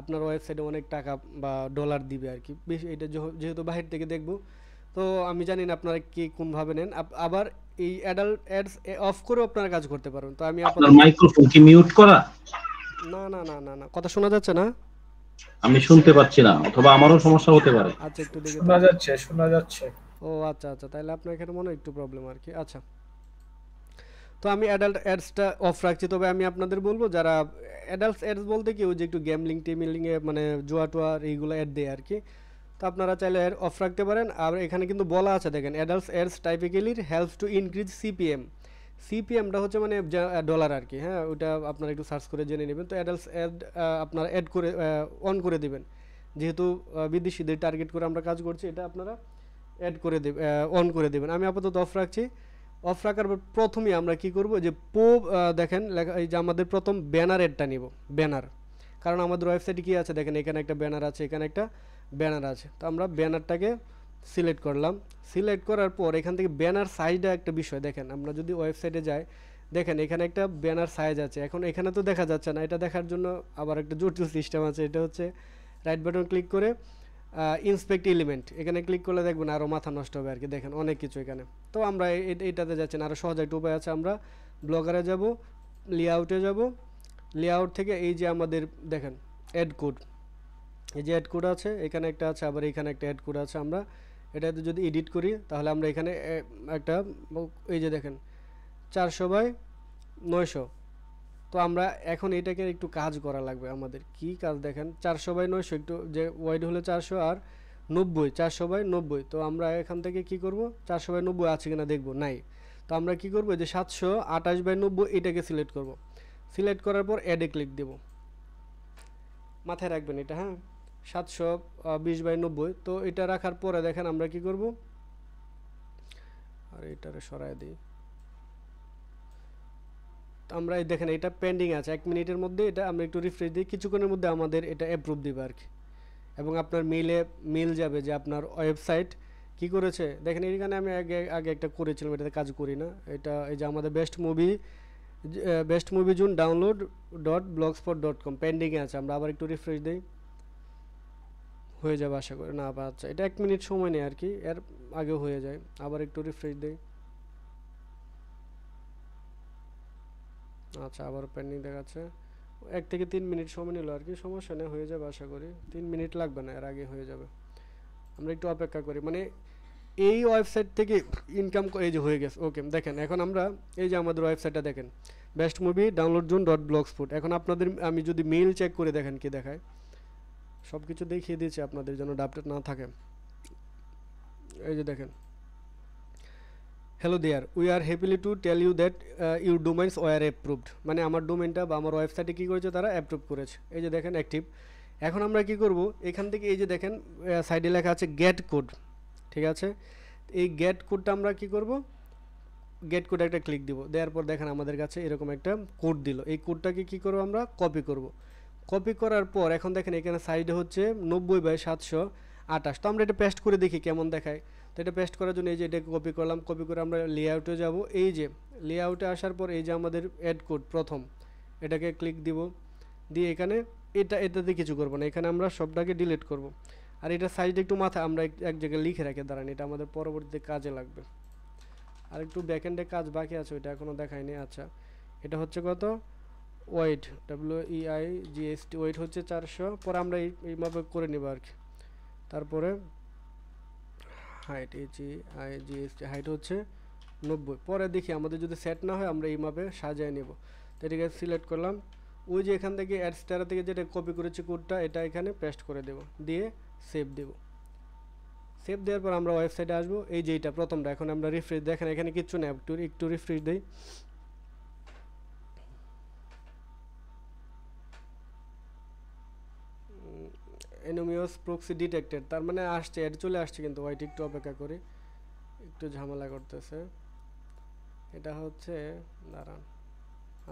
আপনার ওয়েবসাইটে অনেক টাকা বা ডলার দিবে আর কি। বেশি এটা যেহেতু বাহির থেকে দেখব, তো আমি জানি না আপনারা কি কোনভাবে নেন। আবার এই অ্যাডাল্ট অ্যাডস অফ করেও আপনারা কাজ করতে পারবেন। তো আমি আপনার মাইক্রোফোন কি মিউট করা? না না না না না, কথা শোনা যাচ্ছে না? আমি শুনতে পাচ্ছি না, অথবা আমারও সমস্যা হতে পারে। আচ্ছা একটু দেখে শোনা যাচ্ছে। ও আচ্ছা আচ্ছা, তাহলে আপনার এখানে মনে হয় একটু প্রবলেম আর কি। আচ্ছা, তো আমি অ্যাডাল্ট অ্যাডসটা অফ রাখছি। তবে আমি আপনাদের বলবো যারা অ্যাডাল্ট অ্যাডস বলতে কি ওই যে একটু গেমলিং টেমিলিংয়ে মানে জুয়া টুয়া এইগুলো অ্যাড দেয় আর কি, তো আপনারা চাইলে অফ রাখতে পারেন। আর এখানে কিন্তু বলা আছে দেখেন adults ads typically helps to increase CPM. সিপিএমটা হচ্ছে মানে ডলার আর কি, হ্যাঁ ওইটা আপনারা একটু সার্চ করে জেনে নেবেন। তো অ্যাডাল্টস অ্যাড আপনারা অ্যাড করে অন করে দেবেন, যেহেতু বিদেশিদের টার্গেট করে আমরা কাজ করছি, এটা আপনারা অ্যাড করে দেবেন, অন করে দেবেন। আমি আপাতত অফ রাখছি। অফ রাখার পর প্রথমেই আমরা কি করব, যে দেখেন লেখা, এই যে আমাদের প্রথম ব্যানার অ্যাডটা নিব, ব্যানার। কারণ আমাদের ওয়েবসাইটে কি আছে দেখেন, এখানে একটা ব্যানার আছে, এখানে একটা ব্যানার আছে। তো আমরা ব্যানারটাকে সিলেক্ট করলাম। সিলেক্ট করার পর এখান থেকে ব্যানার সাইজটা একটা বিষয় দেখেন, আমরা যদি ওয়েবসাইটে যাই দেখেন এখানে একটা ব্যানার সাইজ আছে। এখন এখানে তো দেখা যাচ্ছে না, এটা দেখার জন্য আবার একটা জটিল সিস্টেম আছে। এটা হচ্ছে রাইট বাটন ক্লিক করে ইন্সপেক্ট এলিমেন্ট, এখানে ক্লিক করলে দেখবেন আরও মাথা নষ্ট হবে আর কি, দেখেন অনেক কিছু এখানে। তো আমরা এটাতে যাচ্ছি না, আরও সহজ একটা উপায় আছে। আমরা ব্লগারে যাব, লেআউটে যাব, লেআউট থেকে এই যে আমাদের দেখেন অ্যাড কোড, এই যে অ্যাড কোড আছে এখানে একটা আছে, আবার এখানে একটা অ্যাড কোড আছে। আমরা এটাতে যদি এডিট করি তাহলে আমরা এখানে একটা এই যে দেখেন 400/900। তো আমরা এখন এটাকে একটু কাজ করা লাগবে আমাদের। কি কাজ দেখেন, 400/900 একটু যে ওয়াইড হলে 400 আর 90, 400/90। তো আমরা এখান থেকে কি করব, 400/90 আছে কিনা দেখব, নাই। তো আমরা কি করব, যে 728/90 এটাকে সিলেক্ট করব। সিলেক্ট করার পর অ্যাডে ক্লিক দেব, মাথায় রাখবেন এটা, হ্যাঁ 720/90। তো এটা রাখার পরে দেখেন আমরা কি করব, আর এটারে সরায় দিই। আমরা এই দেখেন এটা পেন্ডিং আছে, 1 মিনিটের মধ্যে এটা আমরা একটু রিফ্রেশ দিই, কিছুক্ষণের মধ্যে আমাদের এটা অ্যাপ্রুভ দিবে আর কি। এবং আপনার মেল যাবে যে আপনার ওয়েবসাইট কি করেছে। দেখেন এখানে আমি আগে একটা করেছিলাম, এটাতে কাজ করি না। এটা এই যে আমাদের বেস্ট মুভি জুন download.blogspot.com পেন্ডিংয়ে আছে। আমরা আবার একটু রিফ্রেশ দিই, হয়ে যাবে আশা করি। না আচ্ছা, এটা 1 মিনিট সময় নেই আর কি, এর আগে হয়ে যায়। আবার একটু রিফ্রেশ দিই, আচ্ছা আবার পেন্ডিং দেখাচ্ছে। 1 থেকে 3 মিনিট সময় নিল আর কি, সমস্যা নেই, হয়ে যাবে আশা করি। 3 মিনিট লাগবে না, এর আগে হয়ে যাবে। আমরা একটু অপেক্ষা করি, মানে এই ওয়েবসাইট থেকে ইনকাম এই যে হয়ে গেছে। ওকে দেখেন এখন আমরা এই যে আমাদের ওয়েবসাইটটা দেখেন বেস্ট মুভি downloadzone.blogspot। এখন আপনাদের আমি যদি মেইল চেক করে দেখেন কি দেখায়, সব কিছু দেখিয়ে দিয়েছি আপনাদের জন্য আপডেট না থাকে। এই যে দেখেন, hello there, we are happily to tell you that your domains were approved, মানে আমার ডোমেইনটা বা আমার ওয়েবসাইটে কী করেছে, তারা অ্যাপ্রুভ করেছে। এই যে দেখেন অ্যাক্টিভ। এখন আমরা কি করব, এখান থেকে এই যে দেখেন সাইডে লেখা আছে গেট কোড, ঠিক আছে। এই গেট কোডটা আমরা কি করব, গেট কোড একটা ক্লিক দিব। দেওয়ার পর দেখেন আমাদের কাছে এরকম একটা কোড দিল। এই কোডটাকে কি করব, আমরা কপি করব। কপি করার পর এখন দেখেন এখানে সাইডে হচ্ছে 90/728। তো আমরা এটা পেস্ট করে দেখি কেমন দেখায়। তো এটা পেস্ট করার জন্য এই যে এটাকে কপি করলাম, কপি করে আমরা লেআউটে যাব। এই যে লেআউটে আসার পর এই যে আমাদের অ্যাড কোড প্রথম, এটাকে ক্লিক দিব, দিয়ে এখানে এটাতে কিছু করব না, এখানে আমরা সবটাকে ডিলিট করব। আর এটা সাইডে একটু মাথা আমরা এক জায়গায় লিখে রাখি, দাঁড়ান এটা আমাদের পরবর্তীতে কাজে লাগবে। আর একটু ব্যাকএন্ডে কাজ বাকি আছে, ওইটা এখনও দেখায়নি। আচ্ছা, এটা হচ্ছে কত, ওয়েট WEIGST ওয়েট হচ্ছে 400। পরে আমরা এইভাবে করে নেব আর কি। তারপরে হাইট HEIGHT হাইট হচ্ছে 90। পরে দেখি আমাদের যদি সেট না হয় আমরা এইভাবে সাজিয়ে নেব। তো এটাকে সিলেক্ট করলাম, ওই যে এখান থেকে অ্যাড স্টারা থেকে যেটা কপি করেছি কোডটা এটা এখানে পেস্ট করে দেব, দিয়ে সেভ দেব। সেভ দেওয়ার পর আমরা ওয়েবসাইটে আসবো, এই যে এটা প্রথমটা। এখন আমরা রিফ্রেশ, দেখেন এখানে কিচ্ছু নেই, একটু রিফ্রেশ দেই। এনোমিয়াস প্রক্সি ডিটেক্টেড, তার মানে আসছে, অ্যাড চলে আসছে, কিন্তু ওয়াইট একটু অপেক্ষা করি, একটু ঝামেলা করতেছে। এটা হচ্ছে, দাঁড়ান,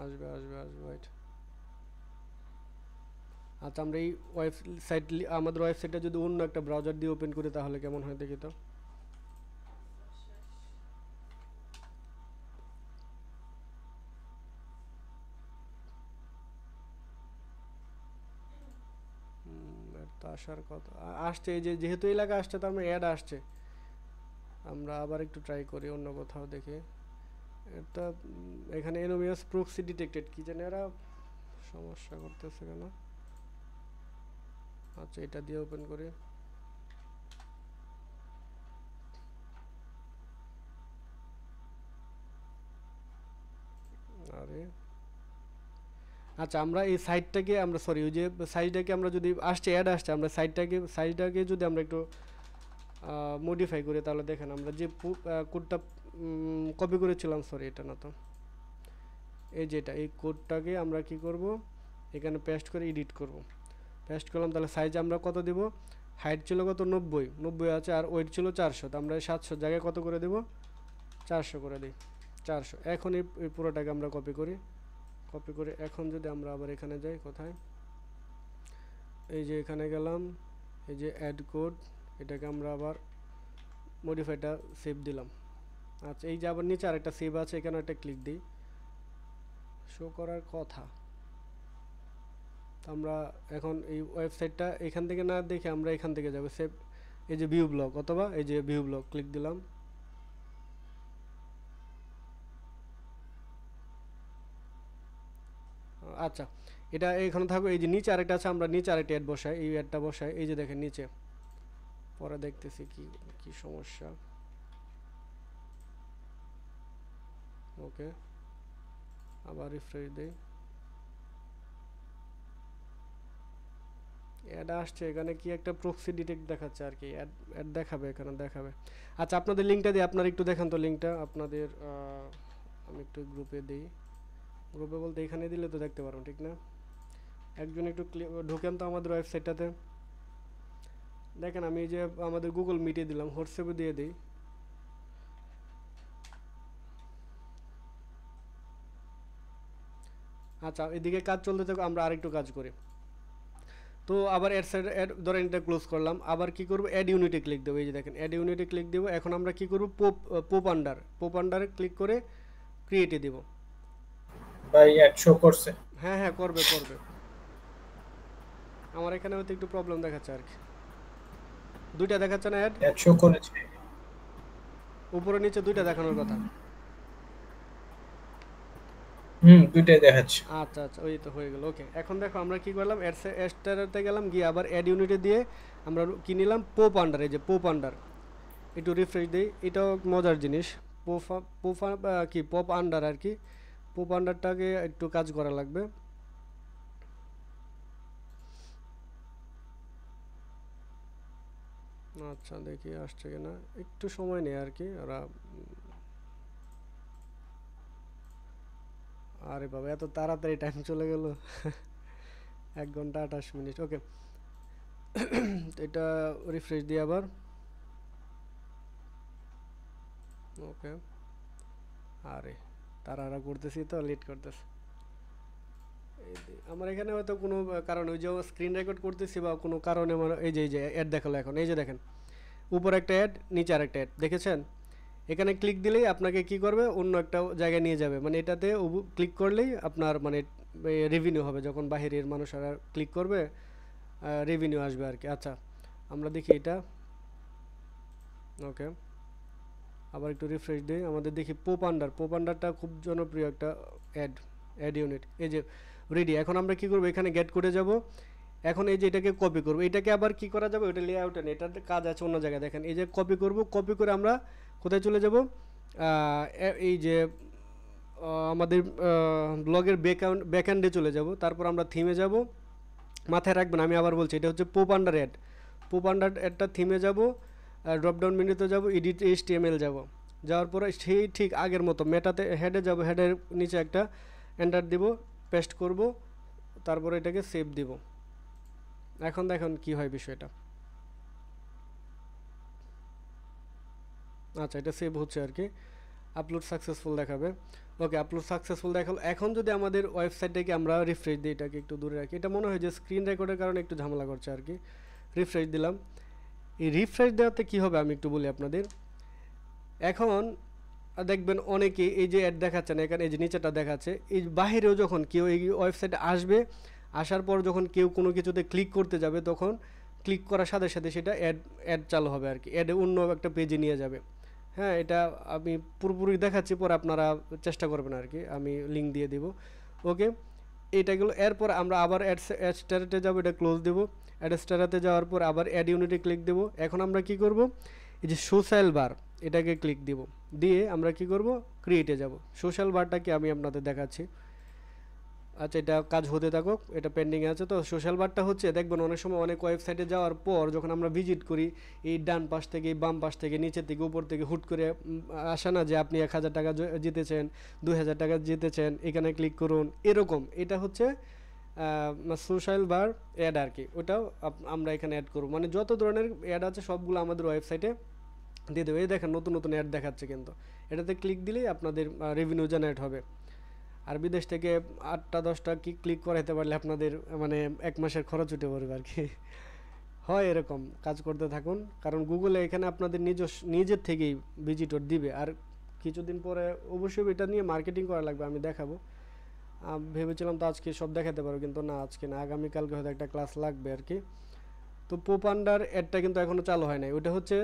আসবে ওয়াইট। আচ্ছা, আমরা এই ওয়েবসাইট, আমাদের ওয়েবসাইটটা যদি অন্য একটা ব্রাউজার দিয়ে ওপেন করি তাহলে কেমন হয় দেখি তো। তো আসার কথা আসছে, এই যে যেহেতু এলাকা আসছে তার মানে অ্যাড আসছে। আমরা আবার একটু ট্রাই করি অন্য কোথাও দেখি। এটা এখানে এনোমিয়াস প্রক্সি ডিটেক্টেড, কি জানি এরা সমস্যা করতেছে কেন। আচ্ছা, এটা দিয়ে ওপেন করি। আরে আচ্ছা, আমরা এই সাইটটাকে আমরা সরি ওই যে সাইজটাকে আমরা যদি আসছে অ্যাড আসছে, আমরা সাইজটাকে যদি আমরা একটু মডিফাই করি তাহলে দেখেন আমরা যে কোডটা কপি করেছিলাম, সরি এটা না তো, এই যেটা, এই কোডটাকে আমরা কি করব, এখানে পেস্ট করে এডিট করব। পেস্ট করলাম, তাহলে সাইজ আমরা কত দেব, হাইট ছিল কত 90 আছে, আর ওয়েট ছিল 400, তো আমরা 700 জায়গায় কত করে দেব, 400 করে দিই, 400। এখন এই পুরোটাকে আমরা কপি করি, এখন যদি আমরা আবার এখানে যাই, কোথায়, এই যে এখানে গেলাম, এই যে অ্যাড কোড, এটাকে আমরা আবার মডিফাইটা সেভ দিলাম। আচ্ছা, এই যে আবার নিচে আরেকটা সেভ আছে, এখানে একটা ক্লিক দিই, শো করার কথা। আমরা এখন এই ওয়েবসাইটটা এখান থেকে না দেখে আমরা এখান থেকে যাব সেভ, এই যে ভিউ ব্লগ, অথবা এই যে ভিউ ব্লগ ক্লিক দিলাম। আচ্ছা, এটা এখানে থাকো, এই যে নিচে আরেকটা আছে, আমরা নিচে আরেকটা অ্যাড বসাই, এই অ্যাডটা বসাই, এই যে দেখেন নিচে, পরে দেখতেছি কি সমস্যা। ওকে, আবার রিফ্রেশ দেই, অ্যাড আসছে, এখানে কি একটা প্রক্সি ডিটেক্ট দেখাচ্ছে আর কি, অ্যাড দেখাবে, এখানে দেখাবে। আচ্ছা, আপনাদের লিঙ্কটা দিই, আপনারা একটু দেখান তো লিঙ্কটা আপনাদের, আমি একটু গ্রুপে দিই, গ্রুপে বলতে এখানে দিলে তো দেখতে পারো, ঠিক না? একজন একটু ঢুকেন তো আমাদের ওয়েবসাইটটাতে, দেখেন আমি এই যে আমাদের গুগল মিটে দিলাম, হোয়াটসঅ্যাপে দিয়ে দিই। আচ্ছা, এদিকে কাজ চলতে থাকো, আমরা আরেকটু কাজ করি। তো আবার অ্যাড ধরেন এটা ক্লোজ করলাম, আবার কি করব, অ্যাড ইউনিটে ক্লিক দেবো, এই যে দেখেন অ্যাড ইউনিটে ক্লিক দেবো। এখন আমরা কি করব, পোপ আন্ডারে ক্লিক করে ক্রিয়েটে দেব। ভাই অ্যাড শো করছে? হ্যাঁ করবে। আমার এখানে হয়তো একটু প্রবলেম দেখাচ্ছে আর কি, দুইটা দেখাচ্ছে না অ্যাড শো করেছে, উপরে নিচে দুইটা দেখানোর কথা। দুইটাই দেখাচ্ছে। আচ্ছা, ওই তো হয়ে গেল। ওকে, এখন দেখো আমরা কি করলাম, অ্যাডস্টারতে গেলাম, গিয়ে আবার অ্যাড ইউনিটে দিয়ে আমরা কি নিলাম, পোপ আন্ডার, এই যে পোপ আন্ডার, একটু রিফ্রেশ দিই, এটাও মজার জিনিস, পপ আন্ডার আর কি, পপ আন্ডারটাকে একটু কাজ করা লাগবে। আচ্ছা, দেখি আসছে কিনা, একটু সময় নেই আর কি ওরা। আরে বাবা, এত তাড়াতাড়ি টাইম চলে গেল, 1 ঘন্টা 28 মিনিট। ওকে, এটা রিফ্রেশ দিই আবার। ওকে, আরে তাড়াহুড়া করতেছি তো, লেট করতেছে। আমার এখানে হয়তো কোনো কারণে, ওই যে স্ক্রিন রেকর্ড করতেছি বা কোনো কারণে আমার এই যে অ্যাড দেখালো এখন, এই যে দেখেন উপরে একটা অ্যাড, নিচে আরেকটা অ্যাড, দেখেছেন? এখানে ক্লিক দিলেই আপনাকে কি করবে, অন্য একটা জায়গায় নিয়ে যাবে, মানে এটাতে ক্লিক করলেই আপনার মানে রেভিনিউ হবে, যখন বাহিরের মানুষরা ক্লিক করবে রেভিনিউ আসবে আর কি। আচ্ছা, আমরা দেখি এটা। ওকে, আবার একটু রিফ্রেশ দিই, আমাদের দেখি পোপ আন্ডারটা খুব জনপ্রিয় একটা অ্যাড ইউনিট, এই যে রেডি। এখন আমরা কি করব, এখানে গেট কোডে যাব, এখন এই যে এটাকে কপি করব, এটাকে আবার কি করা যাবে, ওটা লেআউটে নেই, এটার কাজ আছে অন্য জায়গায়। দেখেন এই যে কপি করব, কপি করে আমরা কোথায় চলে যাব, এই যে আমাদের ব্লগের ব্যাকএন্ডে চলে যাব। তারপর আমরা থিমে যাব, মাথায় রাখবেন আমি আবার বলছি এটা হচ্ছে pop under ad. Pop under অ্যাডটা থিমে যাব, ড্রপডাউন মেনুতে যাব, এডিট HTML যাব, যাওয়ার পরে সেই ঠিক আগের মতো মেটাতে হেডে যাব, হেডের নিচে একটা এন্টার দিব, পেস্ট করব, তারপরে এটাকে সেভ দিব। এখন দেখুন কি হয় বিষয়টা। আচ্ছা এটা সেভ হচ্ছে আর কি, আপলোড সাকসেসফুল দেখাবে। ওকে আপলোড সাকসেসফুল দেখালো। এখন যদি আমাদের ওয়েবসাইটটাকে আমরা রিফ্রেশ দিই, এটাকে একটু দূরে রাখি, এটা মনে হয় যে স্ক্রিন রেকর্ডের কারণে একটু ঝামেলা করছে আর কি। রিফ্রেশ দিলাম, এই রিফ্রেশ দেওয়াতে কী হবে আমি একটু বলি আপনাদের। এখন দেখবেন অনেকে এই যে অ্যাড দেখাচ্ছে না, এখানে এই যে নিচেটা দেখাচ্ছে, এই বাহিরেও যখন কেউ এই ওয়েবসাইটে আসবে, আসার পর যখন কেউ কোনো কিছুতে ক্লিক করতে যাবে, তখন ক্লিক করার সাথে সাথে সেটা অ্যাড চালু হবে আর কি, অ্যাডে অন্য একটা পেজে নিয়ে যাবে। হ্যাঁ এটা আমি পুরোপুরি দেখাচ্ছি, পরে আপনারা চেষ্টা করবেন আর কি, আমি লিঙ্ক দিয়ে দিব। ওকে এইটা গেলো। এরপর আমরা আবার অ্যাড স্টারেটে যাবো, এটা ক্লোজ দেবো। অ্যাড স্টারেতে যাওয়ার পর আবার অ্যাড ইউনিটে ক্লিক দেবো। এখন আমরা কি করব, এই যে সোশ্যাল বার এটাকে ক্লিক দিব, দিয়ে আমরা কি করব, ক্রিয়েটে যাব। সোশ্যাল বারটাকে আমি আপনাদের দেখাচ্ছি। আচ্ছা এটা কাজ হতে থাকুক, এটা পেন্ডিংয়ে আছে। তো সোশ্যাল বারটা হচ্ছে দেখবেন অনেক সময় অনেক ওয়েবসাইটে যাওয়ার পর যখন আমরা ভিজিট করি, এই ডান পাশ থেকে বাম পাশ থেকে নিচের থেকে উপর থেকে হুট করে আসে না যে আপনি 1000 টাকা জিতেছেন, 2000 টাকা জিতেছেন, এখানে ক্লিক করুন, এরকম। এটা হচ্ছে সোশ্যাল বার অ্যাড আর কি, ওটাও আমরা এখানে অ্যাড করব। মানে যত ধরনের অ্যাড আছে সবগুলো আমাদের ওয়েবসাইটে দিয়ে দেবো। এই দেখেন নতুন নতুন অ্যাড দেখাচ্ছে, কিন্তু এটাতে ক্লিক দিলেই আপনাদের রেভিনিউ জেনারেট হবে। আর বিদেশ থেকে 8টা 10টা ক্লিক করাইতে পারলে আপনাদের মানে 1 মাসের খরচ উঠে পড়বে আর কি। হয় এরকম, কাজ করতে থাকুন, কারণ গুগলে এখানে আপনাদের নিজের থেকেই ভিজিটর দিবে। আর কিছুদিন পরে অবশ্যই এটা নিয়ে মার্কেটিং করা লাগবে, আমি দেখাবো। ভেবেছিলাম তো আজকে সব দেখাতে পারবো, কিন্তু না আজকে না, আগামীকালকে হয়তো একটা ক্লাস লাগবে আর কি। তো পোপ আন্ডার অ্যাডটা কিন্তু এখনও চালু হয় নাই, ওটা হচ্ছে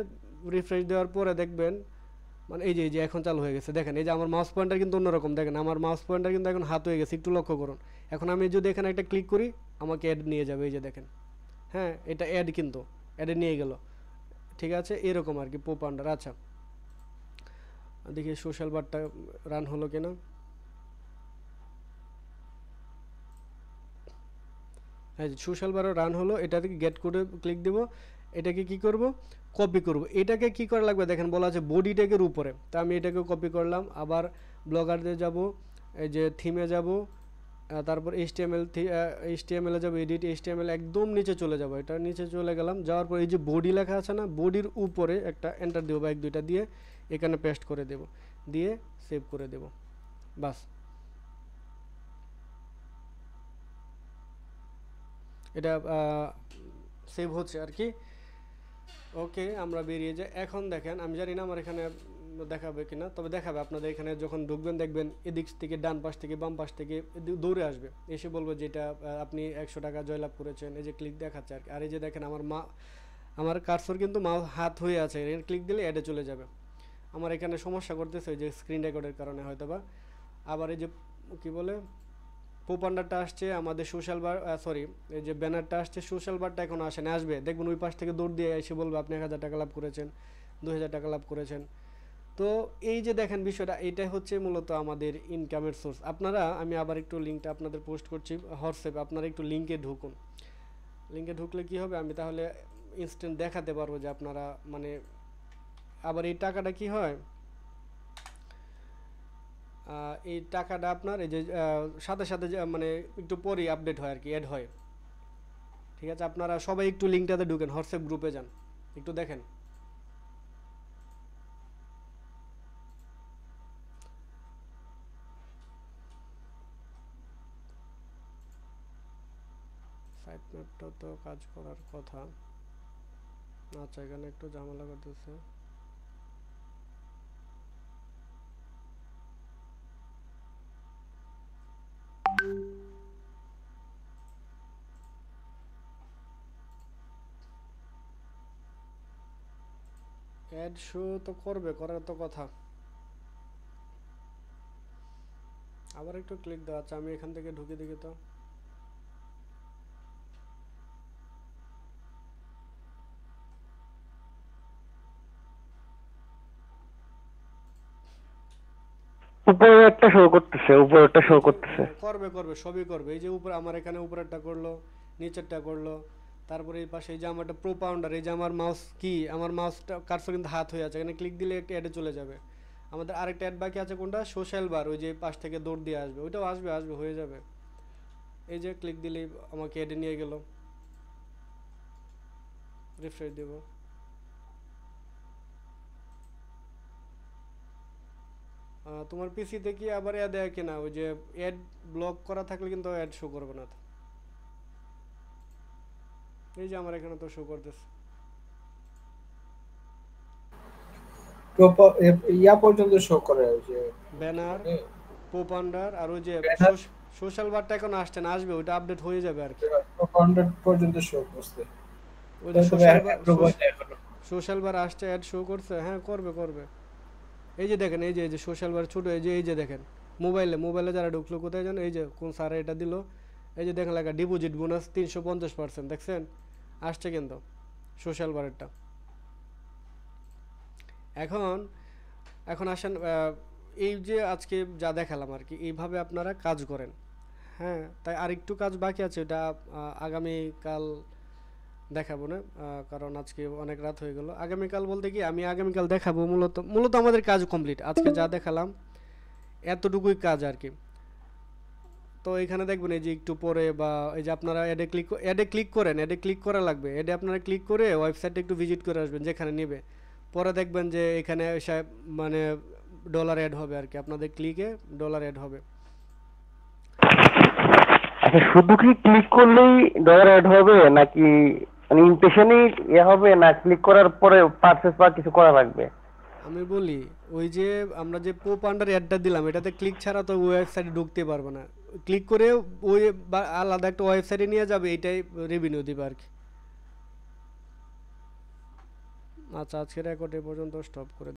রিফ্রেশ দেওয়ার পরে দেখবেন মানে এই যে এখন চালু হয়ে গেছে। দেখেন এই যে আমার মাউস পয়েন্টার কিন্তু অন্যরকম, দেখেন আমার মাউস পয়েন্টার কিন্তু এখন হাত হয়ে গেছে, একটু লক্ষ্য করুন। এখন আমি যদি এখানে একটা ক্লিক করি আমাকে অ্যাড নিয়ে যাবে, এই যে দেখেন, হ্যাঁ এটা অ্যাড, কিন্তু অ্যাডে নিয়ে গেল। ঠিক আছে এরকম আর কি পোপ আন্ডার। আচ্ছা দেখি সোশ্যাল বারটা রান হলো কিনা। হ্যাঁ সোশ্যাল বারও রান হলো, এটাতে গেট কোডে ক্লিক দেবো, এটাকে কি করব, কপি করব। এটাকে কি করা লাগবে দেখেন বলা আছে বডি ট্যাগের উপরে, তা আমি এটাকে কপি করলাম। আবার ব্লগারদের যাব, এই যে থিমে যাব, তারপর HTML যাব, এডিট HTML একদম নিচে চলে যাব, এটা নিচে চলে গেলাম। যাওয়ার পর এই যে বডি লেখা আছে না, বডির উপরে একটা এন্টার দেবো বা 1-2টা দিয়ে এখানে পেস্ট করে দেব, দিয়ে সেভ করে দেব, বাস। এটা সেভ হচ্ছে আর কি। ওকে আমরা বেরিয়ে যাই। এখন দেখেন আমি জানি না আমার এখানে দেখাবে কিনা, তবে দেখাবে। আপনাদের এখানে যখন ঢুকবেন দেখবেন এদিক থেকে ডান পাশ থেকে বাম পাশ থেকে দৌড়ে আসবে, এসে বলবো যে এটা আপনি 100 টাকা জয়লাভ করেছেন, এই যে ক্লিক দেখাচ্ছে আর কি। আর এই যে দেখেন আমার কার্সর কিন্তু হাত হয়ে আছে, ক্লিক দিলে অ্যাডে চলে যাবে। আমার এখানে সমস্যা করতেছে ওই যে স্ক্রিন রেকর্ডের কারণে হয়তো বা। আবার এই যে কী বলে পোপ আন্ডারটা আসছে, আমাদের সোশ্যাল বার সরি এই যে ব্যানারটা আসছে, সোশ্যাল বারটা এখন আসে না, আসবে দেখবেন ওই পাশ থেকে দৌড় দিয়ে এসে বলবে আপনি 1000 টাকা লাভ করেছেন, 2000 টাকা লাভ করেছেন। তো এই যে দেখেন বিষয়টা, এইটাই হচ্ছে মূলত আমাদের ইনকামের সোর্স। আপনারা আমি আবার একটু লিঙ্কটা আপনাদের পোস্ট করছি হোয়াটসঅ্যাপে, আপনারা একটু লিঙ্কে ঢুকুন। লিঙ্কে ঢুকলে কি হবে, আমি তাহলে ইনস্ট্যান্ট দেখাতে পারবো যে আপনারা মানে। আবার এই টাকাটা কি হয়, এই টাকাটা আপনার এই যে সাথে সাথে মানে একটু পরেই আপডেট হয় আর কি, অ্যাড হয়। ঠিক আছে আপনারা সবাই একটু লিঙ্কটাতে ঢুকেন, হোয়াটসঅ্যাপ গ্রুপে যান, একটু দেখেন। সাইট ম্যাপটাও তো কাজ করার কথা। আচ্ছা এখানে একটু ঝামেলা করতেছে। অ্যাড শো তো করবে, করার তো কথা। আবার একটু ক্লিক দাও। আচ্ছা আমি এখান থেকে ঢুকে দেখি তো। উপরে একটা শো করতেছে, উপরে একটা শো করতেছে। করবে করবে সবই করবে। এই যে উপরে আমার এখানে উপরেরটা করলো, নিচেরটা করলো, তারপরে এই পাশে এই যে আমার একটা প্রো পাউন্ডার, এই যে আমার মাউস কি, আমার মাউসটা কার্সর কিন্তু হাত হয়ে আছে, এখানে ক্লিক দিলে একটা অ্যাডে চলে যাবে। আমাদের আরেকটা অ্যাড বাকি আছে কোনটা, সোশ্যাল বার, ওই যে পাশ থেকে দৌড় দিয়ে আসবে, ওইটাও আসবে আসবে হয়ে যাবে। এই যে ক্লিক দিলেই আমাকে অ্যাডে নিয়ে গেল। রিফ্রেশ দেব। তোমার পিসিতে কি আবার অ্যাড দেয় কিনা, ওই যে অ্যাড ব্লক করা থাকলে কিন্তু অ্যাড শো করবে না। এই যে আমার এখানে তো শো করতেছে ইয়া পর্যন্ত শো করে, ওই যে ব্যানার, পপ আন্ডার, আর ওই যে Banner? সোশ্যাল বারটা এখন আসছে না, আসবে, ওইটা আপডেট হয়ে যাবে আর কি। 100 পর্যন্ত শো করছে। ওই যে সোশ্যাল বার আসছে, অ্যাড শো করছে, হ্যাঁ করবে করবে। এই যে দেখেন, এই যে সোশ্যাল বার ছোট, এই যে দেখেন মোবাইলে যারা ঢুকলো কোথায় জানো, এই যে কোন স্যার এটা দিল, এই যে দেখেন লেখা ডিপোজিট বোনাস 350%, দেখছেন আসছে কিন্তু সোশ্যাল বারেরটা। এখন এখন আসেন, এই যে আজকে যা দেখালাম আর কি, এইভাবে আপনারা কাজ করেন। হ্যাঁ, তাই আরেকটু কাজ বাকি আছে, ওটা আগামীকাল দেখাবো না, কারণ আজকে অনেক রাত হয়ে গেল। আগামীকাল বলতে কি, আমি আগামীকাল দেখাবো মূলত আমাদের কাজ কমপ্লিট, আজকে যা দেখালাম এতটুকুই কাজ আর কি। তো এখানে দেখবেন এই যে একটু পরে, বা এই যে আপনারা অ্যাডে ক্লিক করেন, অ্যাডে ক্লিক করা লাগবে, অ্যাডে আপনারা ক্লিক করে ওয়েবসাইটে একটু ভিজিট করে আসবেন যেখানে নেবে, পরে দেখবেন যে এখানে এসে মানে ডলার অ্যাড হবে আর কি, আপনাদের ক্লিকে ডলার অ্যাড হবে। আচ্ছা, শুধু কি ক্লিক করলেই ডলার অ্যাড হবে, নাকি মানে ইমপ্রেশনই হবে, না ক্লিক করার পরে পারচেজ বা কিছু করা লাগবে? আমি বলি, ওই যে আমরা যে পপ আন্ডার অ্যাডটা দিলাম, এটাতে ক্লিক ছাড়া তো ওয়েবসাইটে ঢুকতে পারবে না, ক্লিক করে ওই আলাদা একটা ওয়েবসাইটে নিয়ে যাবে, এইটাই রেভিনিউ দিবে আর কি। আচ্ছা, আজকে রেকর্ড এ পর্যন্ত স্টপ করে